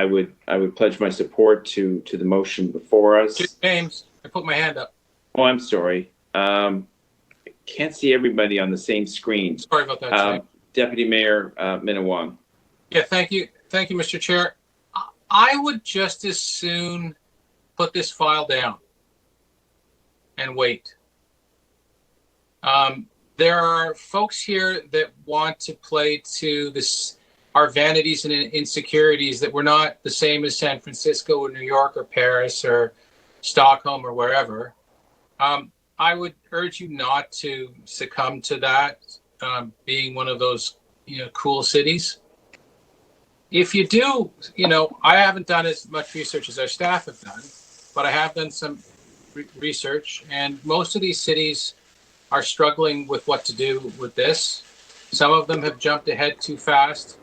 Speaker 4: would pledge my support to the motion before us.
Speaker 5: James, I put my hand up.
Speaker 4: Oh, I'm sorry. Can't see everybody on the same screen.
Speaker 5: Sorry about that.
Speaker 4: Deputy Mayor Minawong.
Speaker 5: Yeah, thank you, Mr. Chair. I would just as soon put this file down and wait. There are folks here that want to play to our vanities and insecurities that we're not the same as San Francisco or New York or Paris or Stockholm or wherever. I would urge you not to succumb to that, being one of those cool cities. If you do, I haven't done as much research as our staff have done, but I have done some research, and most of these cities are struggling with what to do with this. Some of them have jumped ahead too fast,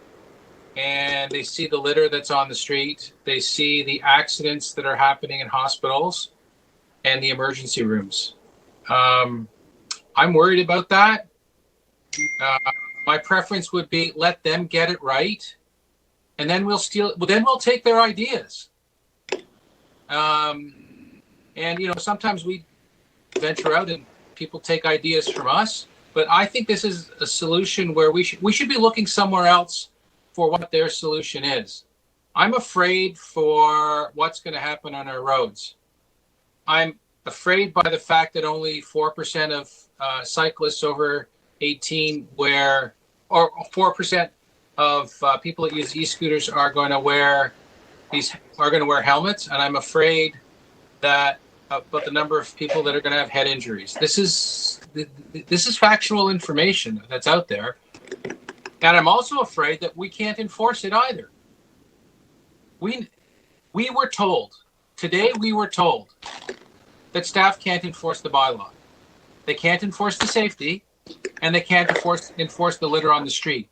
Speaker 5: and they see the litter that's on the street. They see the accidents that are happening in hospitals and the emergency rooms. I'm worried about that. My preference would be let them get it right, and then we'll take their ideas. And sometimes we venture out and people take ideas from us, but I think this is a solution where we should be looking somewhere else for what their solution is. I'm afraid for what's going to happen on our roads. I'm afraid by the fact that only 4% of cyclists over 18 or 4% of people that use e-scooters are going to wear helmets, and I'm afraid that about the number of people that are going to have head injuries. This is factual information that's out there, and I'm also afraid that we can't enforce it either. We were told today that staff can't enforce the bylaw. They can't enforce the safety, and they can't enforce the litter on the street.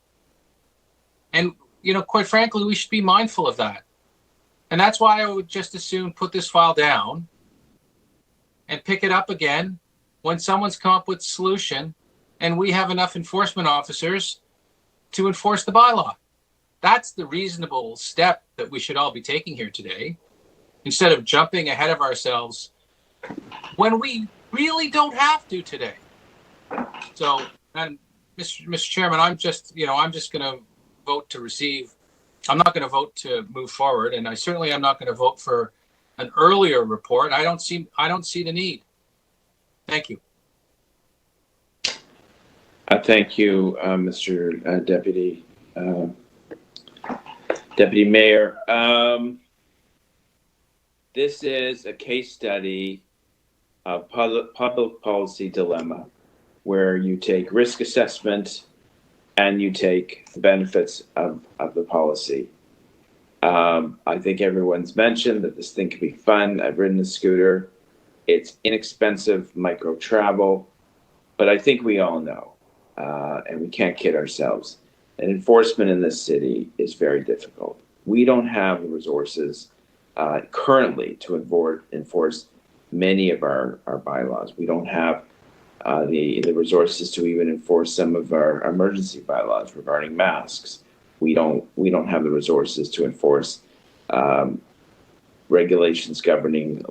Speaker 5: And, quite frankly, we should be mindful of that. And that's why I would just as soon put this file down and pick it up again when someone's come up with a solution and we have enough enforcement officers to enforce the bylaw. That's the reasonable step that we should all be taking here today, instead of jumping ahead of ourselves when we really don't have to today. So, and Mr. Chairman, I'm just going to vote to receive. I'm not going to vote to move forward, and I certainly am not going to vote for an earlier report. I don't see the need. Thank you.
Speaker 4: Thank you, Mr. Deputy Mayor. This is a case study of public policy dilemma, where you take risk assessment and you take the benefits of the policy. I think everyone's mentioned that this thing can be fun. I've ridden a scooter. It's inexpensive, micro travel, but I think we all know, and we can't kid ourselves, that enforcement in this city is very difficult. We don't have the resources currently to enforce many of our bylaws. We don't have the resources to even enforce some of our emergency bylaws regarding masks. We don't have the resources to enforce regulations governing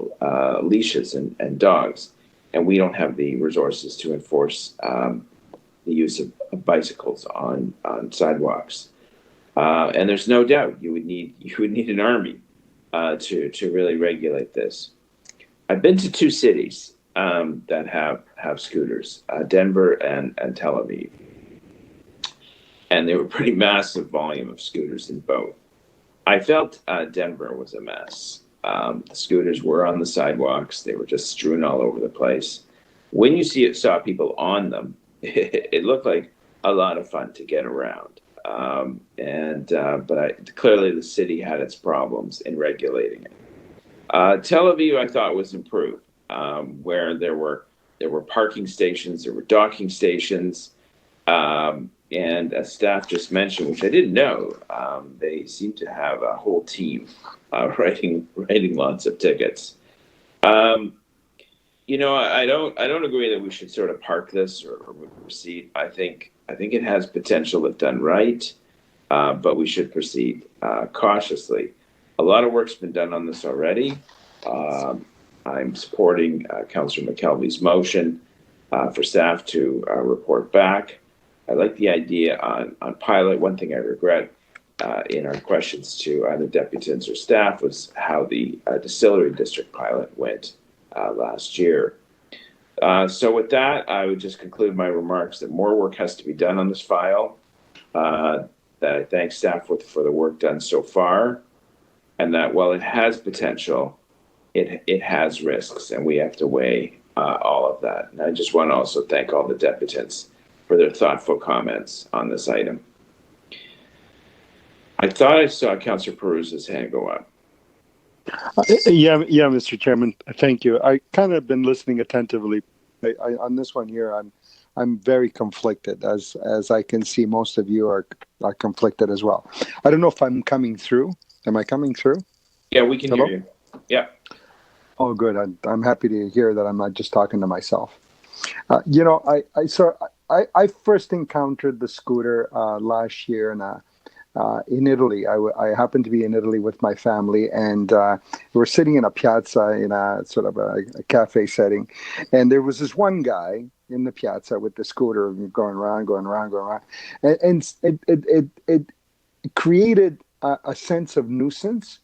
Speaker 4: leashes and dogs, and we don't have the resources to enforce the use of bicycles on sidewalks. And there's no doubt you would need an army to really regulate this. I've been to two cities that have scooters, Denver and Tel Aviv. And they were pretty massive volume of scooters in both. I felt Denver was a mess. The scooters were on the sidewalks. They were just strewn all over the place. When you saw people on them, it looked like a lot of fun to get around. But clearly the city had its problems in regulating it. Tel Aviv, I thought, was improved, where there were parking stations, there were docking stations, and as staff just mentioned, which I didn't know, they seem to have a whole team writing lots of tickets. I don't agree that we should sort of park this or proceed. I think it has potential if done right, but we should proceed cautiously. A lot of work's been done on this already. I'm supporting Councillor McKelvey's motion for staff to report back. I like the idea on pilot. One thing I regret in our questions to either deputies or staff was how the distillery district pilot went last year. So with that, I would just conclude my remarks that more work has to be done on this file, that I thank staff for the work done so far, and that while it has potential, it has risks, and we have to weigh all of that. And I just want to also thank all the deputies for their thoughtful comments on this item. I thought I saw Councillor Perusa's hand go up.
Speaker 7: Yeah, Mr. Chairman. Thank you. I kind of been listening attentively. On this one here, I'm very conflicted, as I can see most of you are conflicted as well. I don't know if I'm coming through. Am I coming through?
Speaker 4: Yeah, we can hear you. Yeah.
Speaker 7: Oh, good. I'm happy to hear that I'm not just talking to myself. I first encountered the scooter last year in Italy. I happened to be in Italy with my family, and we were sitting in a piazza in a sort of a cafe setting, and there was this one guy in the piazza with the scooter going around, and it created a sense of nuisance.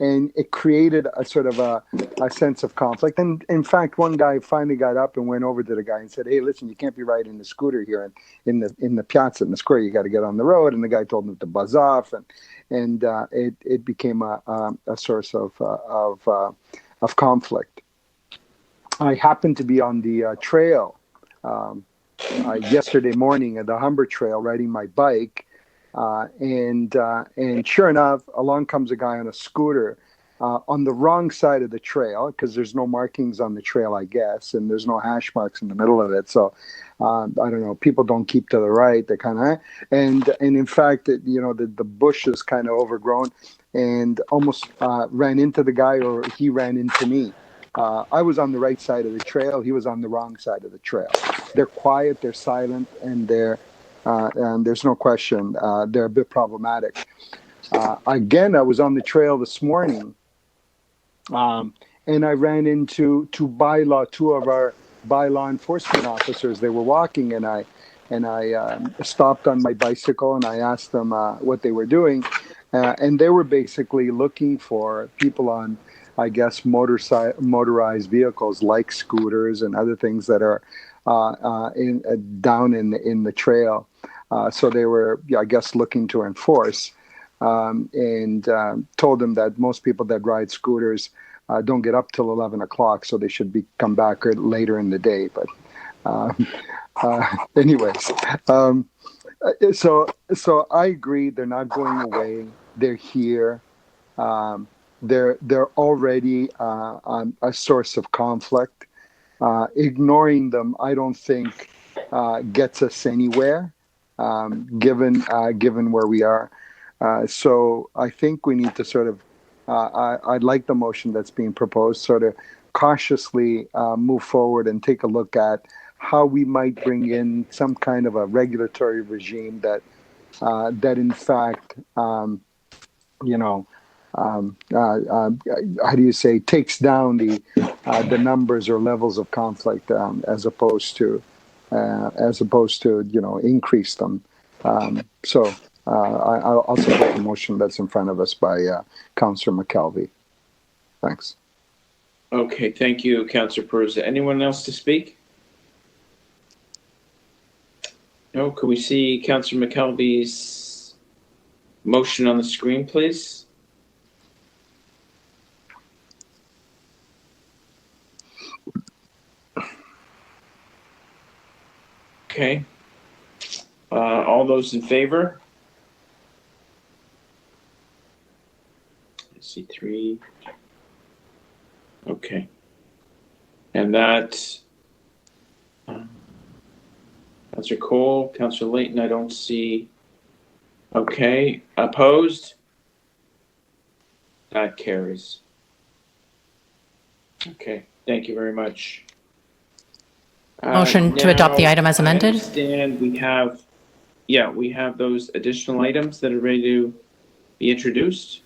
Speaker 7: And it created a sort of a sense of conflict. And in fact, one guy finally got up and went over to the guy and said, "Hey, listen, you can't be riding the scooter here in the piazza, in the square. You got to get on the road." And the guy told him to buzz off, and it became a source of conflict. I happened to be on the trail yesterday morning at the Humber Trail, riding my bike. And sure enough, along comes a guy on a scooter on the wrong side of the trail, because there's no markings on the trail, I guess, and there's no hash marks in the middle of it. So I don't know. People don't keep to the right. They kind of and in fact, the bush is kind of overgrown, and almost ran into the guy, or he ran into me. I was on the right side of the trail. He was on the wrong side of the trail. They're quiet. They're silent, and and there's no question they're a bit problematic. Again, I was on the trail this morning, and I ran into two of our bylaw enforcement officers. They were walking, and I stopped on my bicycle, and I asked them what they were doing, and they were basically looking for people on, I guess, motorized vehicles like scooters and other things that are down in the trail. So they were, I guess, looking to enforce, and told them that most people that ride scooters don't get up till 11 o'clock, so they should come back later in the day. But anyways, so I agree. They're not going away. They're here. They're already a source of conflict. Ignoring them, I don't think gets us anywhere, given where we are. So I think we need to sort of, I'd like the motion that's being proposed, sort of cautiously move forward and take a look at how we might bring in some kind of a regulatory regime that in fact, how do you say, takes down the numbers or levels of conflict, as opposed to increase them. So I'll support the motion that's in front of us by Councillor McKelvey. Thanks.
Speaker 4: Okay, thank you, Councillor Peruzza. Anyone else to speak? No. Could we see Councillor McKelvey's motion on the screen, please? Okay. All those in favor? I see 3. Okay. And that, Councillor Cole, Councillor Layton, I don't see. Okay. Opposed? That carries. Okay. Thank you very much.
Speaker 3: Motion to adopt the item as amended.
Speaker 4: I understand we have those additional items that are ready to be introduced.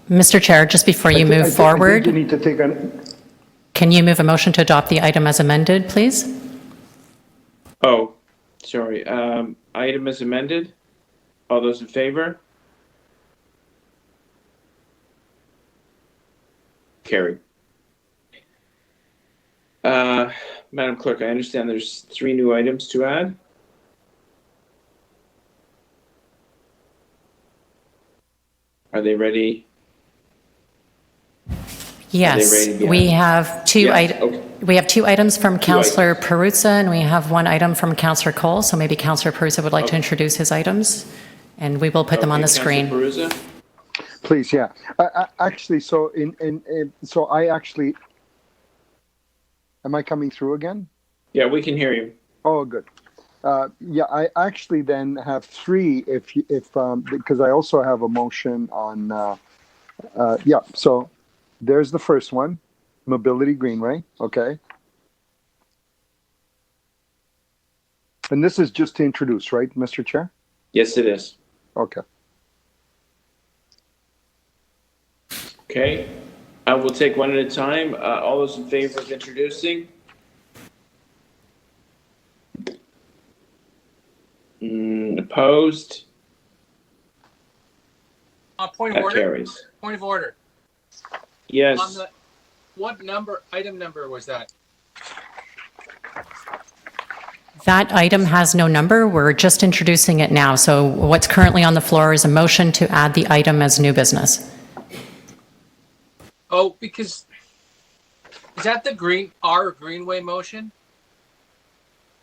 Speaker 3: Mr. Chair, just before you move forward,
Speaker 7: you need to take
Speaker 3: can you move a motion to adopt the item as amended, please?
Speaker 4: Oh, sorry. Item as amended. All those in favor? Carried. Madam Clerk, I understand there's 3 new items to add. Are they ready?
Speaker 3: Yes, we have two.
Speaker 4: Okay.
Speaker 3: We have 2 items from Councillor Peruzza, and we have 1 item from Councillor Cole. So maybe Councillor Peruzza would like to introduce his items, and we will put them on the screen.
Speaker 4: Councillor
Speaker 7: Please, yeah. Actually, so so I actually, am I coming through again?
Speaker 4: Yeah, we can hear you.
Speaker 7: Oh, good. Yeah, I actually then have three if because I also have a motion on, yeah, so there's the first one, Mobility Greenway, okay. And this is just to introduce, right, Mr. Chair?
Speaker 4: Yes, it is.
Speaker 7: Okay.
Speaker 4: Okay. We'll take one at a time. All those in favor of introducing? Opposed?
Speaker 5: Point of
Speaker 4: That
Speaker 5: order.
Speaker 4: carries.
Speaker 5: Point of order.
Speaker 4: Yes.
Speaker 5: On the, what number, item number was that?
Speaker 3: That item has no number. We're just introducing it now. So what's currently on the floor is a motion to add the item as new business.
Speaker 5: Oh, because is that the Greenway motion?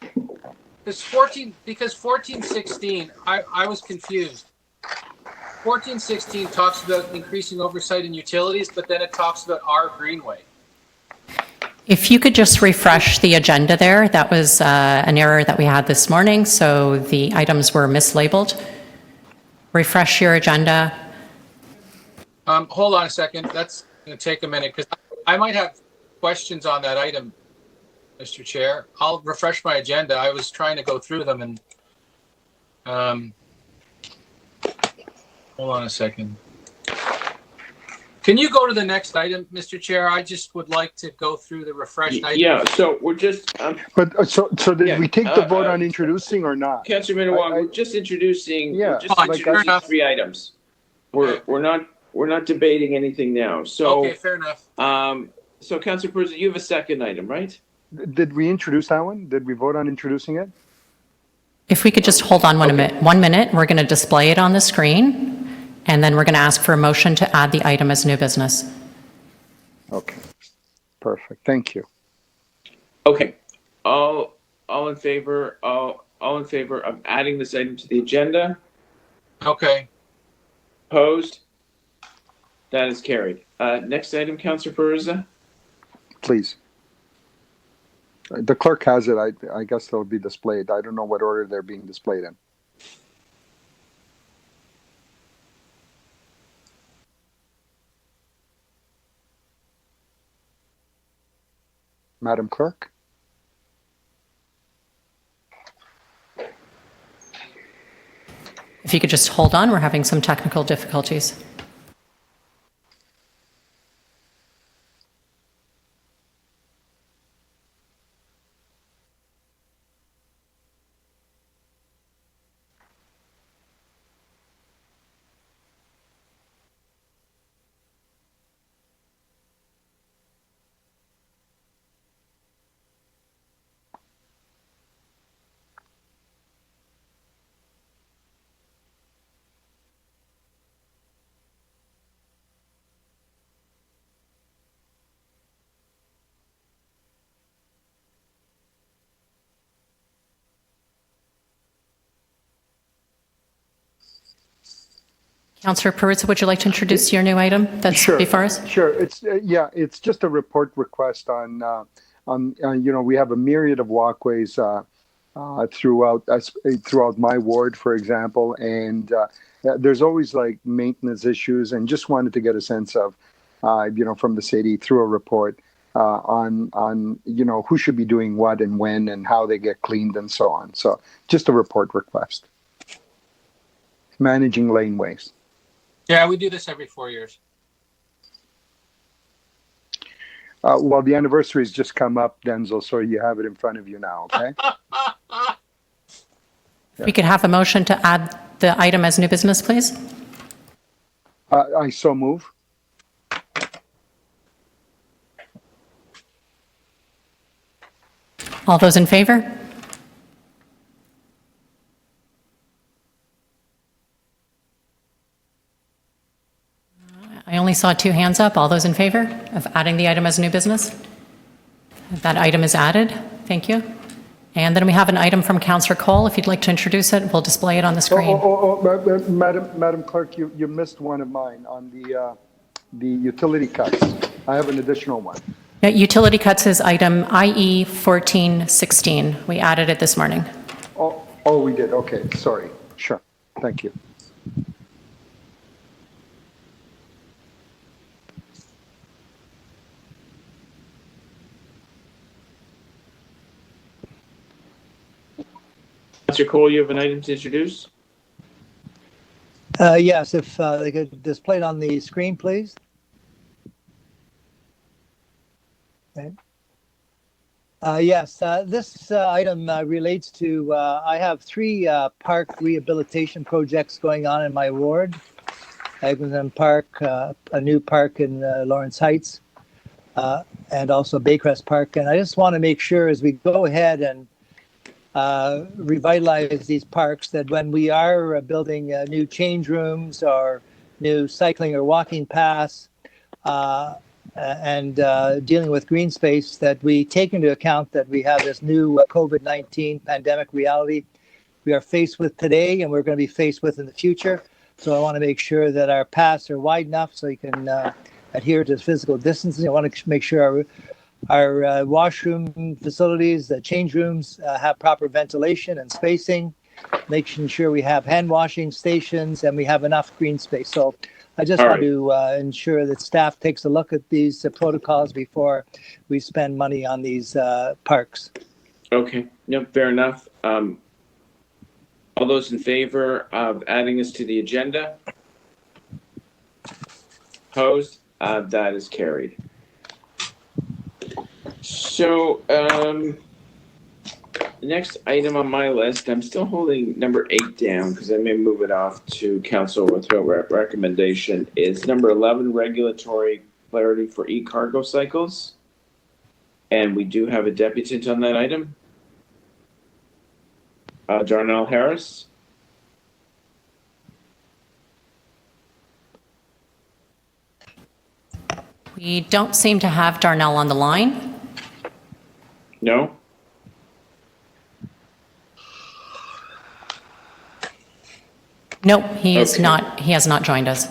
Speaker 5: Because 1416, I was confused. 1416 talks about increasing oversight in utilities, but then it talks about our Greenway.
Speaker 3: If you could just refresh the agenda there, that was an error that we had this morning, so the items were mislabeled. Refresh your agenda.
Speaker 5: Hold on a second. That's going to take a minute because I might have questions on that item, Mr. Chair. I'll refresh my agenda. I was trying to go through them and hold on a second. Can you go to the next item, Mr. Chair? I just would like to go through the refreshed item.
Speaker 4: Yeah, so we're just...
Speaker 7: But so did we take the vote on introducing or not?
Speaker 4: Councillor Minawag, we're just introducing,
Speaker 7: Yeah,
Speaker 4: introducing three items. We're not debating anything now. So
Speaker 5: okay, fair enough.
Speaker 4: So Councillor Perza, you have a second item, right?
Speaker 7: Did we introduce that one? Did we vote on introducing it?
Speaker 3: If we could just hold on 1 minute, we're going to display it on the screen, and then we're going to ask for a motion to add the item as new business.
Speaker 7: Okay, perfect. Thank you.
Speaker 4: Okay, all in favor of adding this item to the agenda?
Speaker 5: Okay.
Speaker 4: Opposed? That is carried. Next item, Councillor Perza.
Speaker 7: Please. The clerk has it. I guess they'll be displayed. I don't know what order they're being displayed in. Madam Clerk?
Speaker 3: If you could just hold on, we're having some technical difficulties. Councillor Perruzza, would you like to introduce your new item that's before us?
Speaker 7: Sure. It's yeah. It's just a report request on we have a myriad of walkways throughout my ward, for example, and there's always like maintenance issues, and just wanted to get a sense of from the city through a report on who should be doing what and when and how they get cleaned and so on. So just a report request. Managing laneways.
Speaker 5: Yeah, we do this every 4 years.
Speaker 7: Well, the anniversary's just come up, Denzel, so you have it in front of you now, okay?
Speaker 3: We could have a motion to add the item as new business, please.
Speaker 7: I so move.
Speaker 3: All those in favor? I only saw 2 hands up. All those in favor of adding the item as new business? That item is added. Thank you. And then we have an item from Councillor Cole. If you'd like to introduce it, we'll display it on the screen.
Speaker 7: Madam Clerk, you missed one of mine on the utility cuts. I have an additional one.
Speaker 3: Yeah, utility cuts is item IE 1416. We added it this morning.
Speaker 7: Oh, we did. Okay, sorry. Sure. Thank you.
Speaker 4: Councillor Cole, you have an item to introduce?
Speaker 8: Yes, if they could display it on the screen, please. Okay. Yes, this item relates to, I have 3 park rehabilitation projects going on in my ward. Eglinton Park, a new park in Lawrence Heights, and also Baycrest Park. And I just want to make sure as we go ahead and revitalize these parks that when we are building new change rooms or new cycling or walking paths and dealing with green space, that we take into account that we have this new COVID-19 pandemic reality we are faced with today and we're going to be faced with in the future. So I want to make sure that our paths are wide enough so you can adhere to physical distancing. I want to make sure our washroom facilities, the change rooms have proper ventilation and spacing, making sure we have hand washing stations and we have enough green space. So I just want to ensure that staff takes a look at these protocols before we spend money on these parks.
Speaker 4: Okay, yep, fair enough. All those in favor of adding this to the agenda? Opposed? That is carried. So, the next item on my list, I'm still holding number 8 down because I may move it off to council without recommendation, is number 11, regulatory clarity for e-cargo cycles. And we do have a deputant on that item. Darnell Harris.
Speaker 3: We don't seem to have Darnell on the line.
Speaker 4: No?
Speaker 3: Nope, he is not. He has not joined us.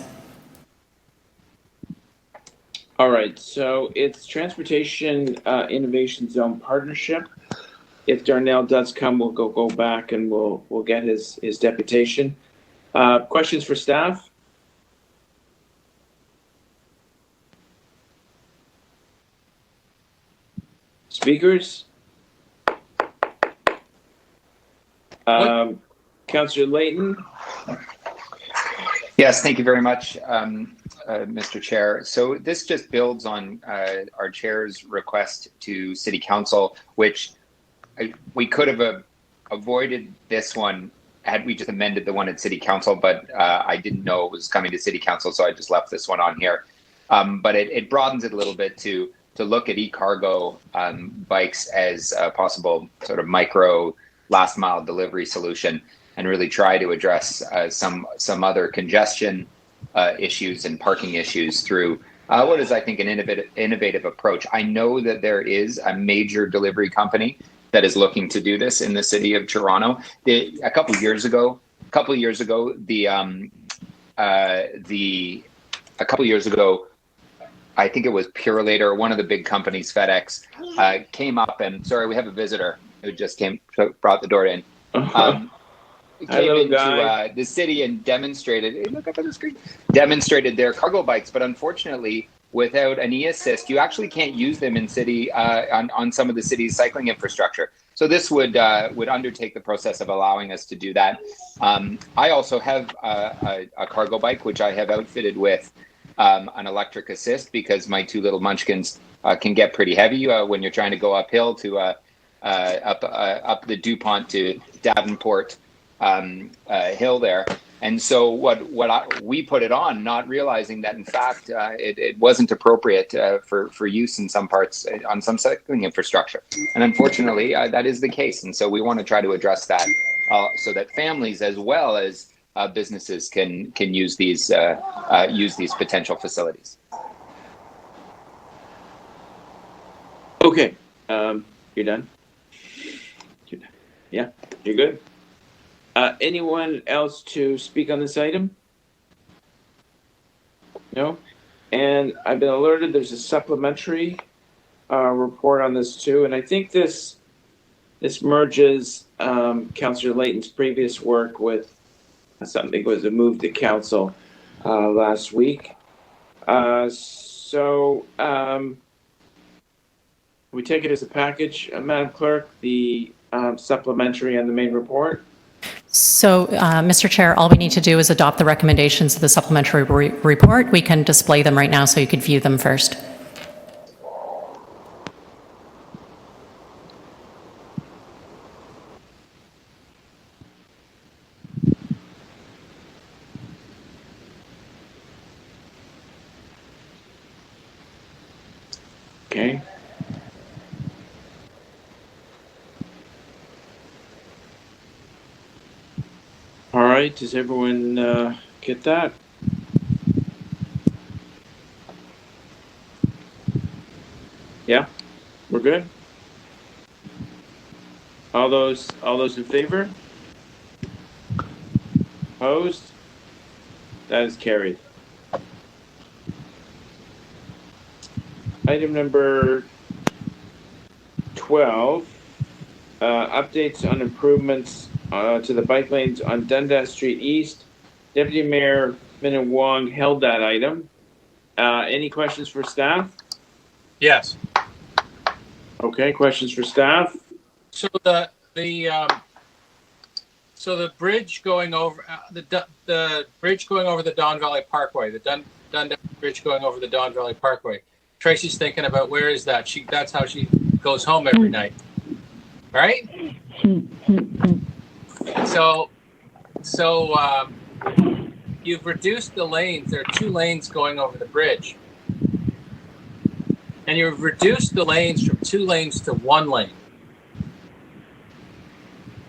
Speaker 4: All right, so it's Transportation Innovation Zone Partnership. If Darnell does come, we'll go back and we'll get his deputation. Questions for staff? Speakers? Councillor Layton?
Speaker 6: Yes, thank you very much, Mr. Chair. So this just builds on our chair's request to City Council, which we could have avoided this one had we just amended the one at City Council, but I didn't know it was coming to City Council, so I just left this one on here. But it broadens it a little bit to look at e-cargo bikes as a possible sort of micro last mile delivery solution and really try to address some other congestion issues and parking issues through what is, I think, an innovative approach. I know that there is a major delivery company that is looking to do this in the city of Toronto. A couple of years ago, I think it was Purelator, one of the big companies, FedEx, came up and, sorry, we have a visitor who just brought the door in. Came into the city and demonstrated, look up on the screen, demonstrated their cargo bikes, but unfortunately, without an e-assist, you actually can't use them in city on some of the city's cycling infrastructure. So this would undertake the process of allowing us to do that. I also have a cargo bike, which I have outfitted with an electric assist because my 2 little munchkins can get pretty heavy when you're trying to go uphill to up the DuPont to Davenport hill there. And so we put it on, not realizing that in fact it wasn't appropriate for use in some parts on some cycling infrastructure. And unfortunately, that is the case. And so we want to try to address that so that families as well as businesses can use these potential facilities.
Speaker 4: Okay, you're done. Yeah, you're good. Anyone else to speak on this item? No? And I've been alerted there's a supplementary report on this too, and I think this merges Councillor Layton's previous work with something was a move to council last week. So we take it as a package, Madam Clerk, the supplementary and the main report.
Speaker 3: So, Mr. Chair, all we need to do is adopt the recommendations of the supplementary report. We can display them right now so you could view them first.
Speaker 4: Okay. All right, does everyone get that? Yeah, we're good. All those in favor? Opposed? That is carried. Item number 12, updates on improvements to the bike lanes on Dundas Street East. Deputy Mayor Min Wong held that item. Any questions for staff?
Speaker 5: Yes.
Speaker 4: Okay, questions for staff?
Speaker 5: So the bridge going over the bridge going over the Don Valley Parkway, the Dundas Bridge going over the Don Valley Parkway. Tracy's thinking about where is that? That's how she goes home every night, right? So you've reduced the lanes. There are 2 lanes going over the bridge, and you've reduced the lanes from 2 lanes to 1 lane.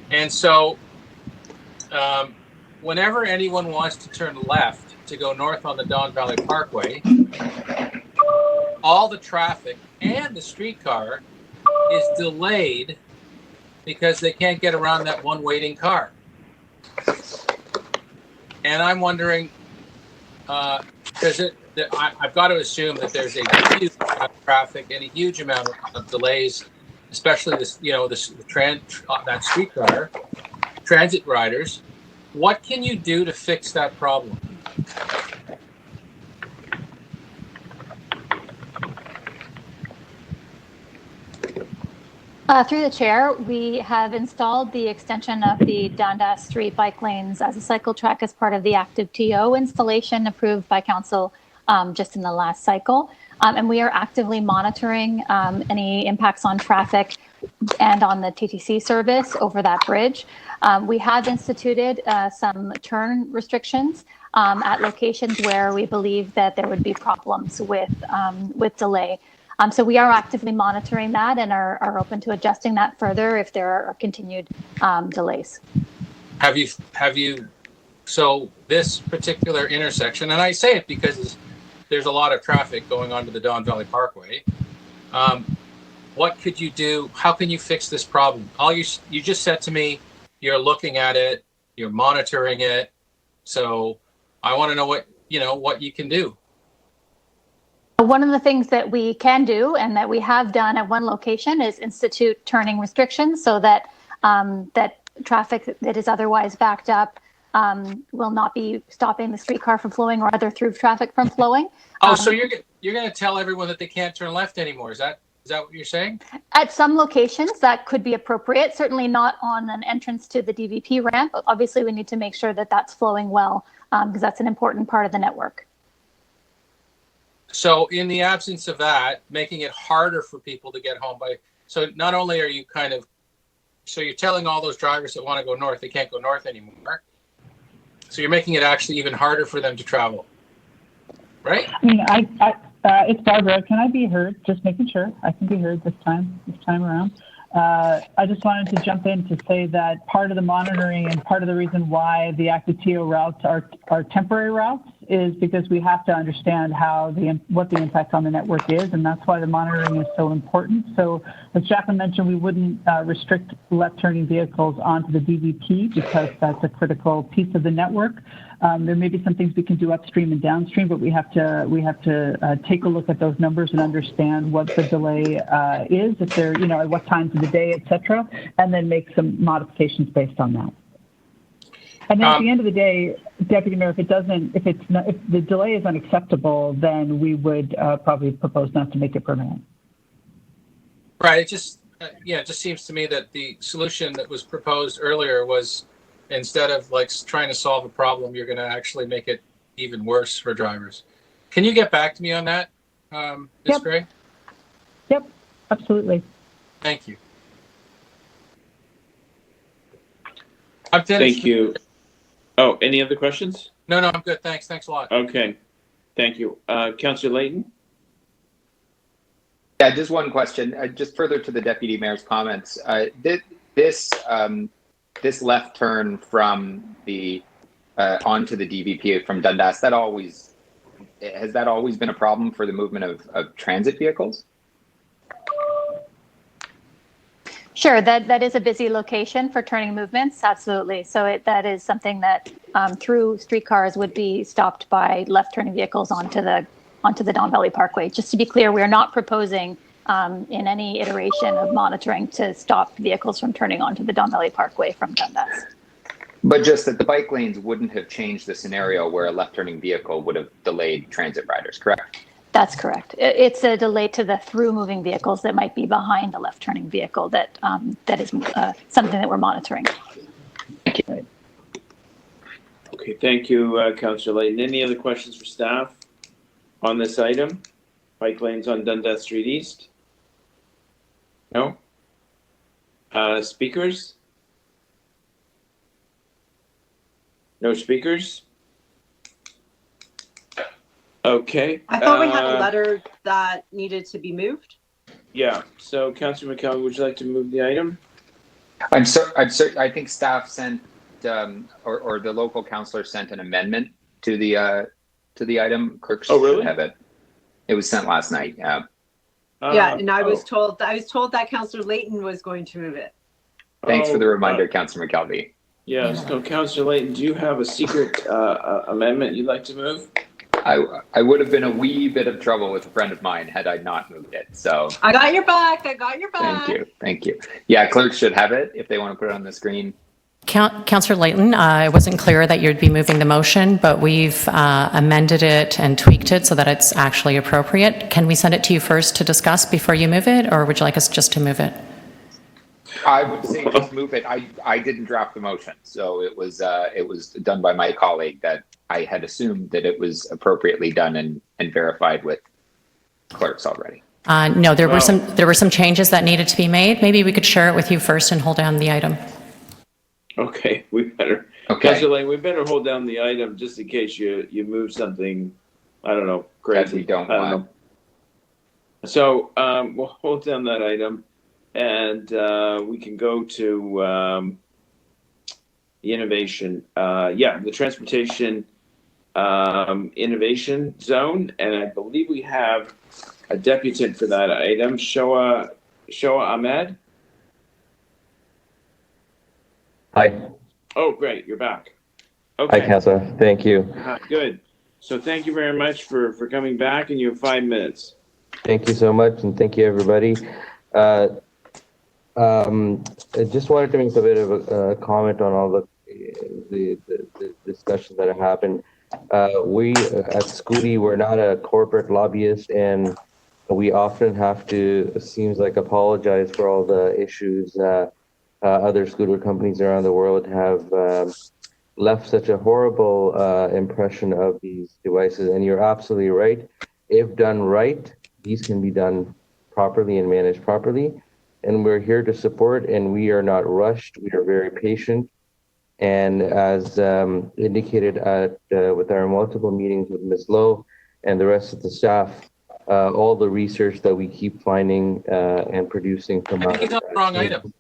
Speaker 5: And so, whenever anyone wants to turn left to go north on the Don Valley Parkway, all the traffic and the streetcar is delayed because they can't get around that one waiting car. And I'm wondering, because I've got to assume that there's a huge amount of traffic and a huge amount of delays, especially that streetcar, transit riders. What can you do to fix that problem?
Speaker 14: Through the chair, we have installed the extension of the Dundas Street bike lanes as a cycle track as part of the active TO installation approved by council just in the last cycle. And we are actively monitoring any impacts on traffic and on the TTC service over that bridge. We have instituted some turn restrictions at locations where we believe that there would be problems with delay. So we are actively monitoring that and are open to adjusting that further if there are continued delays. Have you,
Speaker 5: so this particular intersection, and I say it because there's a lot of traffic going onto the Don Valley Parkway. What could you do? How can you fix this problem? You just said to me, you're looking at it, you're monitoring it. So I want to know what you can do.
Speaker 14: One of the things that we can do and that we have done at one location is institute turning restrictions so that that traffic that is otherwise backed up will not be stopping the streetcar from flowing or other through traffic from flowing.
Speaker 5: So you're going to tell everyone that they can't turn left anymore. Is that what you're saying?
Speaker 14: At some locations that could be appropriate, certainly not on an entrance to the DVP ramp. Obviously, we need to make sure that that's flowing well because that's an important part of the network.
Speaker 5: So in the absence of that, making it harder for people to get home so not only are you so you're telling all those drivers that want to go north, they can't go north anymore. So you're making it actually even harder for them to travel, right?
Speaker 13: I mean, it's Barbara. Can I be heard? Just making sure I can be heard this time around. I just wanted to jump in to say that part of the monitoring and part of the reason why the active TO routes are temporary routes is because we have to understand what the impact on the network is, and that's why the monitoring is so important. So as Jacqueline mentioned, we wouldn't restrict left-turning vehicles onto the DVP because that's a critical piece of the network. There may be some things we can do upstream and downstream, but we have to take a look at those numbers and understand what the delay is, if they're, at what times of the day, et cetera, and then make some modifications based on that. And then at the end of the day, Deputy Mayor, if the delay is unacceptable, then we would probably propose not to make it permanent.
Speaker 5: Right. It just seems to me that the solution that was proposed earlier was, instead of trying to solve a problem, you're going to actually make it even worse for drivers. Can you get back to me on that, Ms. Gray?
Speaker 13: Yep, absolutely.
Speaker 5: Thank you. I'm finished.
Speaker 4: Thank you. Oh, any other questions?
Speaker 5: No, I'm good. Thanks a lot.
Speaker 4: Okay. Thank you. Councillor Layton?
Speaker 6: Yeah, just one question. Just further to the Deputy Mayor's comments. This left turn from the onto the DVP from Dundas, has that always been a problem for the movement of transit vehicles?
Speaker 14: Sure, that is a busy location for turning movements, absolutely. So that is something that through streetcars would be stopped by left-turning vehicles onto the Don Valley Parkway. Just to be clear, we are not proposing in any iteration of monitoring to stop vehicles from turning onto the Don Valley Parkway from Dundas.
Speaker 6: But just that the bike lanes wouldn't have changed the scenario where a left-turning vehicle would have delayed transit riders, correct?
Speaker 14: That's correct. It's a delay to the through-moving vehicles that might be behind a left-turning vehicle that is something that we're monitoring.
Speaker 6: Thank you.
Speaker 4: Okay, thank you, Councillor Layton. Any other questions for staff on this item? Bike lanes on Dundas Street East? No? Speakers? No speakers? Okay.
Speaker 1: I thought we had a letter that needed to be moved.
Speaker 4: Yeah. So, Councillor McKelvey, would you like to move the item?
Speaker 6: I think staff sent or the local councillor sent an amendment to the item. Clerk should have it. It was sent last night. Yeah.
Speaker 1: And I was told that Councillor Layton was going to move it.
Speaker 6: Thanks for the reminder, Councillor McKelvey.
Speaker 4: Yeah. So, Councillor Layton, do you have a secret amendment you'd like to move?
Speaker 6: I would have been a wee bit of trouble with a friend of mine had I not moved it. So
Speaker 1: I got your back.
Speaker 6: Thank you. Yeah, clerks should have it if they want to put it on the screen.
Speaker 3: Councillor Layton, I wasn't clear that you'd be moving the motion, but we've amended it and tweaked it so that it's actually appropriate. Can we send it to you first to discuss before you move it, or would you like us just to move it?
Speaker 6: I would say just move it. I didn't draft the motion, so it was done by my colleague that I had assumed that it was appropriately done and verified with clerks already.
Speaker 3: No, there were some changes that needed to be made. Maybe we could share it with you first and hold down the item.
Speaker 4: Okay, we better. Okay. Councillor Layton, we better hold down the item just in case you move something. I don't know, crazy.
Speaker 6: That we don't want.
Speaker 4: So we'll hold down that item, and we can go to the innovation. The transportation innovation zone, and I believe we have a deputant for that item, Shoa Ahmed.
Speaker 18: Hi.
Speaker 4: Oh, great, you're back. Okay.
Speaker 18: Hi, Councillor. Thank you.
Speaker 4: Good. So thank you very much for coming back, and you have 5 minutes.
Speaker 18: Thank you so much, and thank you, everybody. I just wanted to make a bit of a comment on all the discussions that have happened. We at Scooty, we're not a corporate lobbyist, and we often have to, it seems like, apologize for all the issues other scooter companies around the world have left such a horrible impression of these devices. And you're absolutely right. If done right, these can be done properly and managed properly. And we're here to support, and we are not rushed. We are very patient. And as indicated with our multiple meetings with Ms. Lowe and the rest of the staff, all the research that we keep finding and producing from
Speaker 5: I think he's on the wrong item.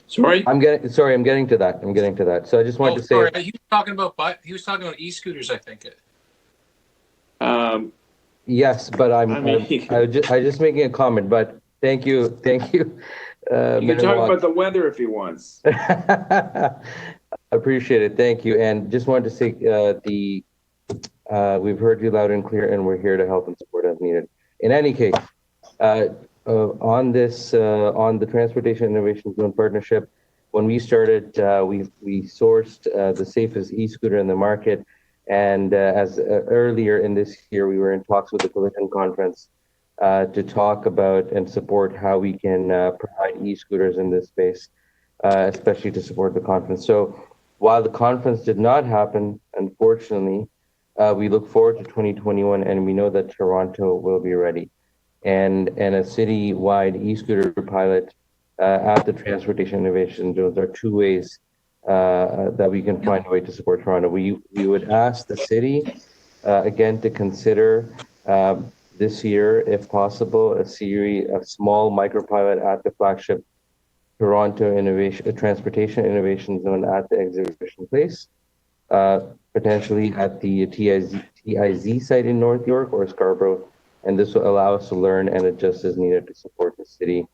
Speaker 4: Sorry?
Speaker 18: I'm getting to that. So I just wanted to say.
Speaker 5: Sorry. He was talking about e-scooters, I think.
Speaker 18: Yes, but I just making a comment. But thank you.
Speaker 4: You can talk about the weather if he wants.
Speaker 18: Appreciate it. Thank you. And just wanted to say we've heard you loud and clear, and we're here to help and support as needed. In any case, on the Transportation Innovation Zone Partnership, when we started, we sourced the safest e-scooter in the market. And as earlier in this year, we were in talks with the Collision Conference to talk about and support how we can provide e-scooters in this space, especially to support the conference. So while the conference did not happen, unfortunately, we look forward to 2021, and we know that Toronto will be ready. And a city-wide e-scooter pilot at the Transportation Innovation Zones are two ways that we can find a way to support Toronto. We would ask the city, again, to consider this year, if possible, a series of small micropilot at the flagship Toronto Transportation Innovation Zone at the exhibition place, potentially at the TIZ site in North York or Scarborough. And this will allow us to learn and adjust as needed to support the city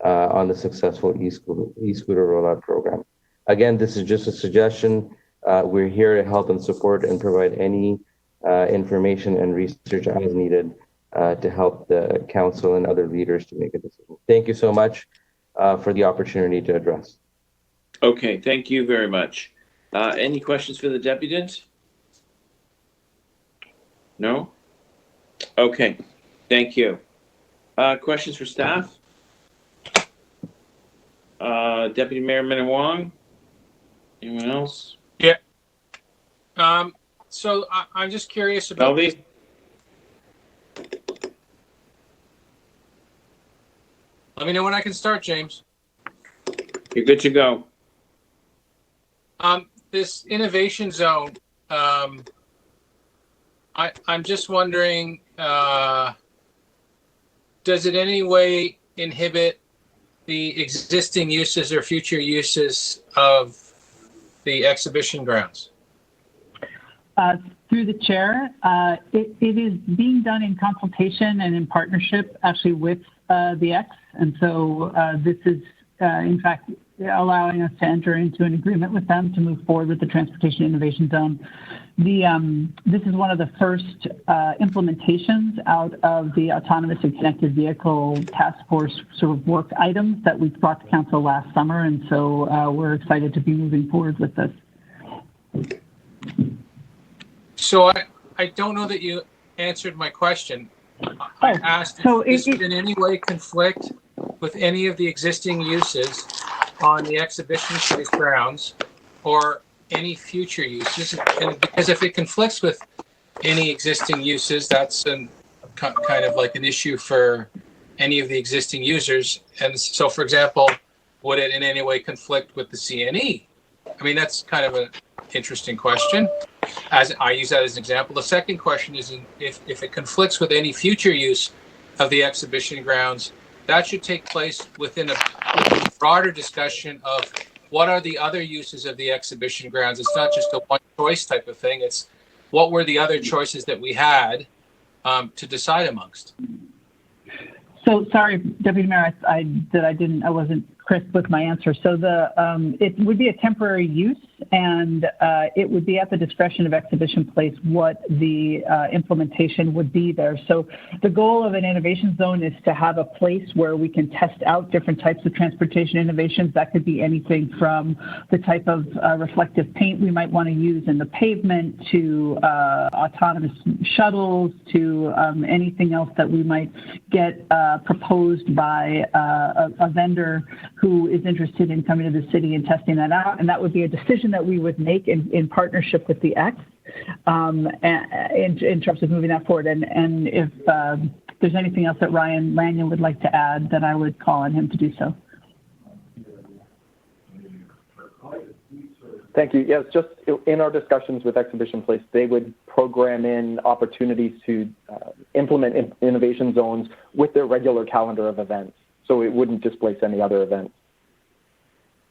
Speaker 18: on the successful e-scooter rollout program. Again, this is just a suggestion. We're here to help and support and provide any information and research as needed to help the council and other leaders to make a decision. Thank you so much for the opportunity to address.
Speaker 4: Okay, thank you very much. Any questions for the deputies? No? Okay, thank you. Questions for staff? Deputy Mayor Minnan-Wong? Anyone else?
Speaker 5: Yeah. So I'm just curious about.
Speaker 4: Melvie?
Speaker 5: Let me know when I can start, James.
Speaker 4: You're good to go.
Speaker 5: This innovation zone, I'm just wondering, does it in any way inhibit the existing uses or future uses of the exhibition grounds?
Speaker 13: Through the chair, it is being done in consultation and in partnership actually with the X. And so this is, in fact, allowing us to enter into an agreement with them to move forward with the Transportation Innovation Zone. This is one of the first implementations out of the Autonomous and Connected Vehicle Task Force sort of work items that we brought to council last summer. And so we're excited to be moving forward with this.
Speaker 5: So I don't know that you answered my question. I asked if this would in any way conflict with any of the existing uses on the exhibition space grounds or any future uses. And because if it conflicts with any existing uses, that's kind of like an issue for any of the existing users. And so, for example, would it in any way conflict with the CNE? I mean, that's kind of an interesting question. As I use that as an example. The second question is if it conflicts with any future use of the exhibition grounds, that should take place within a broader discussion of what are the other uses of the exhibition grounds. It's not just a one choice type of thing. It's what were the other choices that we had to decide amongst.
Speaker 13: So sorry, Deputy Mayor, I wasn't crisp with my answer. So it would be a temporary use, and it would be at the discretion of Exhibition Place what the implementation would be there. So the goal of an innovation zone is to have a place where we can test out different types of transportation innovations. That could be anything from the type of reflective paint we might want to use in the pavement to autonomous shuttles to anything else that we might get proposed by a vendor who is interested in coming to the city and testing that out. And that would be a decision that we would make in partnership with the X in terms of moving that forward. And if there's anything else that Ryan Lanyon would like to add, then I would call on him to do so.
Speaker 15: Thank you. Yes, just in our discussions with Exhibition Place, they would program in opportunities to implement innovation zones with their regular calendar of events. So it wouldn't displace any other events.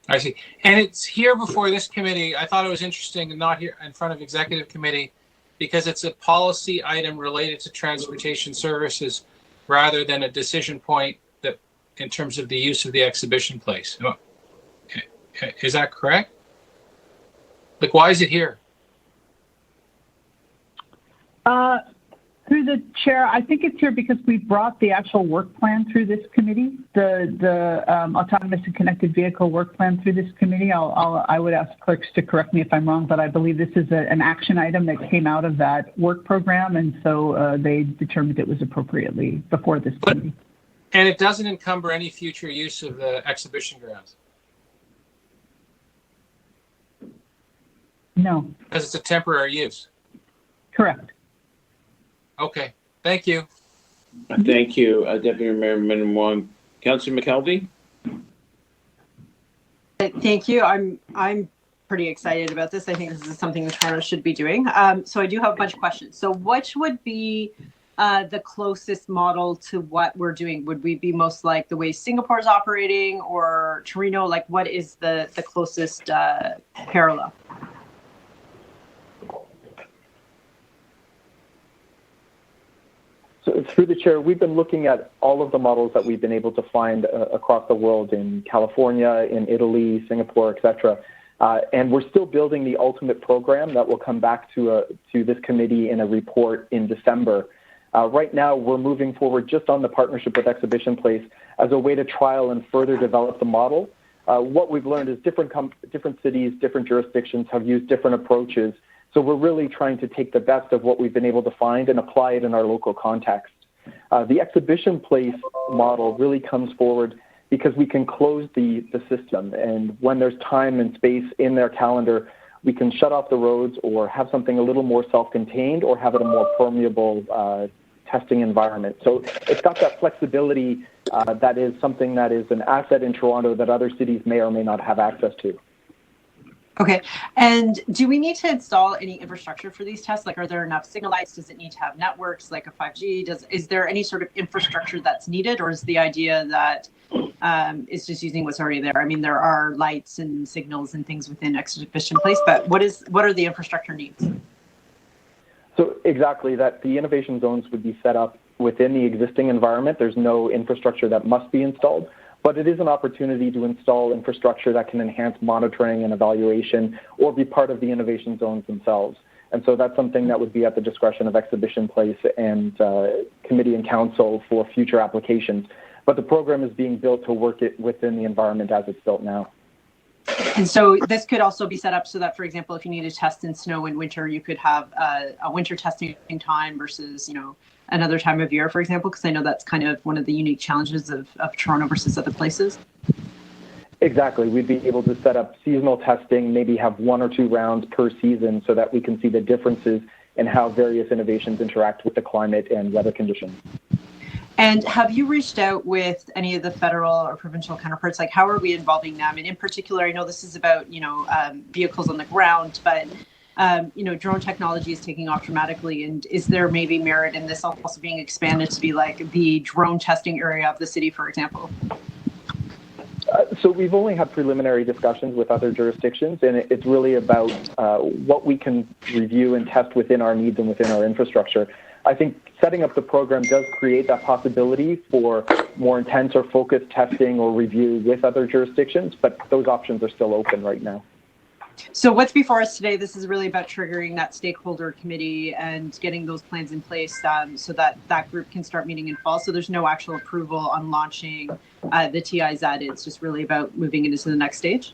Speaker 5: I see. And it's here before this committee. I thought it was interesting and not here in front of executive committee because it's a policy item related to transportation services rather than a decision point that in terms of the use of the exhibition place. Is that correct? Like, why is it here?
Speaker 13: Through the chair, I think it's here because we brought the actual work plan through this committee, the autonomous and connected vehicle work plan through this committee. I would ask clerks to correct me if I'm wrong, but I believe this is an action item that came out of that work program, and so they determined it was appropriately before this committee.
Speaker 5: And it doesn't encumber any future use of the exhibition grounds?
Speaker 13: No.
Speaker 5: Because it's a temporary use?
Speaker 13: Correct.
Speaker 5: Okay, thank you.
Speaker 4: Thank you, Deputy Mayor Min Wong. Councillor McKelvey?
Speaker 1: Thank you. I'm pretty excited about this. I think this is something the Toronto should be doing. So I do have a bunch of questions. So which would be the closest model to what we're doing? Would we be most like the way Singapore is operating or Torino? Like, what is the closest parallel?
Speaker 15: So through the chair, we've been looking at all of the models that we've been able to find across the world in California, in Italy, Singapore, etc. And we're still building the ultimate program that will come back to this committee in a report in December. Right now, we're moving forward just on the partnership with Exhibition Place as a way to trial and further develop the model. What we've learned is different cities, different jurisdictions have used different approaches. So we're really trying to take the best of what we've been able to find and apply it in our local context. The Exhibition Place model really comes forward because we can close the system. And when there's time and space in their calendar, we can shut off the roads or have something a little more self-contained or have it a more permeable testing environment. So it's got that flexibility that is something that is an asset in Toronto that other cities may or may not have access to.
Speaker 1: Okay. And do we need to install any infrastructure for these tests? Like, are there enough signal lights? Does it need to have networks like a 5G? Is there any sort of infrastructure that's needed, or is the idea that it's just using what's already there? I mean, there are lights and signals and things within Exhibition Place, but what are the infrastructure needs?
Speaker 15: So exactly that the innovation zones would be set up within the existing environment. There's no infrastructure that must be installed. But it is an opportunity to install infrastructure that can enhance monitoring and evaluation or be part of the innovation zones themselves. And so that's something that would be at the discretion of Exhibition Place and committee and council for future applications. But the program is being built to work it within the environment as it's built now.
Speaker 1: And so this could also be set up so that, for example, if you need to test in snow in winter, you could have a winter testing time versus, another time of year, for example, because I know that's kind of one of the unique challenges of Toronto versus other places.
Speaker 15: Exactly. We'd be able to set up seasonal testing, maybe have 1 or 2 rounds per season so that we can see the differences in how various innovations interact with the climate and weather conditions.
Speaker 1: And have you reached out with any of the federal or provincial counterparts? Like, how are we involving them? And in particular, I know this is about, vehicles on the ground, but drone technology is taking off dramatically. And is there maybe merit in this also being expanded to be like the drone testing area of the city, for example?
Speaker 15: So we've only had preliminary discussions with other jurisdictions, and it's really about what we can review and test within our needs and within our infrastructure. I think setting up the program does create that possibility for more intense or focused testing or review with other jurisdictions, but those options are still open right now.
Speaker 1: So what's before us today, this is really about triggering that stakeholder committee and getting those plans in place so that that group can start meeting in fall. So there's no actual approval on launching the TIZ. It's just really about moving it into the next stage.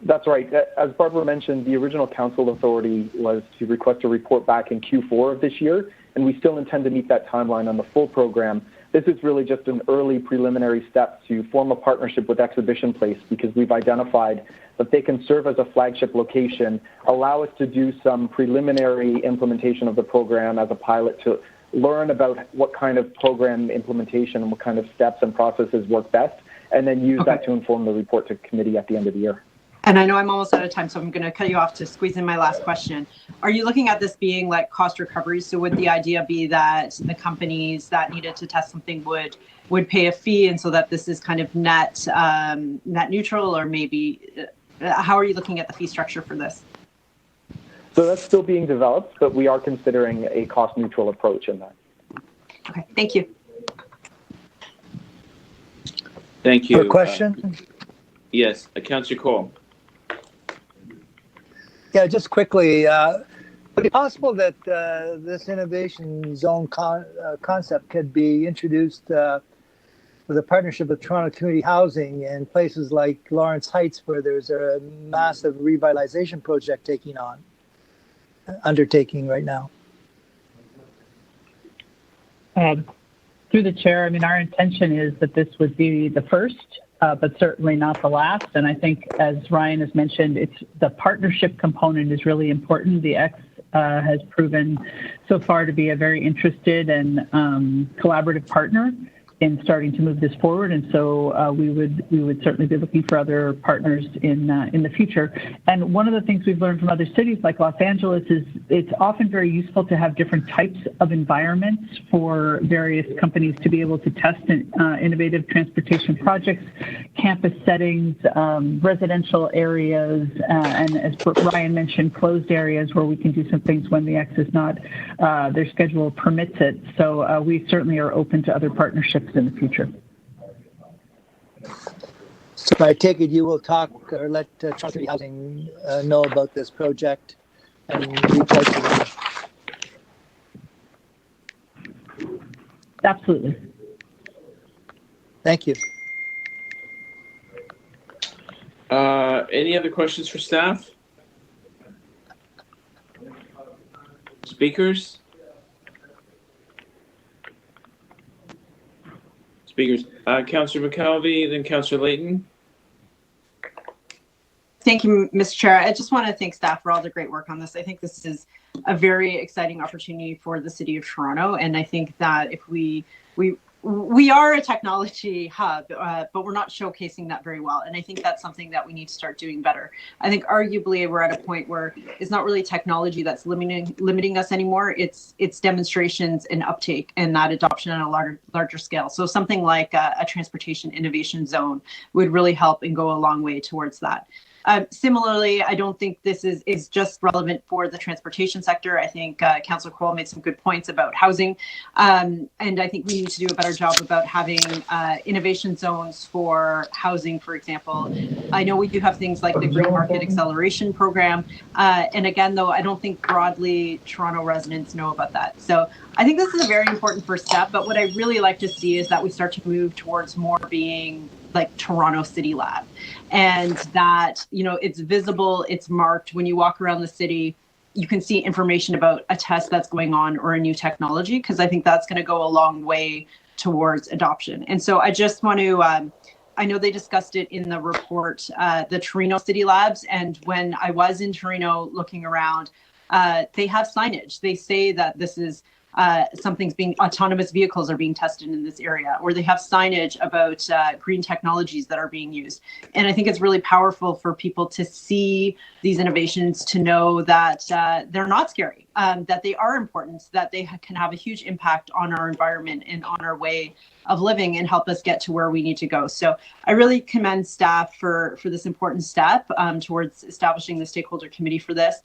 Speaker 15: That's right. As Barbara mentioned, the original council authority was to request a report back in Q4 of this year, and we still intend to meet that timeline on the full program. This is really just an early preliminary step to form a partnership with Exhibition Place because we've identified that they can serve as a flagship location, allow us to do some preliminary implementation of the program as a pilot to learn about what kind of program implementation and what kind of steps and processes work best, and then use that to inform the report to committee at the end of the year.
Speaker 1: And I know I'm almost out of time, so I'm going to cut you off to squeeze in my last question. Are you looking at this being like cost recovery? So would the idea be that the companies that needed to test something would pay a fee, and so that this is kind of net neutral, or maybe how are you looking at the fee structure for this?
Speaker 15: So that's still being developed, but we are considering a cost neutral approach in that.
Speaker 1: Okay, thank you.
Speaker 4: Thank you.
Speaker 8: A question?
Speaker 4: Yes, Councillor Cole.
Speaker 8: Yeah, just quickly, would it be possible that this innovation zone concept could be introduced with a partnership with Toronto Community Housing in places like Lawrence Heights, where there's a massive revitalization project undertaking right now?
Speaker 13: Through the chair, I mean, our intention is that this would be the first, but certainly not the last. And I think, as Ryan has mentioned, it's the partnership component is really important. The X has proven so far to be a very interested and collaborative partner in starting to move this forward, and so we would certainly be looking for other partners in the future. And one of the things we've learned from other cities like Los Angeles is it's often very useful to have different types of environments for various companies to be able to test innovative transportation projects, campus settings, residential areas, and as Ryan mentioned, closed areas where we can do some things when the X is not, their schedule permits it. So we certainly are open to other partnerships in the future.
Speaker 8: So I take it you will talk or let Toronto Housing know about this project and reach out to them.
Speaker 13: Absolutely.
Speaker 8: Thank you.
Speaker 4: Any other questions for staff? Speakers? Councillor McKelvey, then Councillor Layton.
Speaker 1: Thank you, Mr. Chair. I just want to thank staff for all the great work on this. I think this is a very exciting opportunity for the City of Toronto, and I think that if we are a technology hub, but we're not showcasing that very well. And I think that's something that we need to start doing better. I think arguably we're at a point where it's not really technology that's limiting us anymore. It's demonstrations and uptake and that adoption on a larger scale. So something like a transportation innovation zone would really help and go a long way towards that. Similarly, I don't think this is just relevant for the transportation sector. I think Councillor Cole made some good points about housing. And I think we need to do a better job about having innovation zones for housing, for example. I know we do have things like the Green Market Acceleration Program. And again, though, I don't think broadly Toronto residents know about that. So I think this is a very important first step. But what I really like to see is that we start to move towards more being like Toronto City Lab, and that, you know, it's visible, it's marked. When you walk around the city, you can see information about a test that's going on or a new technology, because I think that's going to go a long way towards adoption. And so I just want to, I know they discussed it in the report, the Torino City Labs, and when I was in Torino looking around, they have signage. They say that this is autonomous vehicles are being tested in this area, or they have signage about green technologies that are being used. And I think it's really powerful for people to see these innovations, to know that they're not scary, that they are important, that they can have a huge impact on our environment and on our way of living and help us get to where we need to go. So I really commend staff for this important step towards establishing the stakeholder committee for this.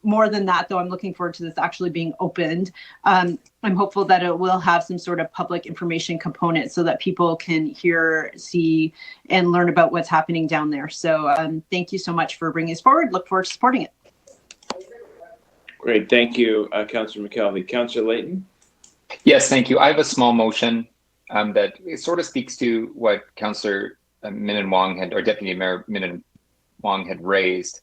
Speaker 1: More than that, though, I'm looking forward to this actually being opened. I'm hopeful that it will have some sort of public information component so that people can hear, see, and learn about what's happening down there. So thank you so much for bringing this forward. Look forward to supporting it.
Speaker 4: Great. Thank you, Councillor McKelvey. Councillor Layton?
Speaker 6: Yes, thank you. I have a small motion that sort of speaks to what Councillor Min Wong had, or Deputy Mayor Min Wong had raised.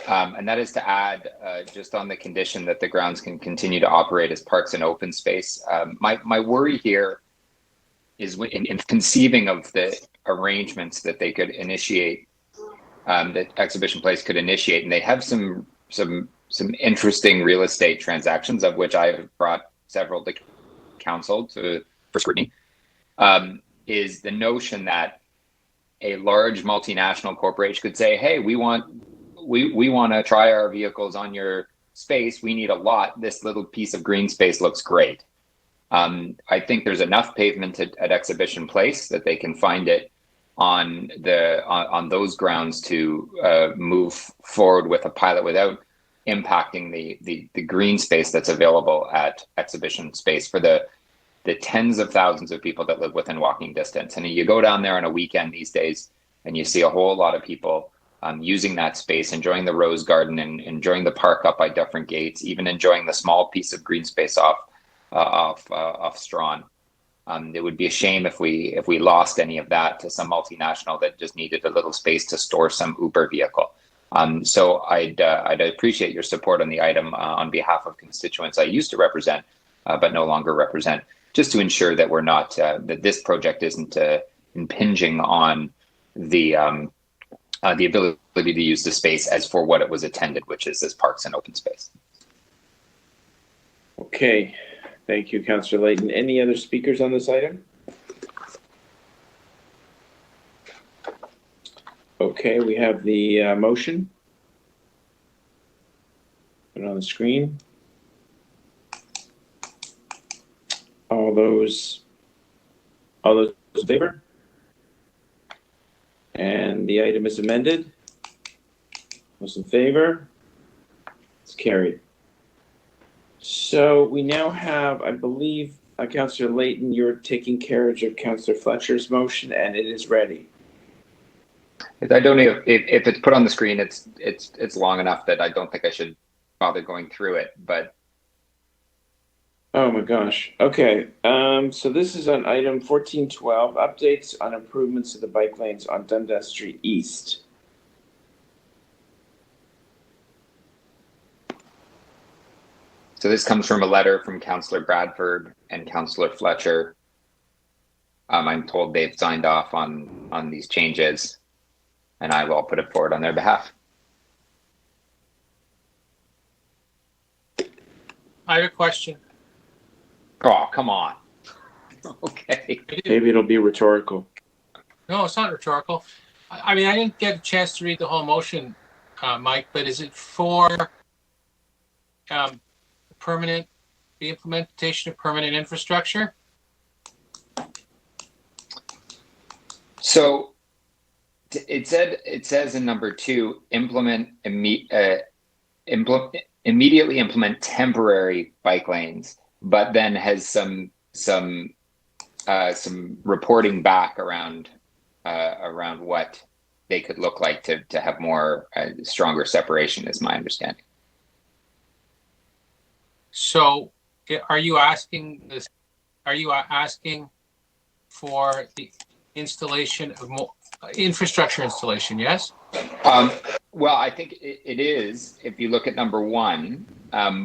Speaker 6: And that is to add, just on the condition that the grounds can continue to operate as parks and open space. My worry here is in conceiving of the arrangements that they could initiate, that Exhibition Place could initiate, and they have some interesting real estate transactions, of which I have brought several to council for scrutiny, is the notion that a large multinational corporation could say, hey, we want to try our vehicles on your space. We need a lot. This little piece of green space looks great. I think there's enough pavement at Exhibition Place that they can find it on those grounds to move forward with a pilot without impacting the green space that's available at Exhibition Space for the tens of thousands of people that live within walking distance. And you go down there on a weekend these days and you see a whole lot of people using that space, enjoying the rose garden and enjoying the park up by Dufferin Gates, even enjoying the small piece of green space off Strawn. It would be a shame if we lost any of that to some multinational that just needed a little space to store some Uber vehicle. So I'd appreciate your support on the item on behalf of constituents I used to represent, but no longer represent, just to ensure that we're not that this project isn't impinging on the ability to use the space as for what it was intended, which is as parks and open space.
Speaker 4: Okay, thank you, Councillor Layton. Any other speakers on this item? Okay, we have the motion. Put it on the screen. All those in favor? And the item is amended. Those in favor? It's carried. So we now have, I believe, Councillor Layton, you're taking carriage of Councillor Fletcher's motion, and it is ready.
Speaker 6: I don't know if it's put on the screen. It's long enough that I don't think I should bother going through it. But
Speaker 4: oh my gosh. Okay. So this is on item 1412, updates on improvements to the bike lanes on Dundas Street East.
Speaker 6: So this comes from a letter from Councillor Bradford and Councillor Fletcher. I'm told they've signed off on these changes, and I will put it forward on their behalf.
Speaker 5: I have a question.
Speaker 6: Oh, come on. Okay.
Speaker 4: Maybe it'll be rhetorical.
Speaker 5: No, it's not rhetorical. I mean, I didn't get a chance to read the whole motion, Mike, but is it for the implementation of permanent infrastructure?
Speaker 6: So it says in number 2, immediately implement temporary bike lanes, but then has some reporting back around what they could look like to have more stronger separation, is my understanding.
Speaker 5: So, are you asking this? Are you asking for the installation of more infrastructure installation? Yes.
Speaker 6: Well, I think it is if you look at number 1,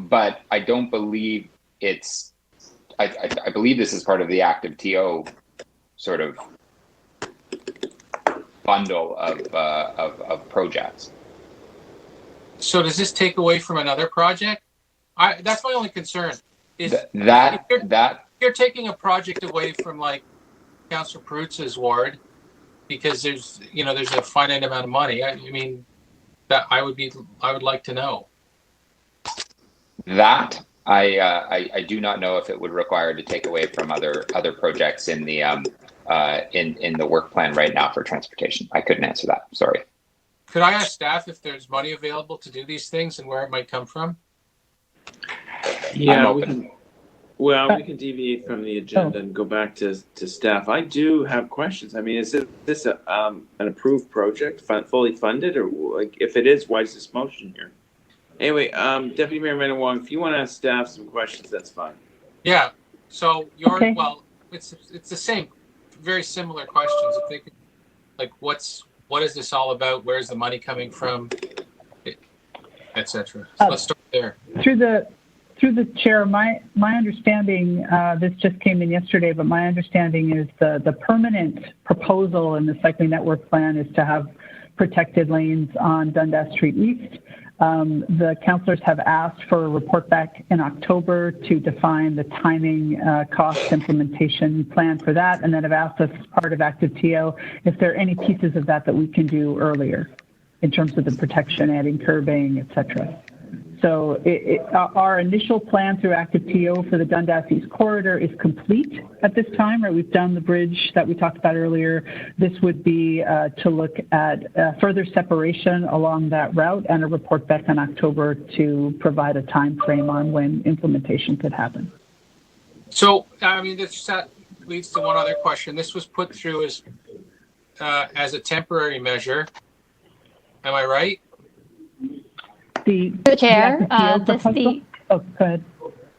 Speaker 6: but I don't believe it's. I believe this is part of the active TO sort of bundle of projects.
Speaker 5: So does this take away from another project? That's my only concern. Is you're taking a project away from like Councillor Perutz's ward because there's a finite amount of money. I mean, that I would like to know.
Speaker 6: That I do not know if it would require to take away from other projects in the in the work plan right now for transportation. I couldn't answer that. Sorry.
Speaker 5: Could I ask staff if there's money available to do these things and where it might come from?
Speaker 4: Yeah, we can deviate from the agenda and go back to staff. I do have questions. I mean, is this an approved project, fully funded, or like if it is, why is this motion here? Anyway, Deputy Mayor Manawong, if you want to ask staff some questions, that's fine.
Speaker 5: Yeah. So well, it's the same, very similar questions. If they could, like, what is this all about? Where's the money coming from, etc. So let's start there.
Speaker 13: Through the chair, my understanding, this just came in yesterday, but my understanding is the permanent proposal in the cycling network plan is to have protected lanes on Dundas Street East. The councillors have asked for a report back in October to define the timing, cost implementation plan for that, and then have asked us as part of active TO if there are any pieces of that that we can do earlier in terms of the protection, adding curbing, et cetera. So our initial plan through active TO for the Dundas East Corridor is complete at this time, right? We've done the bridge that we talked about earlier. This would be to look at further separation along that route and a report back in October to provide a time frame on when implementation could happen.
Speaker 5: So, I mean, that leads to one other question. This was put through as a temporary measure. Am I right?
Speaker 14: The chair,
Speaker 13: go ahead.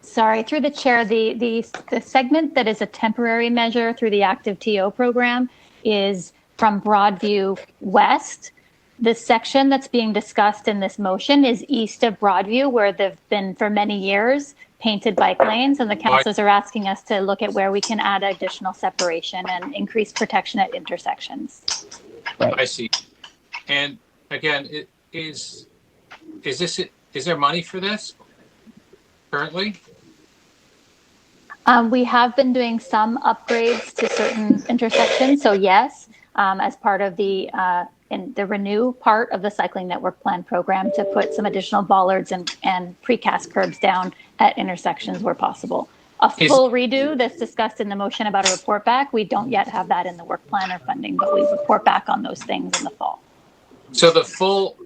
Speaker 14: Sorry, through the chair, the segment that is a temporary measure through the active TO program is from Broadview West. The section that's being discussed in this motion is east of Broadview, where they've been for many years painted bike lanes, and the councillors are asking us to look at where we can add additional separation and increase protection at intersections.
Speaker 5: I see. And again, is there money for this currently?
Speaker 14: We have been doing some upgrades to certain intersections. So yes, as part of the in the renew part of the cycling network plan program, to put some additional bollards and precast curbs down at intersections where possible. A full redo that's discussed in the motion about a report back, we don't yet have that in the work plan or funding, but we report back on those things in the fall.
Speaker 5: So the full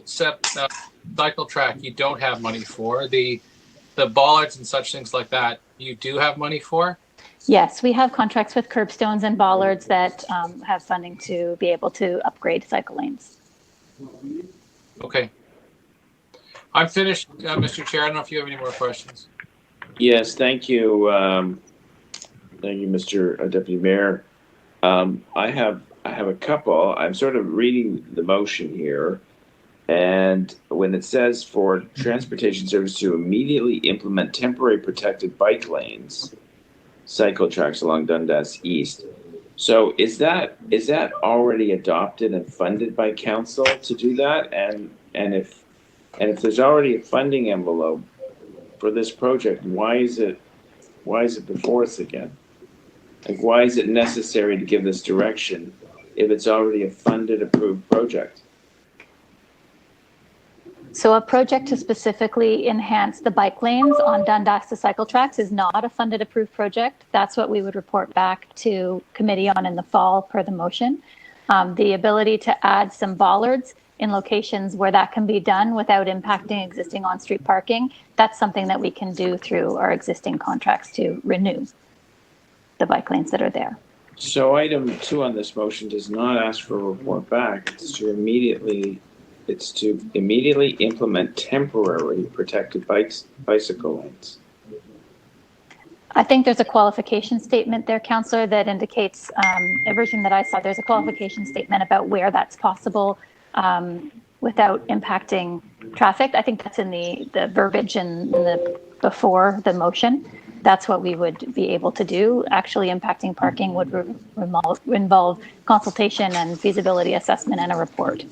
Speaker 5: cycle track you don't have money for. The bollards and such things like that you do have money for?
Speaker 14: Yes, we have contracts with curbstones and bollards that have funding to be able to upgrade cycle lanes.
Speaker 5: Okay. I'm finished, Mr. Chair. I don't know if you have any more questions.
Speaker 4: Yes, thank you. Thank you, Mr. Deputy Mayor. I have a couple. I'm sort of reading the motion here. And when it says for transportation service to immediately implement temporary protected bike lanes, cycle tracks along Dundas East. So is that already adopted and funded by council to do that? And if there's already a funding envelope for this project, why is it before us again? Like, why is it necessary to give this direction if it's already a funded, approved project?
Speaker 14: So a project to specifically enhance the bike lanes on Dundas to cycle tracks is not a funded approved project. That's what we would report back to committee on in the fall per the motion. The ability to add some bollards in locations where that can be done without impacting existing on-street parking, that's something that we can do through our existing contracts to renew the bike lanes that are there.
Speaker 4: So item 2 on this motion does not ask for a report back. It's to immediately implement temporary protected bicycle lanes.
Speaker 14: I think there's a qualification statement there, Councillor, that indicates a version that I saw. There's a qualification statement about where that's possible without impacting traffic. I think that's in the verbiage in the before the motion. That's what we would be able to do. Actually impacting parking would involve consultation and feasibility assessment and a report.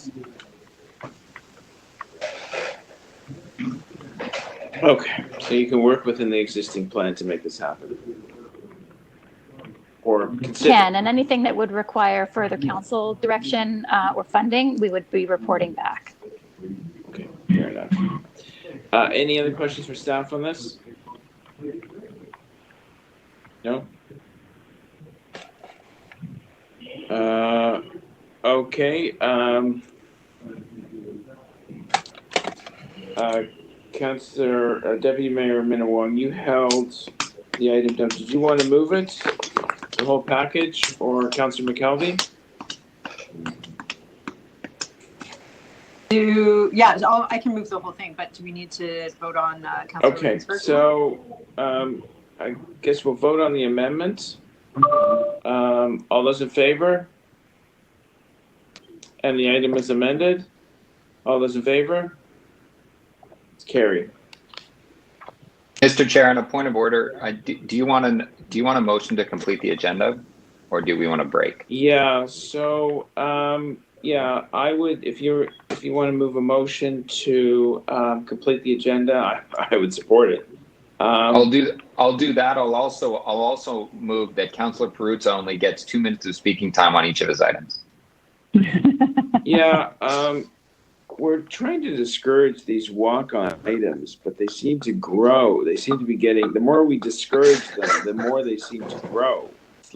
Speaker 4: Okay, so you can work within the existing plan to make this happen. Or consider.
Speaker 14: Can, and anything that would require further council direction or funding, we would be reporting back.
Speaker 4: Okay, fair enough. Any other questions for staff on this? No? Okay. Councillor Deputy Mayor Minawong, you held the item down. Did you want to move it, the whole package, or Councillor McKelvey?
Speaker 1: Yeah, I can move the whole thing, but do we need to vote on Councillor Layton's first?
Speaker 4: So I guess we'll vote on the amendment. All those in favor? And the item is amended. All those in favor? It's carried.
Speaker 6: Mr. Chair, on a point of order, do you want a motion to complete the agenda, or do we want to break?
Speaker 4: Yeah. So yeah, I would if you're if you want to move a motion to complete the agenda, I would support it.
Speaker 6: I'll do that. I'll also move that Councillor Perruzza only gets 2 minutes of speaking time on each of his items.
Speaker 4: Yeah, we're trying to discourage these walk-on items, but they seem to grow. They seem to be getting, the more we discourage them, the more they seem to grow. It's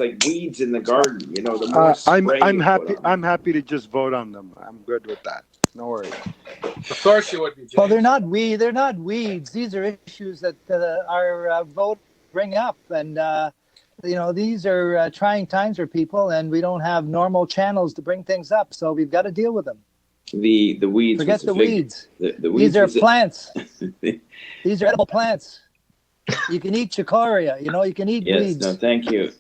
Speaker 4: like weeds in the garden, you know, the more spray
Speaker 7: I'm
Speaker 4: you
Speaker 7: happy.
Speaker 4: put on.
Speaker 7: I'm happy to just vote on them. I'm good with that. No worries.
Speaker 5: Of course you would be, James.
Speaker 8: Well, they're not weeds. These are issues that our vote bring up, and these are trying times for people, and we don't have normal channels to bring things up, so we've got to deal with them.
Speaker 4: The weeds.
Speaker 8: Forget the weeds.
Speaker 4: The weeds.
Speaker 8: These are plants. These are edible plants. You can eat chicoria. You can eat weeds.
Speaker 4: No, thank you,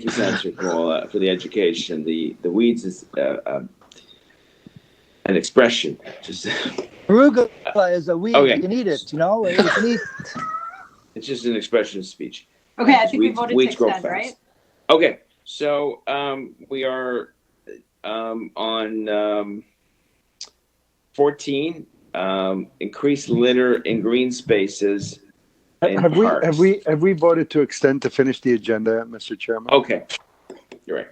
Speaker 4: Senator Cole, for the education. The weeds is an expression. Just
Speaker 8: arugula is a weed.
Speaker 4: Okay.
Speaker 8: You can eat it. You can eat.
Speaker 4: It's just an expression of speech.
Speaker 1: Okay, I think we
Speaker 4: Weeds-
Speaker 1: voted to
Speaker 4: weeds grow
Speaker 1: extend,
Speaker 4: fast.
Speaker 1: right?
Speaker 4: Okay, so we are on 14. Increase litter in green spaces. in parks.
Speaker 7: Have we voted to extend to finish the agenda, Mr. Chairman?
Speaker 4: Okay, you're right.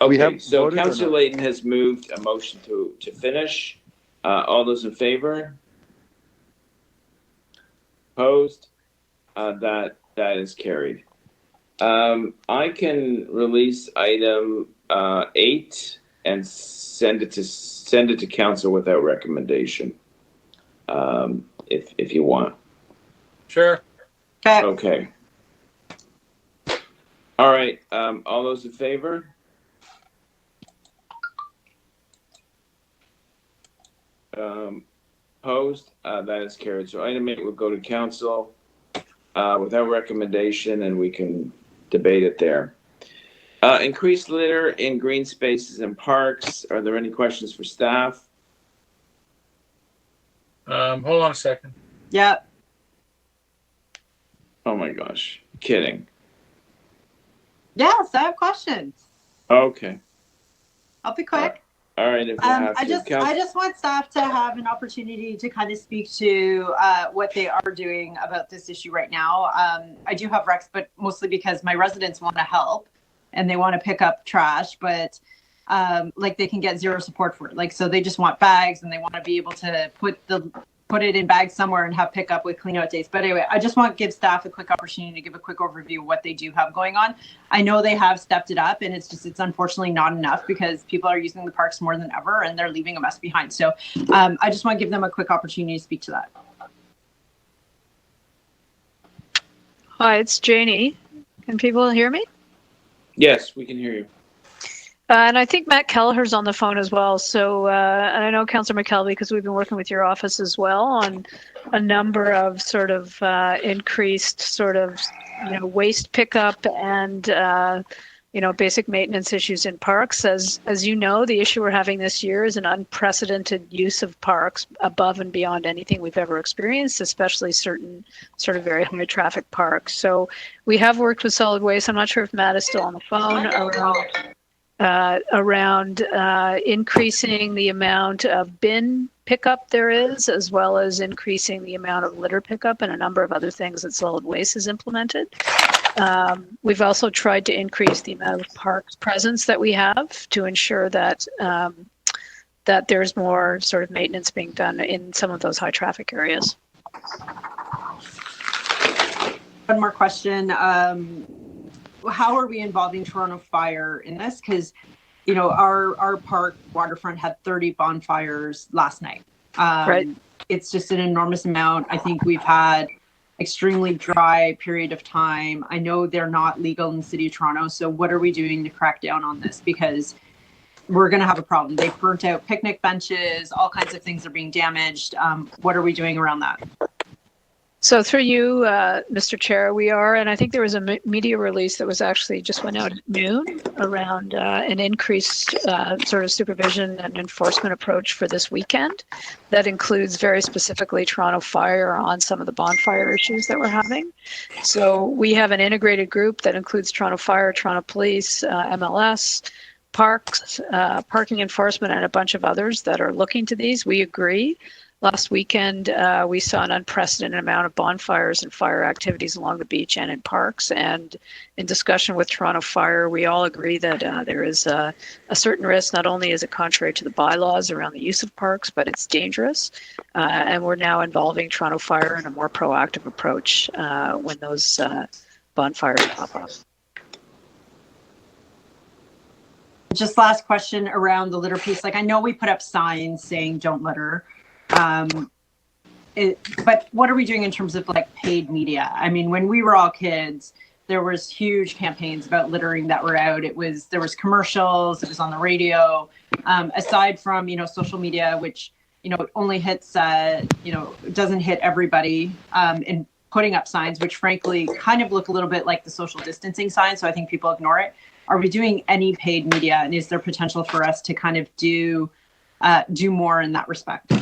Speaker 7: We
Speaker 4: Okay,
Speaker 7: have
Speaker 4: so
Speaker 7: voted or
Speaker 4: Councillor
Speaker 7: not?
Speaker 4: Layton has moved a motion to finish. All those in favor? Opposed? That is carried. I can release item 8 and send it to council without recommendation. If you want.
Speaker 5: Sure.
Speaker 4: Okay. All right. All those in favor? Opposed? That is carried. So item 8 will go to council without recommendation, and we can debate it there. Increased litter in green spaces and parks. Are there any questions for staff?
Speaker 5: Hold on a second.
Speaker 1: Yeah.
Speaker 4: Oh my gosh. Kidding.
Speaker 1: Yes, I have questions.
Speaker 4: Okay.
Speaker 1: I'll be quick.
Speaker 4: All right. If you have
Speaker 1: I
Speaker 4: to.
Speaker 1: just want staff to have an opportunity to kind of speak to what they are doing about this issue right now. I do have recs, but mostly because my residents want to help and they want to pick up trash, but they can get zero support for it. Like, so they just want bags and they want to be able to put it in bags somewhere and have pickup with clean out days. But anyway, I just want to give staff a quick opportunity to give a quick overview of what they do have going on. I know they have stepped it up, and it's unfortunately not enough because people are using the parks more than ever and they're leaving a mess behind. So I just want to give them a quick opportunity to speak to that.
Speaker 16: Hi, it's Janie. Can people hear me?
Speaker 4: Yes, we can hear you.
Speaker 16: And I think Matt Kelleher's on the phone as well. So, and I know Councillor McKelvey, because we've been working with your office as well on a number of sort of increased sort of, waste pickup and, basic maintenance issues in parks. As you know, the issue we're having this year is an unprecedented use of parks above and beyond anything we've ever experienced, especially certain sort of very high traffic parks. So we have worked with solid waste. I'm not sure if Matt is still on the phone around increasing the amount of bin pickup there is, as well as increasing the amount of litter pickup and a number of other things that solid waste has implemented. We've also tried to increase the amount of parks presence that we have to ensure that that there's more sort of maintenance being done in some of those high traffic areas.
Speaker 1: One more question. How are we involving Toronto Fire in this? Because, our park waterfront had 30 bonfires last night.
Speaker 16: Right.
Speaker 1: It's just an enormous amount. I think we've had extremely dry period of time. I know they're not legal in the city of Toronto. So what are we doing to crack down on this? Because we're going to have a problem. They've burnt out picnic benches. All kinds of things are being damaged. What are we doing around that?
Speaker 16: So through you, Mr. Chair, we are, and I think there was a media release that was actually just went out at noon around an increased sort of supervision and enforcement approach for this weekend. That includes very specifically Toronto Fire on some of the bonfire issues that we're having. So we have an integrated group that includes Toronto Fire, Toronto Police, MLS, parks, parking enforcement, and a bunch of others that are looking to these. We agree. Last weekend, we saw an unprecedented amount of bonfires and fire activities along the beach and in parks. And in discussion with Toronto Fire, we all agree that there is a certain risk. Not only is it contrary to the bylaws around the use of parks, but it's dangerous. And we're now involving Toronto Fire in a more proactive approach when those bonfires pop up.
Speaker 1: Just last question around the litter piece. Like, I know we put up signs saying don't litter. But what are we doing in terms of like paid media? I mean, when we were all kids, there was huge campaigns about littering that were out. There was commercials, it was on the radio. Aside from, social media, which, only hits, doesn't hit everybody, and putting up signs, which frankly kind of look a little bit like the social distancing signs. So I think people ignore it. Are we doing any paid media, and is there potential for us to kind of do more in that respect?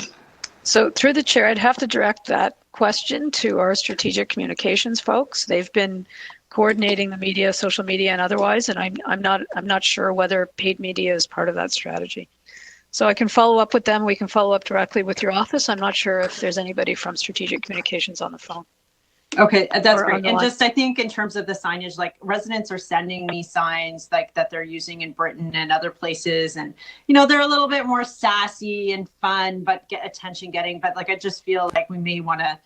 Speaker 16: So through the chair, I'd have to direct that question to our strategic communications folks. They've been coordinating the media, social media, and otherwise, and I'm not sure whether paid media is part of that strategy. So I can follow up with them. We can follow up directly with your office. I'm not sure if there's anybody from strategic communications on the phone.
Speaker 1: Okay, that's great. And just, I think in terms of the signage, like residents are sending me signs like that they're using in Britain and other places. And, they're a little bit more sassy and fun, but get attention getting. But like, I just feel like we may want to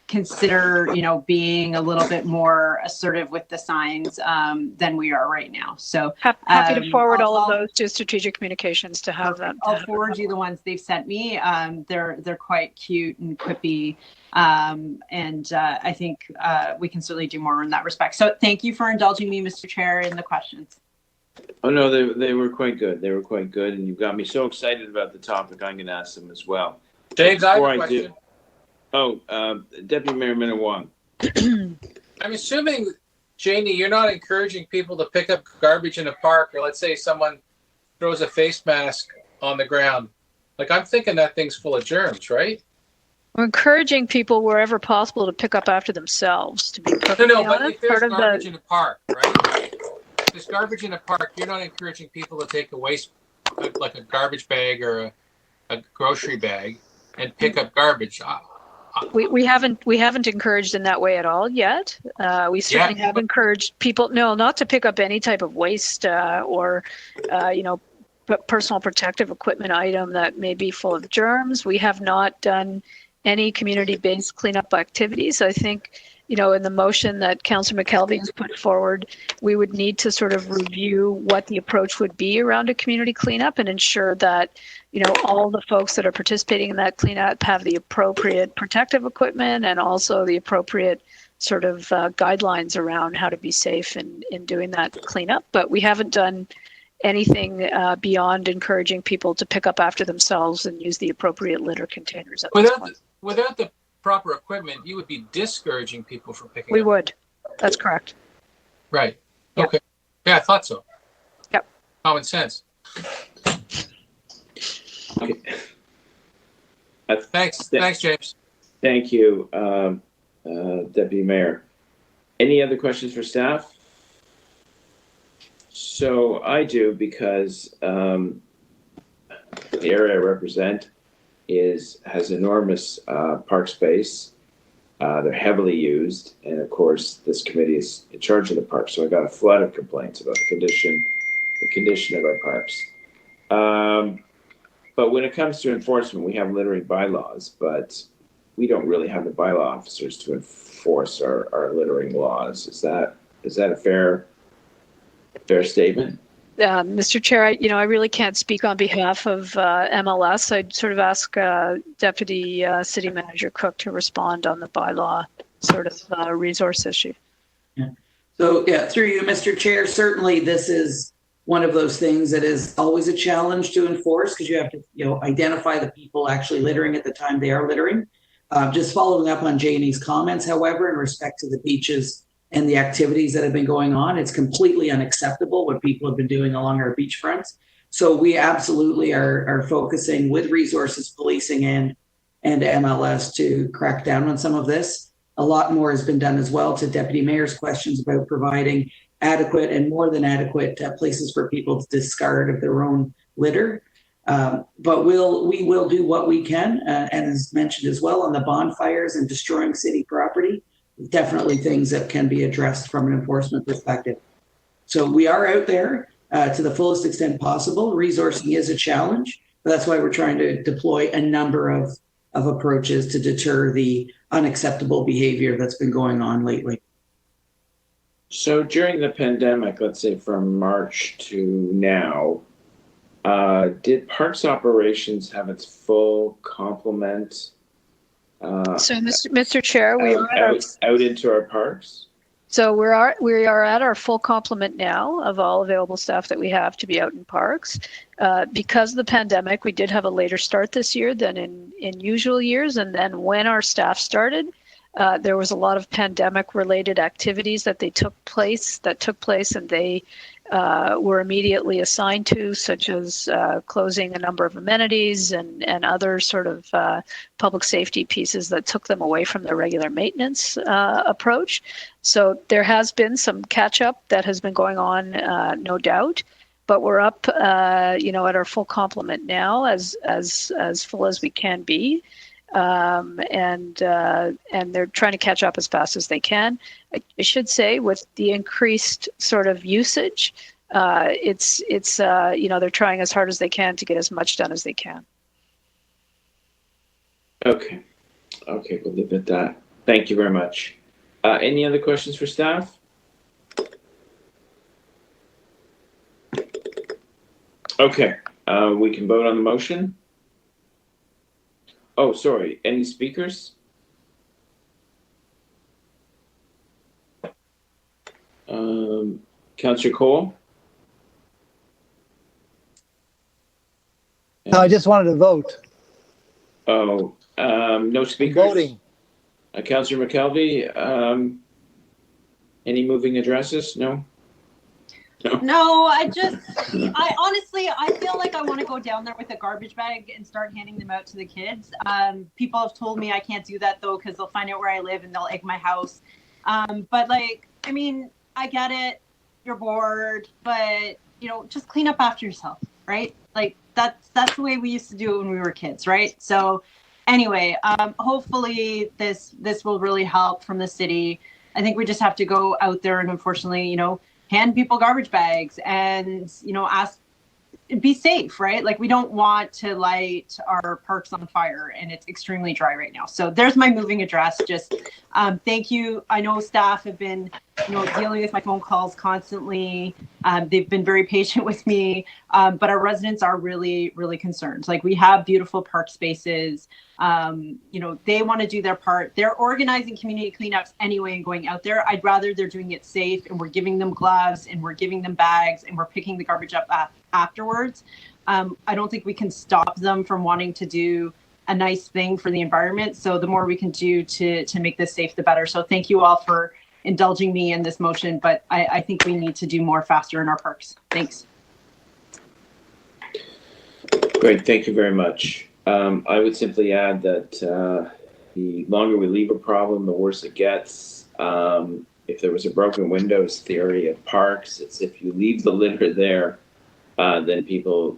Speaker 1: consider, being a little bit more assertive with the signs than we are right now. So
Speaker 16: happy to forward all of those to strategic communications to have that.
Speaker 1: I'll forward you the ones they've sent me. They're quite cute and quippy. And I think we can certainly do more in that respect. So thank you for indulging me, Mr. Chair, in the questions.
Speaker 4: Oh, no, they were quite good. They were quite good. And you've got me so excited about the topic, I'm going to ask them as well.
Speaker 5: James, I have a question.
Speaker 4: Deputy Mayor Minnan-Wong.
Speaker 5: I'm assuming, Janie, you're not encouraging people to pick up garbage in a park, or let's say someone throws a face mask on the ground. Like, I'm thinking that thing's full of germs, right?
Speaker 16: We're encouraging people wherever possible to pick up after themselves. To be perfectly honest,
Speaker 5: but if there's garbage in a park, right? If there's garbage in a park, you're not encouraging people to take a waste, like a garbage bag or a grocery bag, and pick up garbage.
Speaker 16: We haven't encouraged in that way at all yet. We certainly have encouraged people, not to pick up any type of waste or personal protective equipment item that may be full of germs. We have not done any community-based cleanup activities. I think, in the motion that Councillor McKelvey has put forward, we would need to sort of review what the approach would be around a community cleanup and ensure that, all the folks that are participating in that cleanup have the appropriate protective equipment and also the appropriate sort of guidelines around how to be safe in doing that cleanup. But we haven't done anything beyond encouraging people to pick up after themselves and use the appropriate litter containers.
Speaker 5: Without the proper equipment, you would be discouraging people from picking up.
Speaker 16: We would. That's correct.
Speaker 5: Right. Yeah. Okay. Yeah, I thought so.
Speaker 16: Yep.
Speaker 5: Common sense.
Speaker 4: Okay.
Speaker 5: Thanks, James.
Speaker 4: Thank you, Deputy Mayor. Any other questions for staff? So I do, because the area I represent has enormous park space. They're heavily used, and of course, this committee is in charge of the park. So I got a flood of complaints about the condition of our parks. But when it comes to enforcement, we have littering bylaws, but we don't really have the bylaw officers to enforce our littering laws. Is that a fair statement?
Speaker 16: Mr. Chair, I really can't speak on behalf of MLS. I'd sort of ask Deputy City Manager Cook to respond on the bylaw sort of resource issue.
Speaker 9: Yeah. So, through you, Mr. Chair, certainly this is one of those things that is always a challenge to enforce, because you have to, identify the people actually littering at the time they are littering. Just following up on Janie's comments, however, in respect to the beaches and the activities that have been going on, it's completely unacceptable what people have been doing along our beach fronts. So we absolutely are focusing with resources, policing and MLS to crack down on some of this. A lot more has been done as well, to Deputy Mayor's questions about providing adequate and more than adequate places for people to discard of their own litter. But we will do what we can, and as mentioned as well on the bonfires and destroying city property, definitely things that can be addressed from an enforcement perspective. So we are out there to the fullest extent possible. Resourcing is a challenge, but that's why we're trying to deploy a number of approaches to deter the unacceptable behavior that's been going on lately.
Speaker 4: So during the pandemic, let's say from March to now, did Parks Operations have its full complement?
Speaker 16: So, Mr. Chair, we are
Speaker 4: out into our parks?
Speaker 16: So we are at our full complement now of all available staff that we have to be out in parks. Because of the pandemic, we did have a later start this year than in usual years. And then when our staff started, there was a lot of pandemic-related activities that took place, and they were immediately assigned to, such as closing a number of amenities and other sort of public safety pieces that took them away from their regular maintenance approach. So there has been some catch-up that has been going on, no doubt. But we're up, at our full complement now, as full as we can be. And they're trying to catch up as fast as they can. I should say, with the increased sort of usage, they're trying as hard as they can to get as much done as they can.
Speaker 4: Okay, we'll leave it at that. Thank you very much. Any other questions for staff? Okay, we can vote on the motion. Oh, sorry. Any speakers? Councillor Cole?
Speaker 8: No, I just wanted to vote.
Speaker 4: Oh, no speakers?
Speaker 8: Voting.
Speaker 4: Councillor McKelvey, any moving addresses? No?
Speaker 1: No, I honestly, I feel like I want to go down there with a garbage bag and start handing them out to the kids. People have told me I can't do that though, because they'll find out where I live and they'll egg my house. But I get it. You're bored, but just clean up after yourself, right? Like that's the way we used to do it when we were kids, right? So anyway, hopefully this will really help from the city. I think we just have to go out there and unfortunately, hand people garbage bags and, ask, be safe, right? Like we don't want to light our parks on fire and it's extremely dry right now. So there's my moving address. Just thank you. I know staff have been, dealing with my phone calls constantly. They've been very patient with me, but our residents are really, really concerned. Like we have beautiful park spaces. They want to do their part. They're organizing community cleanups anyway and going out there. I'd rather they're doing it safe and we're giving them gloves and we're giving them bags and we're picking the garbage up afterwards. I don't think we can stop them from wanting to do a nice thing for the environment. So the more we can do to make this safe, the better. So thank you all for indulging me in this motion, but I think we need to do more faster in our parks. Thanks.
Speaker 4: Great, thank you very much. I would simply add that the longer we leave a problem, the worse it gets. If there was a broken windows theory of parks, it's if you leave the litter there, then people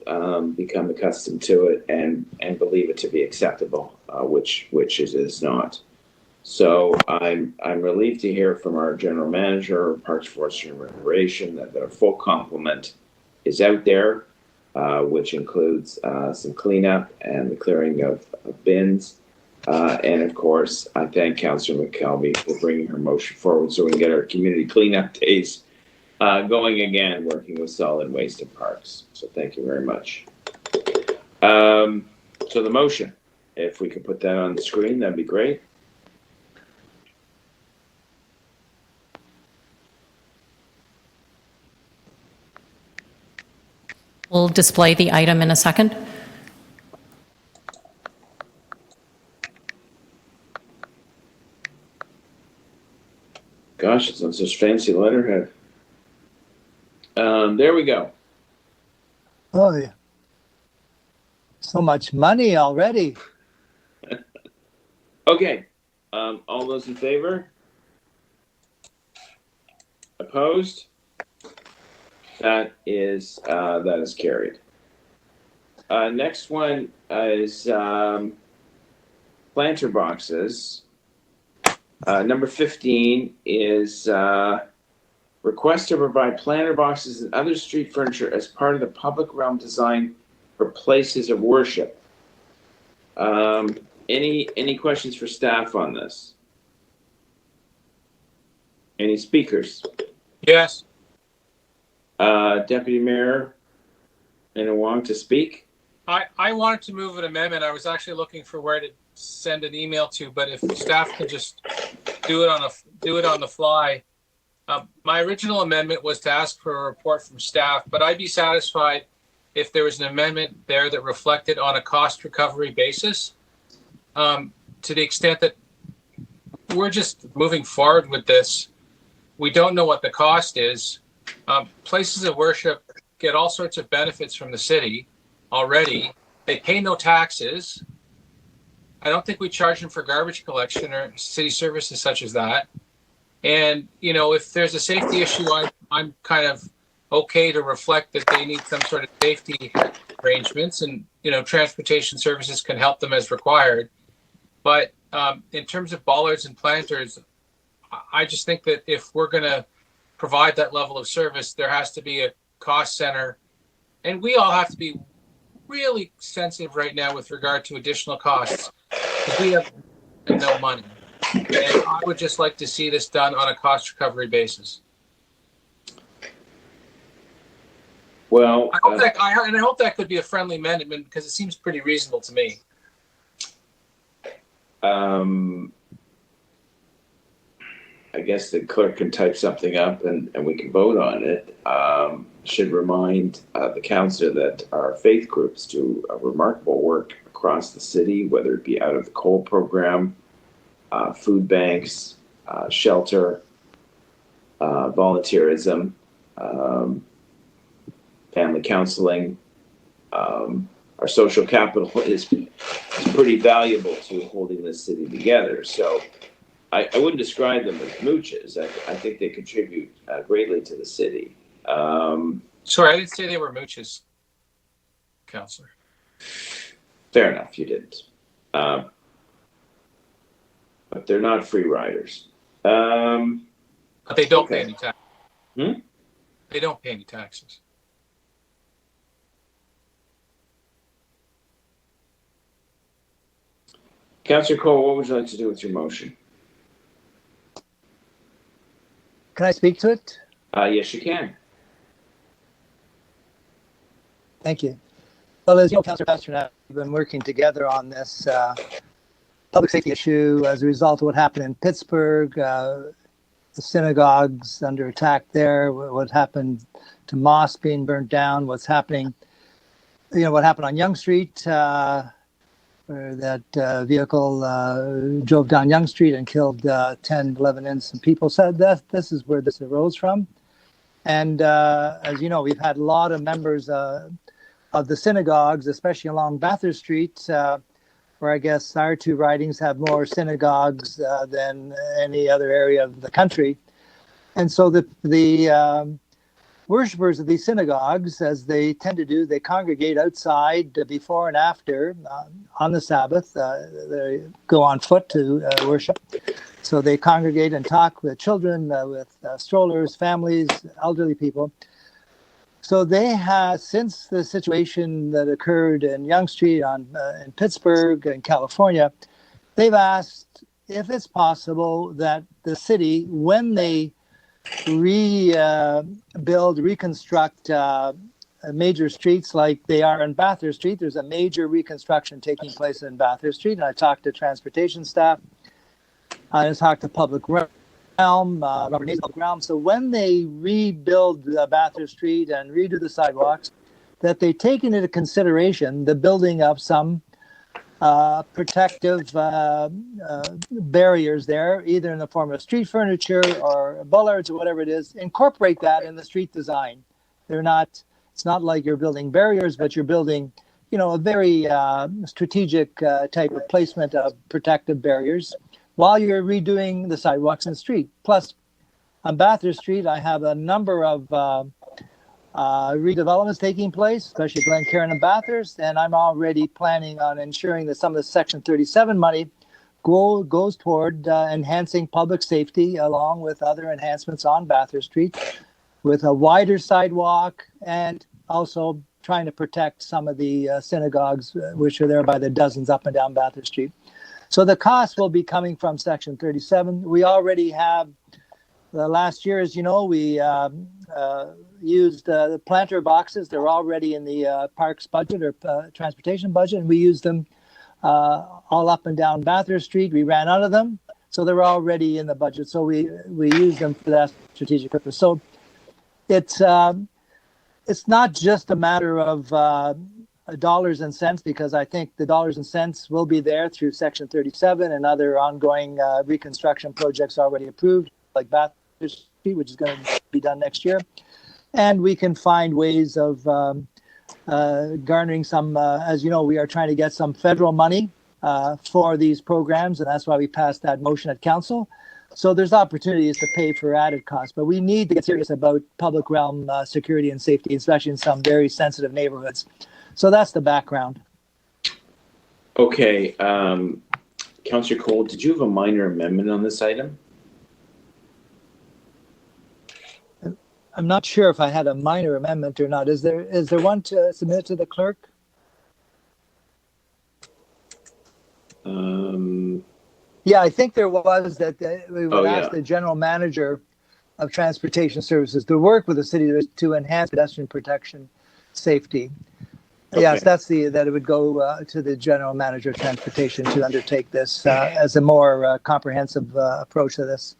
Speaker 4: become accustomed to it and believe it to be acceptable, which it is not. So I'm relieved to hear from our general manager, Parks, Forestry and Recreation, that their full complement is out there, which includes some cleanup and the clearing of bins. And of course, I thank Councillor McKelvey for bringing her motion forward so we can get our community cleanup days going again, working with solid waste and parks. So thank you very much. So the motion, if we could put that on the screen, that'd be great.
Speaker 3: We'll display the item in a second.
Speaker 4: Gosh, it's on such fancy letterhead. There we go.
Speaker 8: Oh, yeah. So much money already.
Speaker 4: Okay. All those in favor? Opposed? That is carried. Next one is planter boxes. Number 15 is request to provide planter boxes and other street furniture as part of the public realm design for places of worship. Any questions for staff on this? Any speakers?
Speaker 5: Yes.
Speaker 4: Deputy Mayor Wong to speak.
Speaker 5: I wanted to move an amendment. I was actually looking for where to send an email to, but if staff can just do it on the fly. My original amendment was to ask for a report from staff, but I'd be satisfied if there was an amendment there that reflected on a cost recovery basis. To the extent that we're just moving forward with this, we don't know what the cost is. Places of worship get all sorts of benefits from the city already. They pay no taxes. I don't think we charge them for garbage collection or city services such as that. And, if there's a safety issue, I'm kind of okay to reflect that they need some sort of safety arrangements, and, transportation services can help them as required. But in terms of bollards and planters, I just think that if we're going to provide that level of service, there has to be a cost center. And we all have to be really sensitive right now with regard to additional costs, because we have no money. And I would just like to see this done on a cost recovery basis.
Speaker 4: Well,
Speaker 5: I hope that could be a friendly amendment, because it seems pretty reasonable to me.
Speaker 4: I guess the clerk can type something up and we can vote on it. Should remind the council that our faith groups do remarkable work across the city, whether it be out of the coal program, food banks, shelter, volunteerism, family counseling. Our social capital is pretty valuable to holding this city together. So I wouldn't describe them as mooches. I think they contribute greatly to the city.
Speaker 5: Sorry, I didn't say they were mooches, Councillor.
Speaker 4: Fair enough, you didn't. But they're not free riders.
Speaker 5: But they don't pay any taxes. They don't pay any taxes.
Speaker 4: Councillor Cole, what would you like to do with your motion?
Speaker 8: Can I speak to it?
Speaker 4: Yes, you can.
Speaker 8: Thank you. Well, as you know, Councillor Pastor and I have been working together on this public safety issue as a result of what happened in Pittsburgh, the synagogues under attack there, what happened to mosques being burnt down, what's happening, what happened on Yonge Street, where that vehicle drove down Yonge Street and killed 10, 11 innocent people. So this is where this arose from. And as you know, we've had a lot of members of the synagogues, especially along Bathurst Street, where I guess our two ridings have more synagogues than any other area of the country. And so the worshippers of these synagogues, as they tend to do, they congregate outside before and after on the Sabbath. They go on foot to worship. So they congregate and talk with children, with strollers, families, elderly people. So they have, since the situation that occurred in Yonge Street in Pittsburgh in California, they've asked if it's possible that the city, when they reconstruct major streets like they are in Bathurst Street, there's a major reconstruction taking place in Bathurst Street. And I talked to transportation staff. I talked to public realm, Robert Nays public realm. So when they rebuild Bathurst Street and redo the sidewalks, that they take into consideration the building of some protective barriers there, either in the form of street furniture or bollards or whatever it is. Incorporate that in the street design. It's not like you're building barriers, but you're building, a very strategic type of placement of protective barriers while you're redoing the sidewalks in the street. Plus, on Bathurst Street, I have a number of redevelopments taking place, especially Glencairn and Bathurst, and I'm already planning on ensuring that some of the Section 37 money goes toward enhancing public safety along with other enhancements on Bathurst Street with a wider sidewalk and also trying to protect some of the synagogues, which are there by the dozens up and down Bathurst Street. So the cost will be coming from Section 37. We already have, last year, as you know, we used the planter boxes. They're already in the parks budget or transportation budget, and we used them all up and down Bathurst Street. We ran out of them, so they're already in the budget. So we use them for that strategic purpose. So it's not just a matter of dollars and cents, because I think the dollars and cents will be there through Section 37 and other ongoing reconstruction projects already approved, like Bathurst Street, which is going to be done next year. And we can find ways of garnering some, as you know, we are trying to get some federal money for these programs, and that's why we passed that motion at council. So there's opportunities to pay for added costs, but we need to get serious about public realm security and safety, especially in some very sensitive neighborhoods. So that's the background.
Speaker 4: Okay, Councillor Cole, did you have a minor amendment on this item?
Speaker 8: I'm not sure if I had a minor amendment or not. Is there one to submit to the clerk? Yeah, I think there was that we would ask the general manager of transportation services to work with the city to enhance pedestrian protection safety. Okay. Yes, that it would go to the general manager of transportation to undertake this as a more comprehensive approach to this.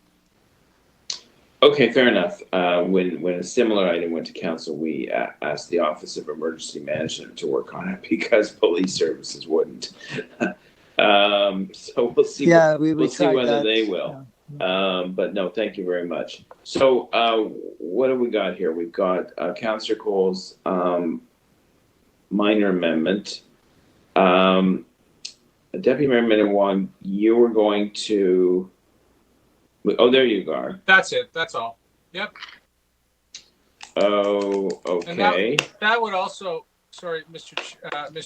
Speaker 4: Okay, fair enough. When a similar item went to council, we asked the Office of Emergency Management to work on it because police services wouldn't. So we'll see. Yeah, we'll see whether they will. Yeah. But no, thank you very much. So what have we got here? We've got Councillor Cole's minor amendment. Deputy Mayor Minnan-Wong, you were going to. Oh, there you are.
Speaker 5: That's it. That's all. Yep.
Speaker 4: Oh, okay.
Speaker 5: And that would also, sorry, Mr.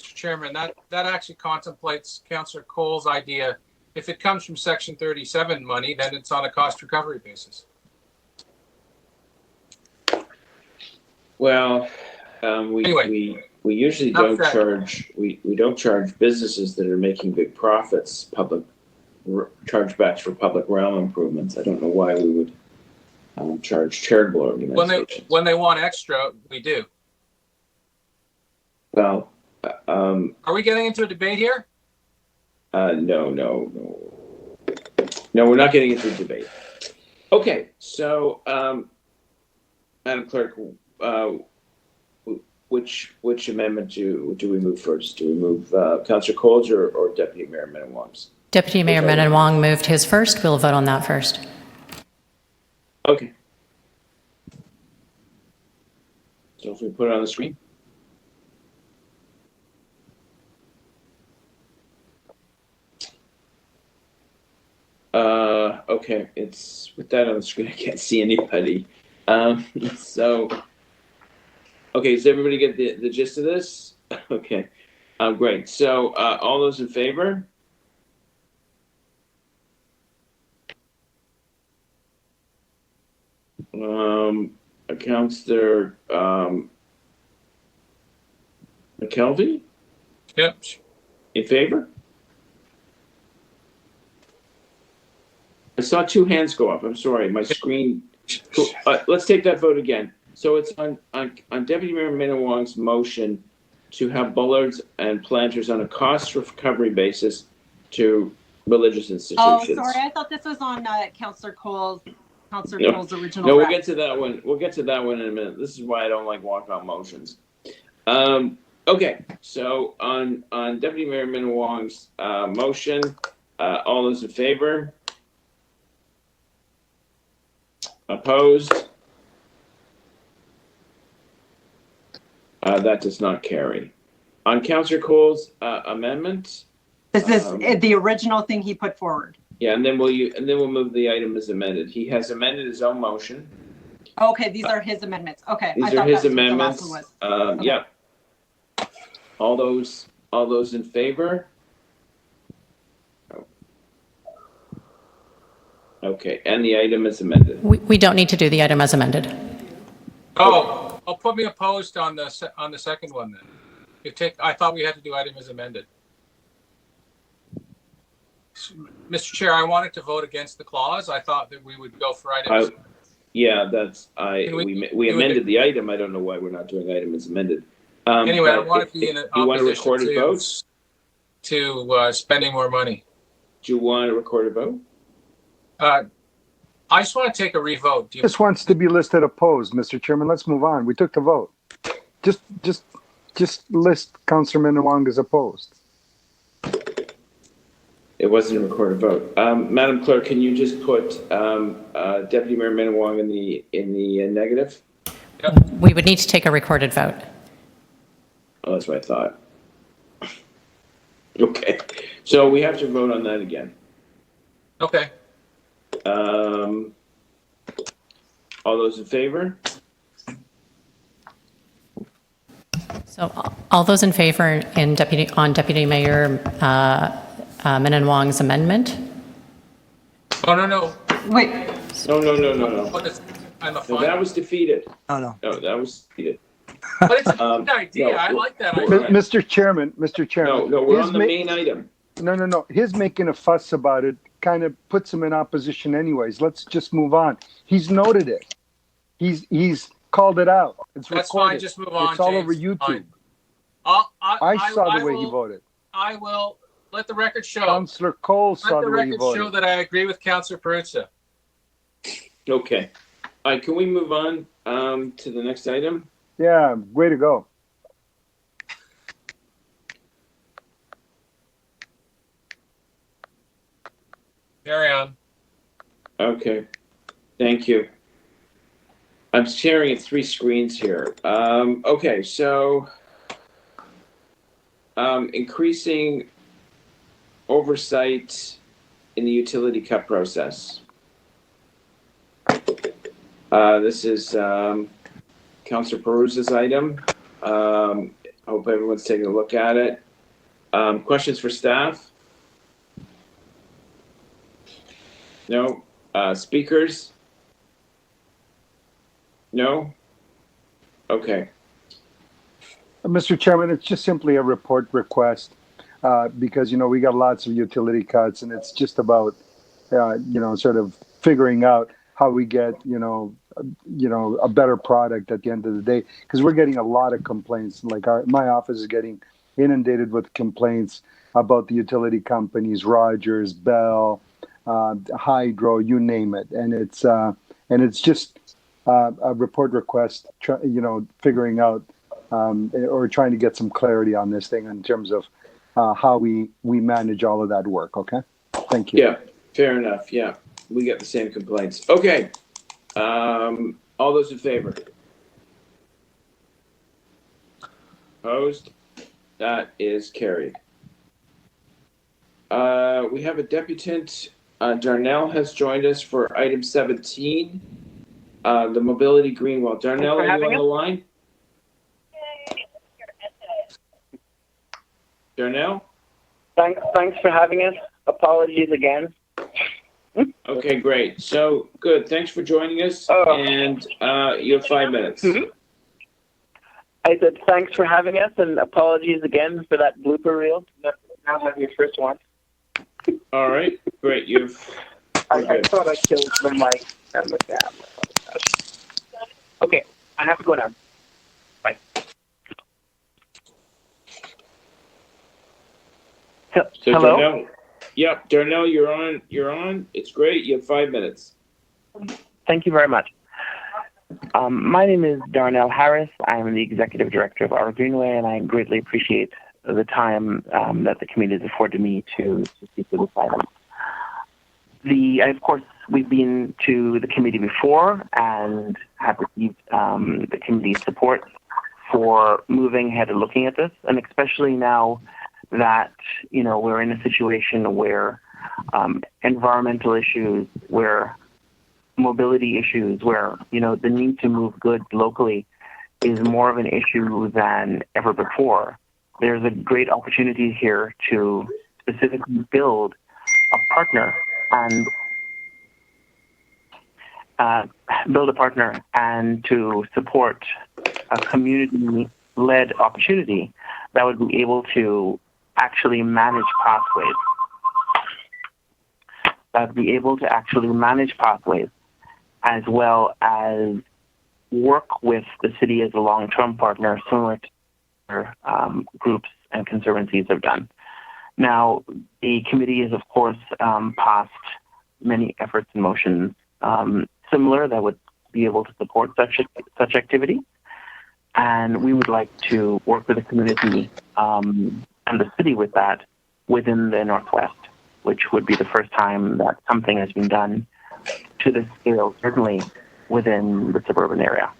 Speaker 5: Chairman, that actually contemplates Councillor Cole's idea. If it comes from Section 37 money, then it's on a cost recovery basis.
Speaker 4: Well, we usually don't charge. We don't charge businesses that are making big profits public chargebacks for public realm improvements. I don't know why we would charge charitable organizations.
Speaker 5: When they want extra, we do.
Speaker 4: Well,
Speaker 5: are we getting into a debate here?
Speaker 4: No, we're not getting into a debate. Okay, so Madam Clerk, which amendment do we move first? Do we move Councillor Cole's or Deputy Mayor Minnan-Wong's?
Speaker 3: Deputy Mayor Minnan-Wong moved his first. We'll vote on that first.
Speaker 4: Okay. So if we put it on the screen. Okay, it's with that on the screen. I can't see anybody. So, okay, does everybody get the gist of this? Okay, great. So all those in favor? Councillor McKelvey?
Speaker 5: Yep.
Speaker 4: In favor? I saw two hands go up. I'm sorry, my screen. Let's take that vote again. So it's on Deputy Mayor Minnan-Wong's motion to have bullards and planters on a cost recovery basis to religious institutions.
Speaker 1: Oh, sorry. I thought this was on Councillor Cole's original.
Speaker 4: No, we'll get to that one. We'll get to that one in a minute. This is why I don't like walk-on motions. Okay, so on Deputy Mayor Minnan-Wong's motion, all those in favor? Opposed? That does not carry. On Councillor Cole's amendment.
Speaker 1: Is this the original thing he put forward?
Speaker 4: Yeah, and then we'll move the item as amended. He has amended his own motion.
Speaker 1: Okay, these are his amendments. Okay.
Speaker 4: These are his amendments. Yeah. All those in favor? Okay, and the item is amended.
Speaker 3: We don't need to do the item as amended.
Speaker 5: Oh, I'll put me opposed on the second one then. I thought we had to do item as amended. Mr. Chair, I wanted to vote against the clause. I thought that we would go for items.
Speaker 4: Yeah, we amended the item. I don't know why we're not doing item as amended.
Speaker 5: Anyway, I want to be in an
Speaker 4: you want a
Speaker 5: opposition
Speaker 4: recorded vote?
Speaker 5: to spending more money.
Speaker 4: Do you want a recorded vote?
Speaker 5: I just want to take a revote.
Speaker 7: This wants to be listed opposed, Mr. Chairman. Let's move on. We took the vote. Just list Councillor Minawong as opposed.
Speaker 4: It wasn't a recorded vote. Madam Clerk, can you just put Deputy Mayor Minawong in the negative?
Speaker 5: Yep.
Speaker 3: We would need to take a recorded vote.
Speaker 4: Oh, that's what I thought. Okay, so we have to vote on that again.
Speaker 5: Okay.
Speaker 4: All those in favor?
Speaker 3: So all those in favor on Deputy Mayor Minawong's amendment?
Speaker 5: Oh, no.
Speaker 1: Wait.
Speaker 4: No.
Speaker 5: No,
Speaker 4: that was defeated.
Speaker 8: No.
Speaker 4: No, that was defeated.
Speaker 5: But it's a good idea. I like that idea.
Speaker 7: Mr. Chairman.
Speaker 4: No, we're on the main item.
Speaker 7: No. His making a fuss about it kind of puts him in opposition anyways. Let's just move on. He's noted it. He's called it out. It's
Speaker 5: That's
Speaker 7: recorded.
Speaker 5: fine. Just move on.
Speaker 7: It's all
Speaker 5: James.
Speaker 7: over YouTube.
Speaker 5: I
Speaker 7: saw the way he voted.
Speaker 5: I will let the record show.
Speaker 7: Councillor Cole saw the way he
Speaker 5: Let the record
Speaker 7: voted.
Speaker 5: show that I agree with Councillor Peruzza.
Speaker 4: Okay. All right, can we move on to the next item?
Speaker 7: Yeah, way to go.
Speaker 5: Carry on.
Speaker 4: Okay. Thank you. I'm sharing 3 screens here. Okay, so increasing oversight in the utility cut process. This is Councillor Peruzza's item. Hope everyone's taking a look at it. Questions for staff? No. Speakers? No? Okay.
Speaker 7: Mr. Chairman, it's just simply a report request because, we got lots of utility cuts and it's just about, sort of figuring out how we get, a better product at the end of the day. Because we're getting a lot of complaints. Like my office is getting inundated with complaints about the utility companies, Rogers, Bell, Hydro, you name it. And it's just a report request, figuring out or trying to get some clarity on this thing in terms of how we manage all of that work. Okay. Thank you.
Speaker 4: Yeah, fair enough. Yeah, we get the same complaints. Okay. All those in favor? Opposed? That is carried. We have a deputant. Darnell has joined us for item 17, the mobility greenwell. Darnell, are you on the line? Darnell?
Speaker 17: Thanks for having us. Apologies again.
Speaker 4: Okay, great. So, good. Thanks for joining us. And you have 5 minutes.
Speaker 17: I said thanks for having us, and apologies again for that blooper reel. Now have your first one.
Speaker 4: All right, great.
Speaker 17: I thought I killed the mic and the camera. Okay, I have to go now. Bye.
Speaker 4: So
Speaker 17: Hello?
Speaker 4: Darnell, yep, Darnell, you're on. It's great. You have 5 minutes.
Speaker 17: Thank you very much. My name is Darnell Harris. I'm the Executive Director of our Greenway, and I greatly appreciate the time that the committee has afforded me to speak to this item. Of course, we've been to the committee before and have received the committee's support for moving ahead and looking at this, and especially now that we're in a situation where environmental issues, where mobility issues where, the need to move goods locally is more of an issue than ever before. There's a great opportunity here to specifically build a partner and to support a community-led opportunity that would be able to actually manage pathways. As well as work with the city as a long-term partner, similar to other groups and conservancies have done. Now, the committee has, of course, passed many efforts and motions similar that would be able to support such activity. And we would like to work with the community and the city with that within the Northwest, which would be the first time that something has been done to this scale, certainly within the suburban area.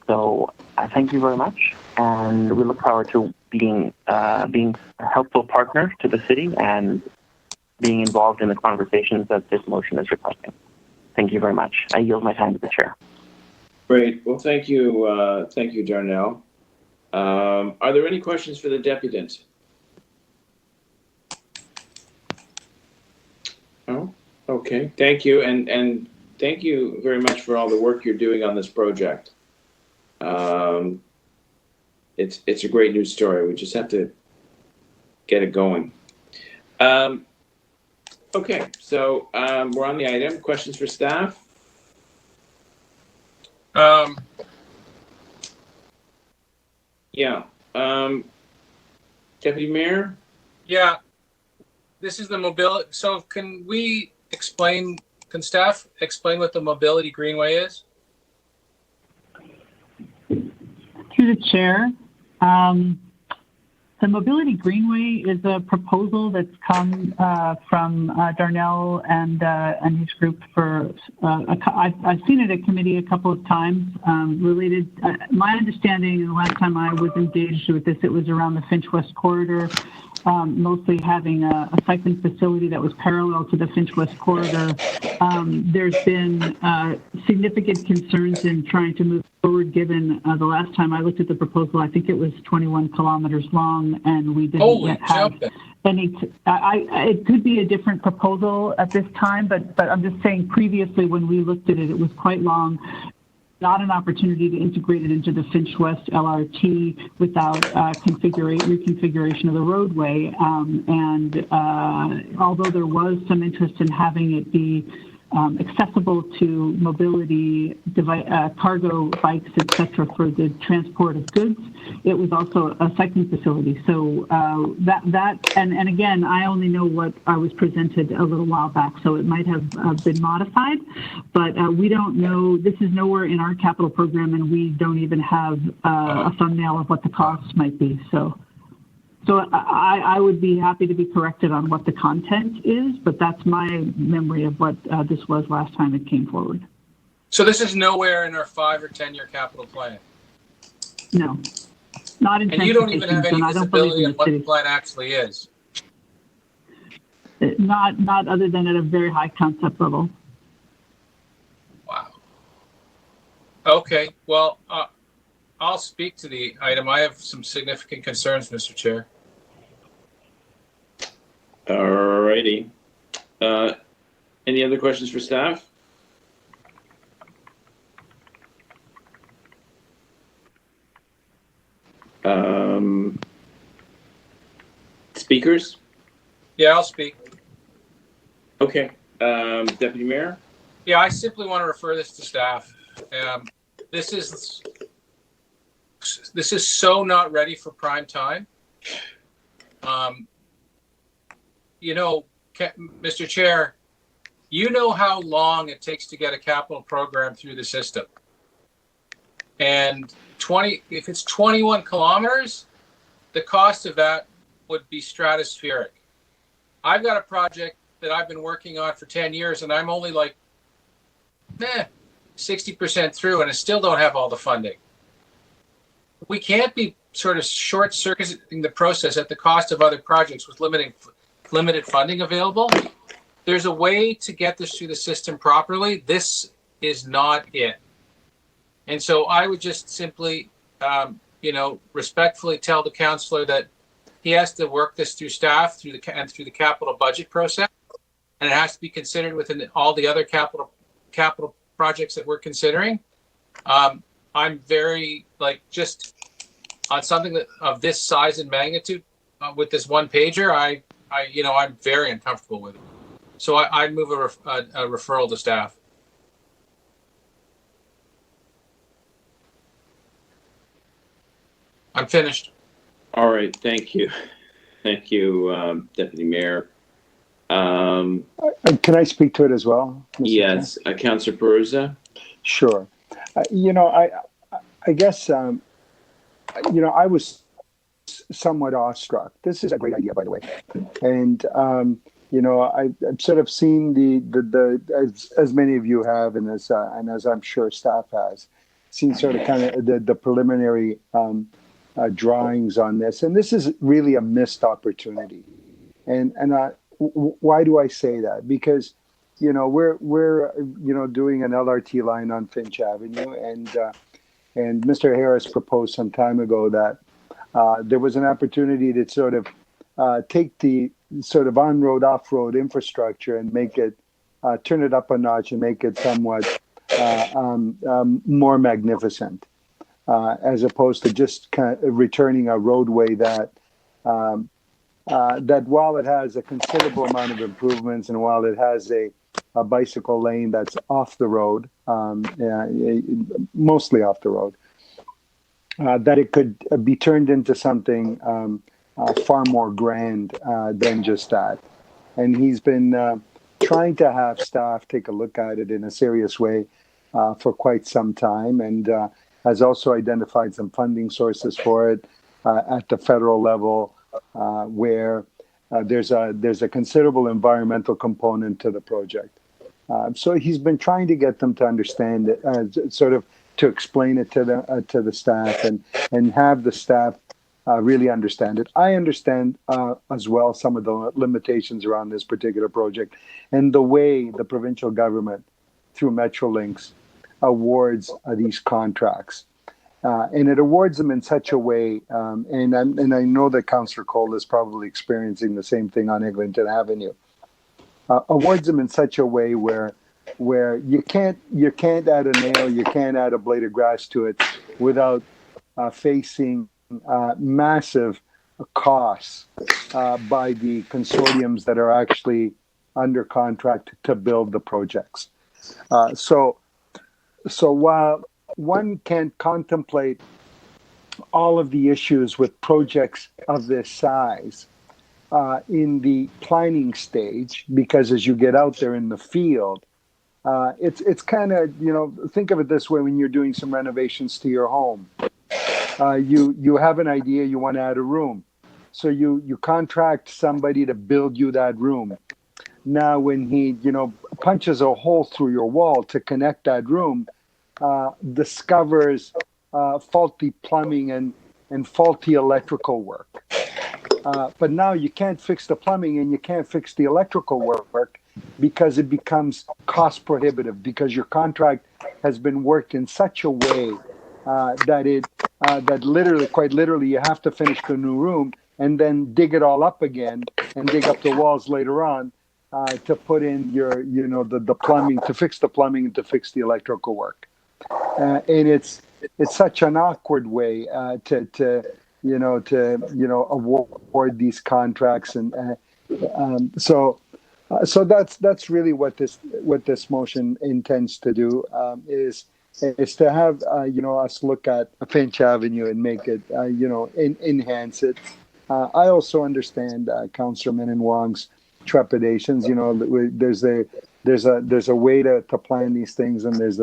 Speaker 17: So I thank you very much, and we look forward to being a helpful partner to the city and being involved in the conversations that this motion is requesting. Thank you very much. I yield my time to the chair.
Speaker 4: Great. Well, thank you, Darnell. Are there any questions for the deputant? No? Okay. Thank you, and thank you very much for all the work you're doing on this project. It's a great news story. We just have to get it going. Okay, so we're on the item. Questions for staff? Yeah. Deputy Mayor?
Speaker 5: Yeah. This is the mobility. So can staff explain what the Mobility Greenway is?
Speaker 13: Through the chair, the Mobility Greenway is a proposal that's come from Darnell and his group for. I've seen it at committee a couple of times. Related, my understanding, and the last time I was engaged with this, it was around the Finch West corridor. Mostly having a cycling facility that was parallel to the Finch West corridor. There's been significant concerns in trying to move forward, given the last time I looked at the proposal, I think it was 21 kilometers long, and we didn't yet have any. It could be a different proposal at this time, but I'm just saying previously when we looked at it, it was quite long. Not an opportunity to integrate it into the Finch West LRT without reconfiguration of the roadway. Although there was some interest in having it be accessible to mobility, cargo bikes, etc., for the transport of goods, it was also a cycling facility. So and again, I only know what I was presented a little while back, so it might have been modified, but we don't know. This is nowhere in our capital program, and we don't even have a thumbnail of what the costs might be. So I would be happy to be corrected on what the content is, but that's my memory of what this was last time it came forward.
Speaker 5: So this is nowhere in our 5 or 10 year capital plan?
Speaker 13: No, not in.
Speaker 5: And you don't even have any visibility on what the plan actually is?
Speaker 13: Not other than at a very high concept level.
Speaker 5: Wow. Okay, well, I'll speak to the item. I have some significant concerns, Mr. Chair.
Speaker 4: All righty. Any other questions for staff? Speakers?
Speaker 5: Yeah, I'll speak.
Speaker 4: Okay. Deputy Mayor?
Speaker 5: Yeah, I simply want to refer this to staff. This is so not ready for prime time. Mr. Chair, you know how long it takes to get a capital program through the system. And if it's 21 kilometers, the cost of that would be stratospheric. I've got a project that I've been working on for 10 years, and I'm only like 60% through, and I still don't have all the funding. We can't be sort of short-circuiting the process at the cost of other projects with limited funding available. there's a way to get this through the system properly. This is not it. And so I would just simply, respectfully tell the councillor that he has to work this through staff through the capital budget process, and it has to be considered within all the other capital projects that we're considering. I'm very just on something that of this size and magnitude with this one pager. I'm very uncomfortable with it. So I move a referral to staff. I'm finished.
Speaker 4: All right, thank you. Thank you, Deputy Mayor.
Speaker 7: Can I speak to it as well, Mr.
Speaker 4: Yes, Councillor Peruzza.
Speaker 7: Sure. I guess, I was somewhat awestruck. This is a great idea, by the way. And, I've sort of seen as many of you have, and as I'm sure staff has, seen sort of kind of the preliminary drawings on this. And this is really a missed opportunity. And why do I say that? Because, we're doing an LRT line on Finch Avenue, and Mr. Harris proposed some time ago that there was an opportunity to sort of take the sort of on-road, off-road infrastructure and make it, turn it up a notch and make it somewhat more magnificent, as opposed to just kind of returning a roadway that while it has a considerable amount of improvements and while it has a bicycle lane that's off the road, mostly off the road, that it could be turned into something far more grand than just that. And he's been trying to have staff take a look at it in a serious way for quite some time, and has also identified some funding sources for it at the federal level, where there's a considerable environmental component to the project. So he's been trying to get them to understand it, sort of to explain it to the staff, and have the staff really understand it. I understand as well some of the limitations around this particular project and the way the provincial government, through Metrolinx, awards these contracts. And it awards them in such a way, and I know that Councillor Cole is probably experiencing the same thing on Eglinton Avenue. Awards them in such a way where you can't add a nail, you can't add a blade of grass to it without facing massive costs by the consortiums that are actually under contract to build the projects. So while one can contemplate all of the issues with projects of this size in the planning stage, because as you get out there in the field, it's kind of, think of it this way: when you're doing some renovations to your home, you have an idea, you want to add a room, so you contract somebody to build you that room. Now when he punches a hole through your wall to connect that room, discovers faulty plumbing and faulty electrical work. But now you can't fix the plumbing and you can't fix the electrical work because it becomes cost prohibitive, because your contract has been worked in such a way that literally, quite literally, you have to finish the new room and then dig it all up again and dig up the walls later on to put in your, the plumbing, to fix the plumbing and to fix the electrical work. And it's such an awkward way to award these contracts, and so that's really what this motion intends to do, is to have us look at Finch Avenue and make it enhance it. I also understand Councillor Menon Wong's trepidations. There's a way to plan these things, and there's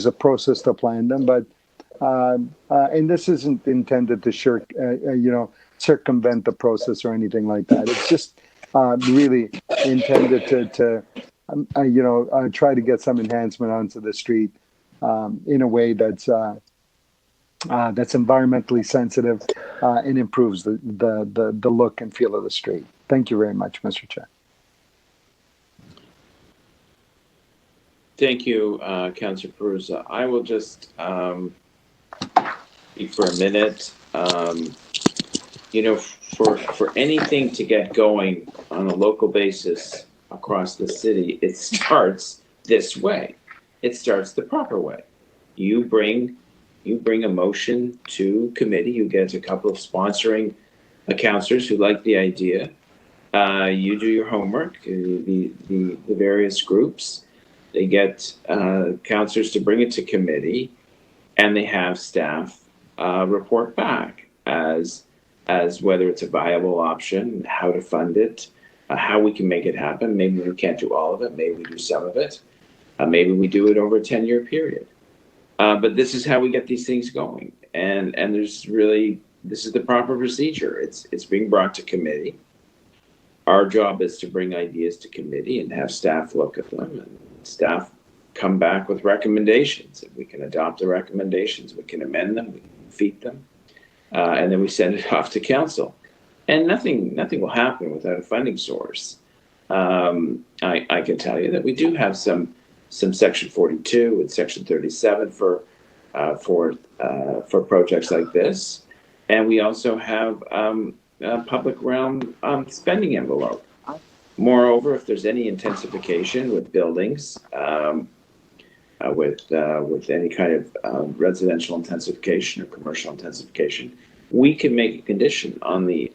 Speaker 7: a process to plan them, but and this isn't intended to circumvent the process or anything like that. It's just really intended to try to get some enhancement onto the street in a way that's environmentally sensitive and improves the look and feel of the street. Thank you very much, Mr. Chair.
Speaker 4: Thank you, Councillor Perusa. I will just speak for a minute. You know, for anything to get going on a local basis across the city, it starts this way. It starts the proper way. You bring a motion to committee. You get a couple of sponsoring councillors who like the idea. You do your homework. The various groups, they get councillors to bring it to committee, and they have staff report back as whether it's a viable option, how to fund it, how we can make it happen. Maybe we can't do all of it. Maybe we do some of it. Maybe we do it over a 10-year period. But this is how we get these things going. And there's really, this is the proper procedure. It's being brought to committee. Our job is to bring ideas to committee and have staff look at them, and staff come back with recommendations. If we can adopt the recommendations, we can amend them, we can defeat them, and then we send it off to council. And nothing will happen without a funding source. I can tell you that we do have some Section 42 and Section 37 for projects like this, and we also have public realm spending envelope. Moreover, if there's any intensification with buildings, with any kind of residential intensification or commercial intensification, we can make a condition on the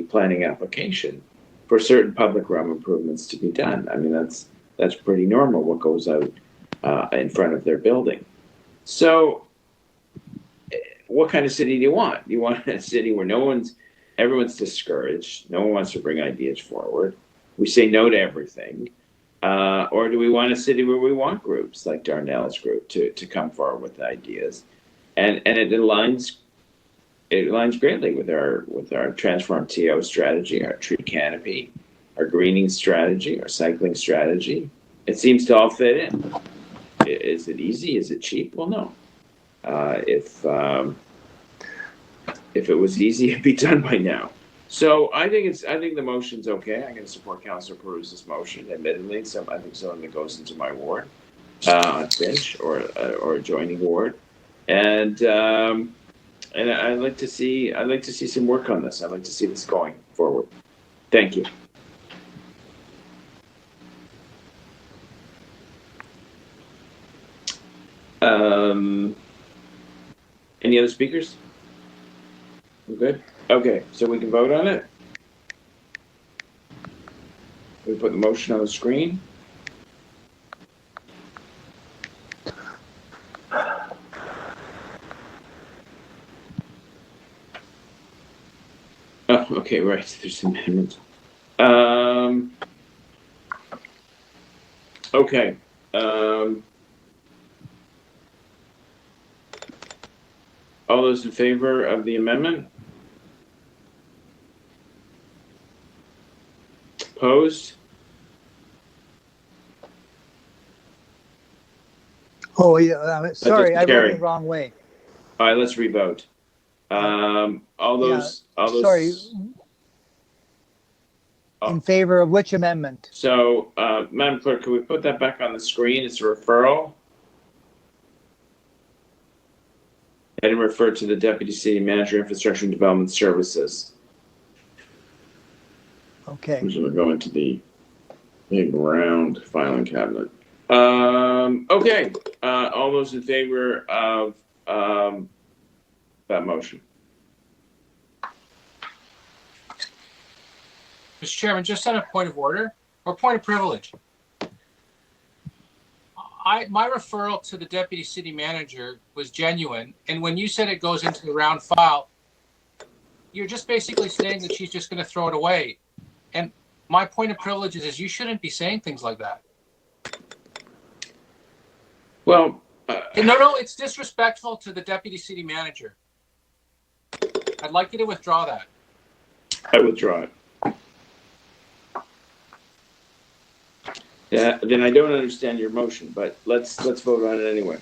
Speaker 4: planning application for certain public realm improvements to be done. I mean, that's pretty normal what goes out in front of their building. So what kind of city do you want? You want a city where everyone's discouraged, no one wants to bring ideas forward, we say no to everything, or do we want a city where we want groups like Darnell's group to come forward with ideas? And it aligns greatly with our Transform TO strategy, our tree canopy, our greening strategy, our cycling strategy. It seems to all fit in. Is it easy? Is it cheap? Well, no. If it was easy, it'd be done by now. So I think the motion's okay. I'm going to support Councillor Perusa's motion. Admittedly, I think some of it goes into my ward, on Finch or adjoining ward, and I'd like to see some work on this. I'd like to see this going forward. Thank you. Any other speakers? We're good? Okay, so we can vote on it. We put the motion on the screen. Oh, okay, right, there's some amendments. Okay. All those in favor of the amendment? Opposed?
Speaker 8: Oh, yeah, sorry, I wrote it the wrong way.
Speaker 4: All right, let's revote. All those.
Speaker 8: Sorry. In favor of which amendment?
Speaker 4: So, Madam Clerk, can we put that back on the screen? It's a referral. And refer to the Deputy City Manager, Infrastructure and Development Services.
Speaker 8: Okay.
Speaker 4: I'm just going to go into the big round filing cabinet. Okay. All those in favor of that motion?
Speaker 5: Mr. Chairman, just on a point of order or point of privilege. My referral to the Deputy City Manager was genuine, and when you said it goes into the round file, you're just basically saying that she's just going to throw it away. And my point of privilege is you shouldn't be saying things like that.
Speaker 4: Well,
Speaker 5: no, it's disrespectful to the Deputy City Manager. I'd like you to withdraw that.
Speaker 4: I withdraw it. Yeah, then I don't understand your motion, but let's vote on it anyway.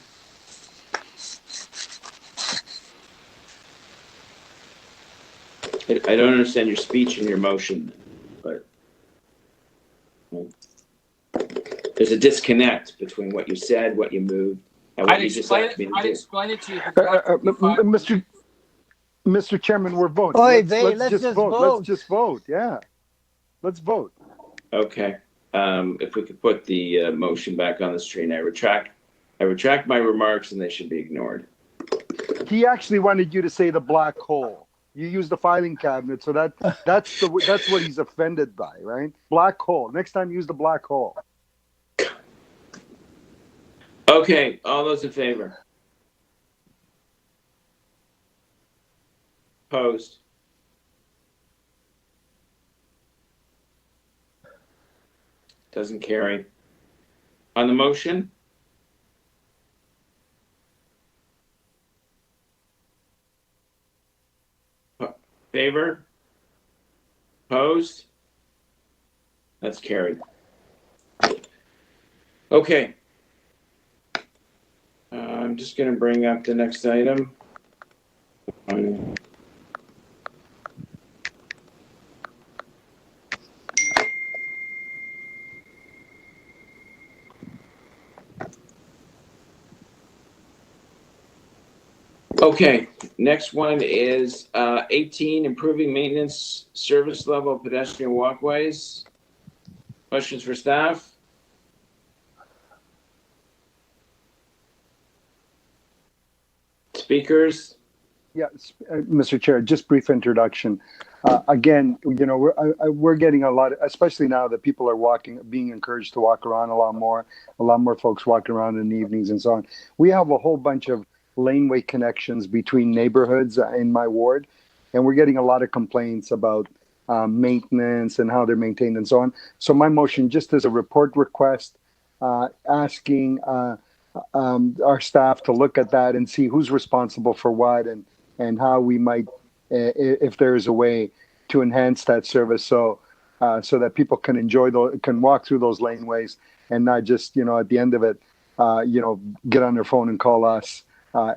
Speaker 4: I don't understand your speech and your motion, but there's a disconnect between what you said, what you moved, and what you just asked me to
Speaker 5: I'd
Speaker 4: do.
Speaker 5: explain it to you.
Speaker 7: Mr. Chairman, we're voting.
Speaker 8: Oy
Speaker 7: Let's
Speaker 8: just
Speaker 7: just vote.
Speaker 8: vote.
Speaker 7: Let's just vote. Yeah. Let's vote.
Speaker 4: Okay. If we could put the motion back on the screen, I retract my remarks, and they should be ignored.
Speaker 7: He actually wanted you to say the black hole. You use the filing cabinet, so that's what he's offended by, right? Black hole. Next time, use the black hole.
Speaker 4: Okay, all those in favor? Opposed? Doesn't carry. On the motion? Favor? Opposed? That's carried. Okay. I'm just going to bring up the next item. Okay, next one is 18, improving maintenance service level of pedestrian walkways. Questions for staff? Speakers?
Speaker 7: Yeah, Mr. Chair, just brief introduction. Again, you know, we're getting a lot, especially now that people are being encouraged to walk around a lot more folks walking around in the evenings and so on. We have a whole bunch of laneway connections between neighborhoods in my ward, and we're getting a lot of complaints about maintenance and how they're maintained and so on. So my motion, just as a report request, asking our staff to look at that and see who's responsible for what and how we might, if there is a way to enhance that service so that people can can walk through those laneways and not just, you know, at the end of it, get on their phone and call us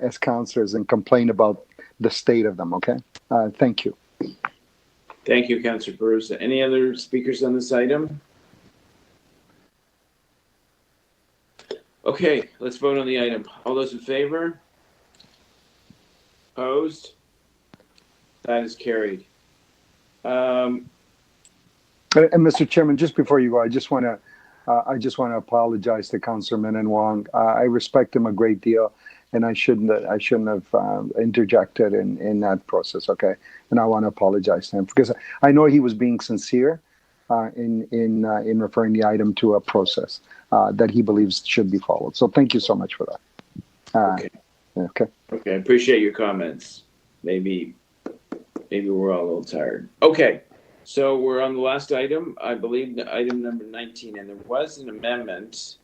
Speaker 7: as councillors and complain about the state of them. Okay. Thank you.
Speaker 4: Thank you, Councillor Bruce. Any other speakers on this item? Okay, let's vote on the item. All those in favor? Opposed? That is carried.
Speaker 7: And Mr. Chairman, just before you go, I just want to apologize to Councillor Min Wong. I respect him a great deal, and I shouldn't have interjected in that process. Okay, and I want to apologize to him because I know he was being sincere in referring the item to a process that he believes should be followed. So thank you so much for that. Okay.
Speaker 4: I appreciate your comments. Maybe we're all a little tired. Okay, so we're on the last item. I believe item number 19, and there was an amendment.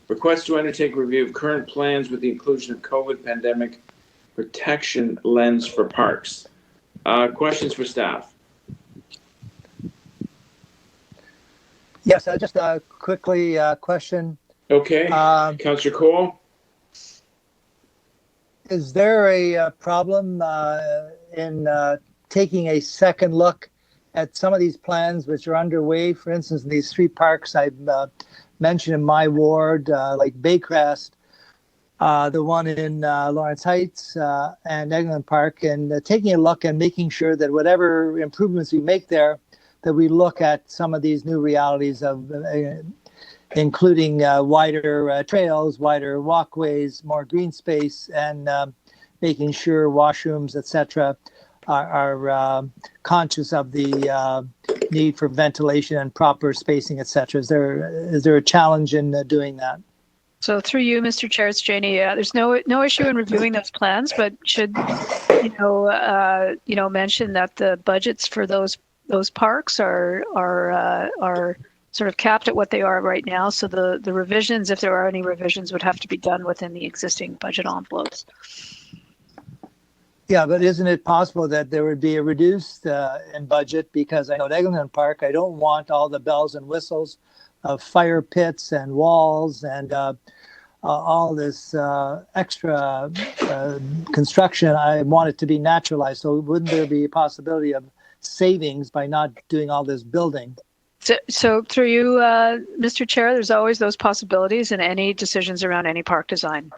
Speaker 4: Request to undertake review of current plans with the inclusion of COVID pandemic protection lens for parks. Questions for staff?
Speaker 8: Yes, just quickly question.
Speaker 4: Okay, Councillor Cole.
Speaker 8: Is there a problem in taking a second look at some of these plans which are underway? For instance, in these three parks I've mentioned in my ward, like Baycrest, the one in Lawrence Heights and Eglinton Park, and taking a look and making sure that whatever improvements we make there, that we look at some of these new realities of including wider trails, wider walkways, more green space, and making sure washrooms, etc., are conscious of the need for ventilation and proper spacing, etc. Is there a challenge in doing that?
Speaker 16: So through you, Mr. Chair, it's Janie. There's no issue in reviewing those plans, but should mention that the budgets for those parks are sort of capped at what they are right now. So the revisions, if there are any revisions, would have to be done within the existing budget envelopes.
Speaker 8: Yeah, but isn't it possible that there would be a reduced in budget? Because I know at Eglinton Park, I don't want all the bells and whistles of fire pits and walls and all this extra construction, I want it to be naturalized. So wouldn't there be a possibility of savings by not doing all this building?
Speaker 16: So through you, Mr. Chair, there's always those possibilities in any decisions around any park design.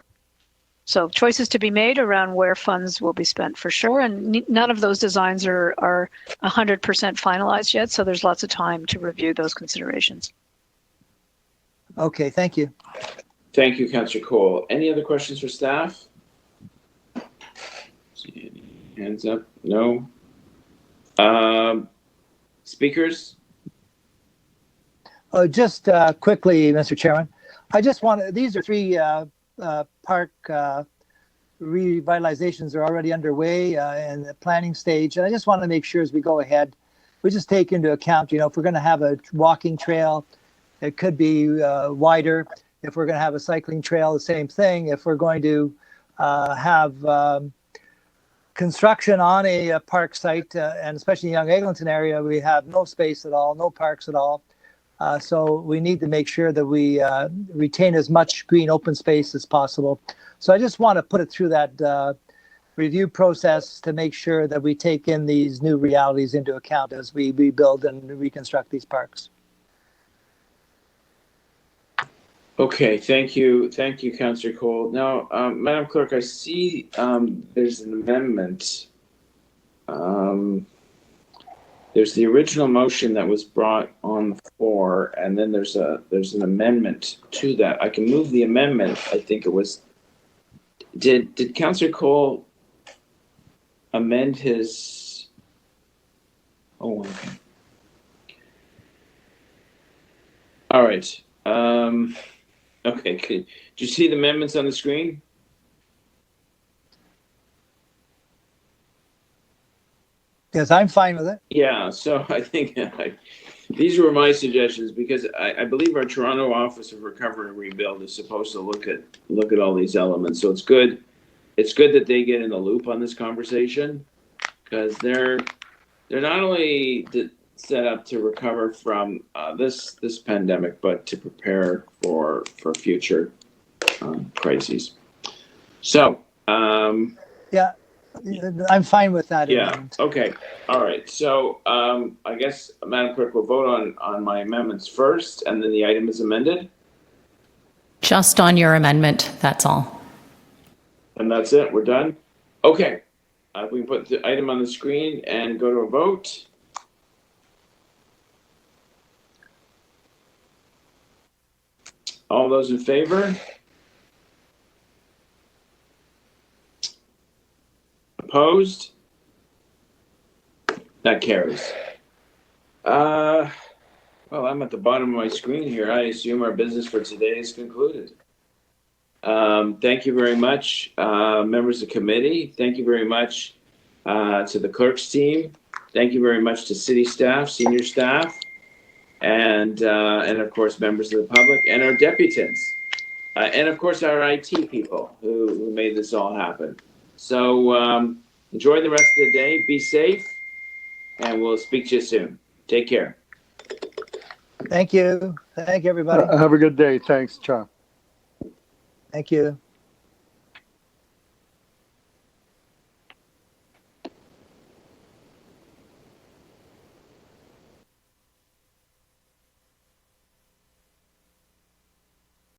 Speaker 16: So choices to be made around where funds will be spent for sure. And none of those designs are 100% finalized yet. So there's lots of time to review those considerations.
Speaker 8: Okay, thank you.
Speaker 4: Thank you, Councillor Cole. Any other questions for staff? See any hands up? No. Speakers?
Speaker 8: Just quickly, Mr. Chairman, I just want these are three park revitalizations are already underway in the planning stage. And I just want to make sure as we go ahead, we just take into account, if we're going to have a walking trail, it could be wider. If we're going to have a cycling trail, the same thing. If we're going to have construction on a park site, and especially in the Young Eglinton area, we have no space at all, no parks at all. So we need to make sure that we retain as much green open space as possible. So I just want to put it through that review process to make sure that we take in these new realities into account as we rebuild and reconstruct these parks.
Speaker 4: Okay, thank you, Councillor Cole. Now, Madam Clerk, I see there's an amendment. There's the original motion that was brought on the floor, and then there's an amendment to that. I can move the amendment. I think it was. Did Councillor Cole amend his? Oh, okay. All right. Okay, did you see the amendments on the screen?
Speaker 8: Yes, I'm fine with it.
Speaker 4: Yeah, so I think these were my suggestions because I believe our Toronto Office of Recovery and Rebuild is supposed to look at all these elements. So it's good that they get in the loop on this conversation because they're not only set up to recover from this pandemic, but to prepare for future crises. So
Speaker 8: yeah, I'm fine with that.
Speaker 4: Yeah.
Speaker 8: Amendment.
Speaker 4: Okay. All right. So I guess Madam Clerk will vote on my amendments first, and then the item is amended.
Speaker 3: Just on your amendment, that's all.
Speaker 4: And that's it. We're done. Okay. We can put the item on the screen and go to a vote. All those in favor? Opposed? That carries. Well, I'm at the bottom of my screen here. I assume our business for today is concluded. Thank you very much, members of the committee. Thank you very much to the clerk's team. Thank you very much to city staff, senior staff, and of course, members of the public and our deputies. And of course, our IT people who made this all happen. So enjoy the rest of the day. Be safe. And we'll speak to you soon. Take care.
Speaker 8: Thank you. Thank you, everybody.
Speaker 7: Have a good day. Thanks, Cha.
Speaker 8: Thank you.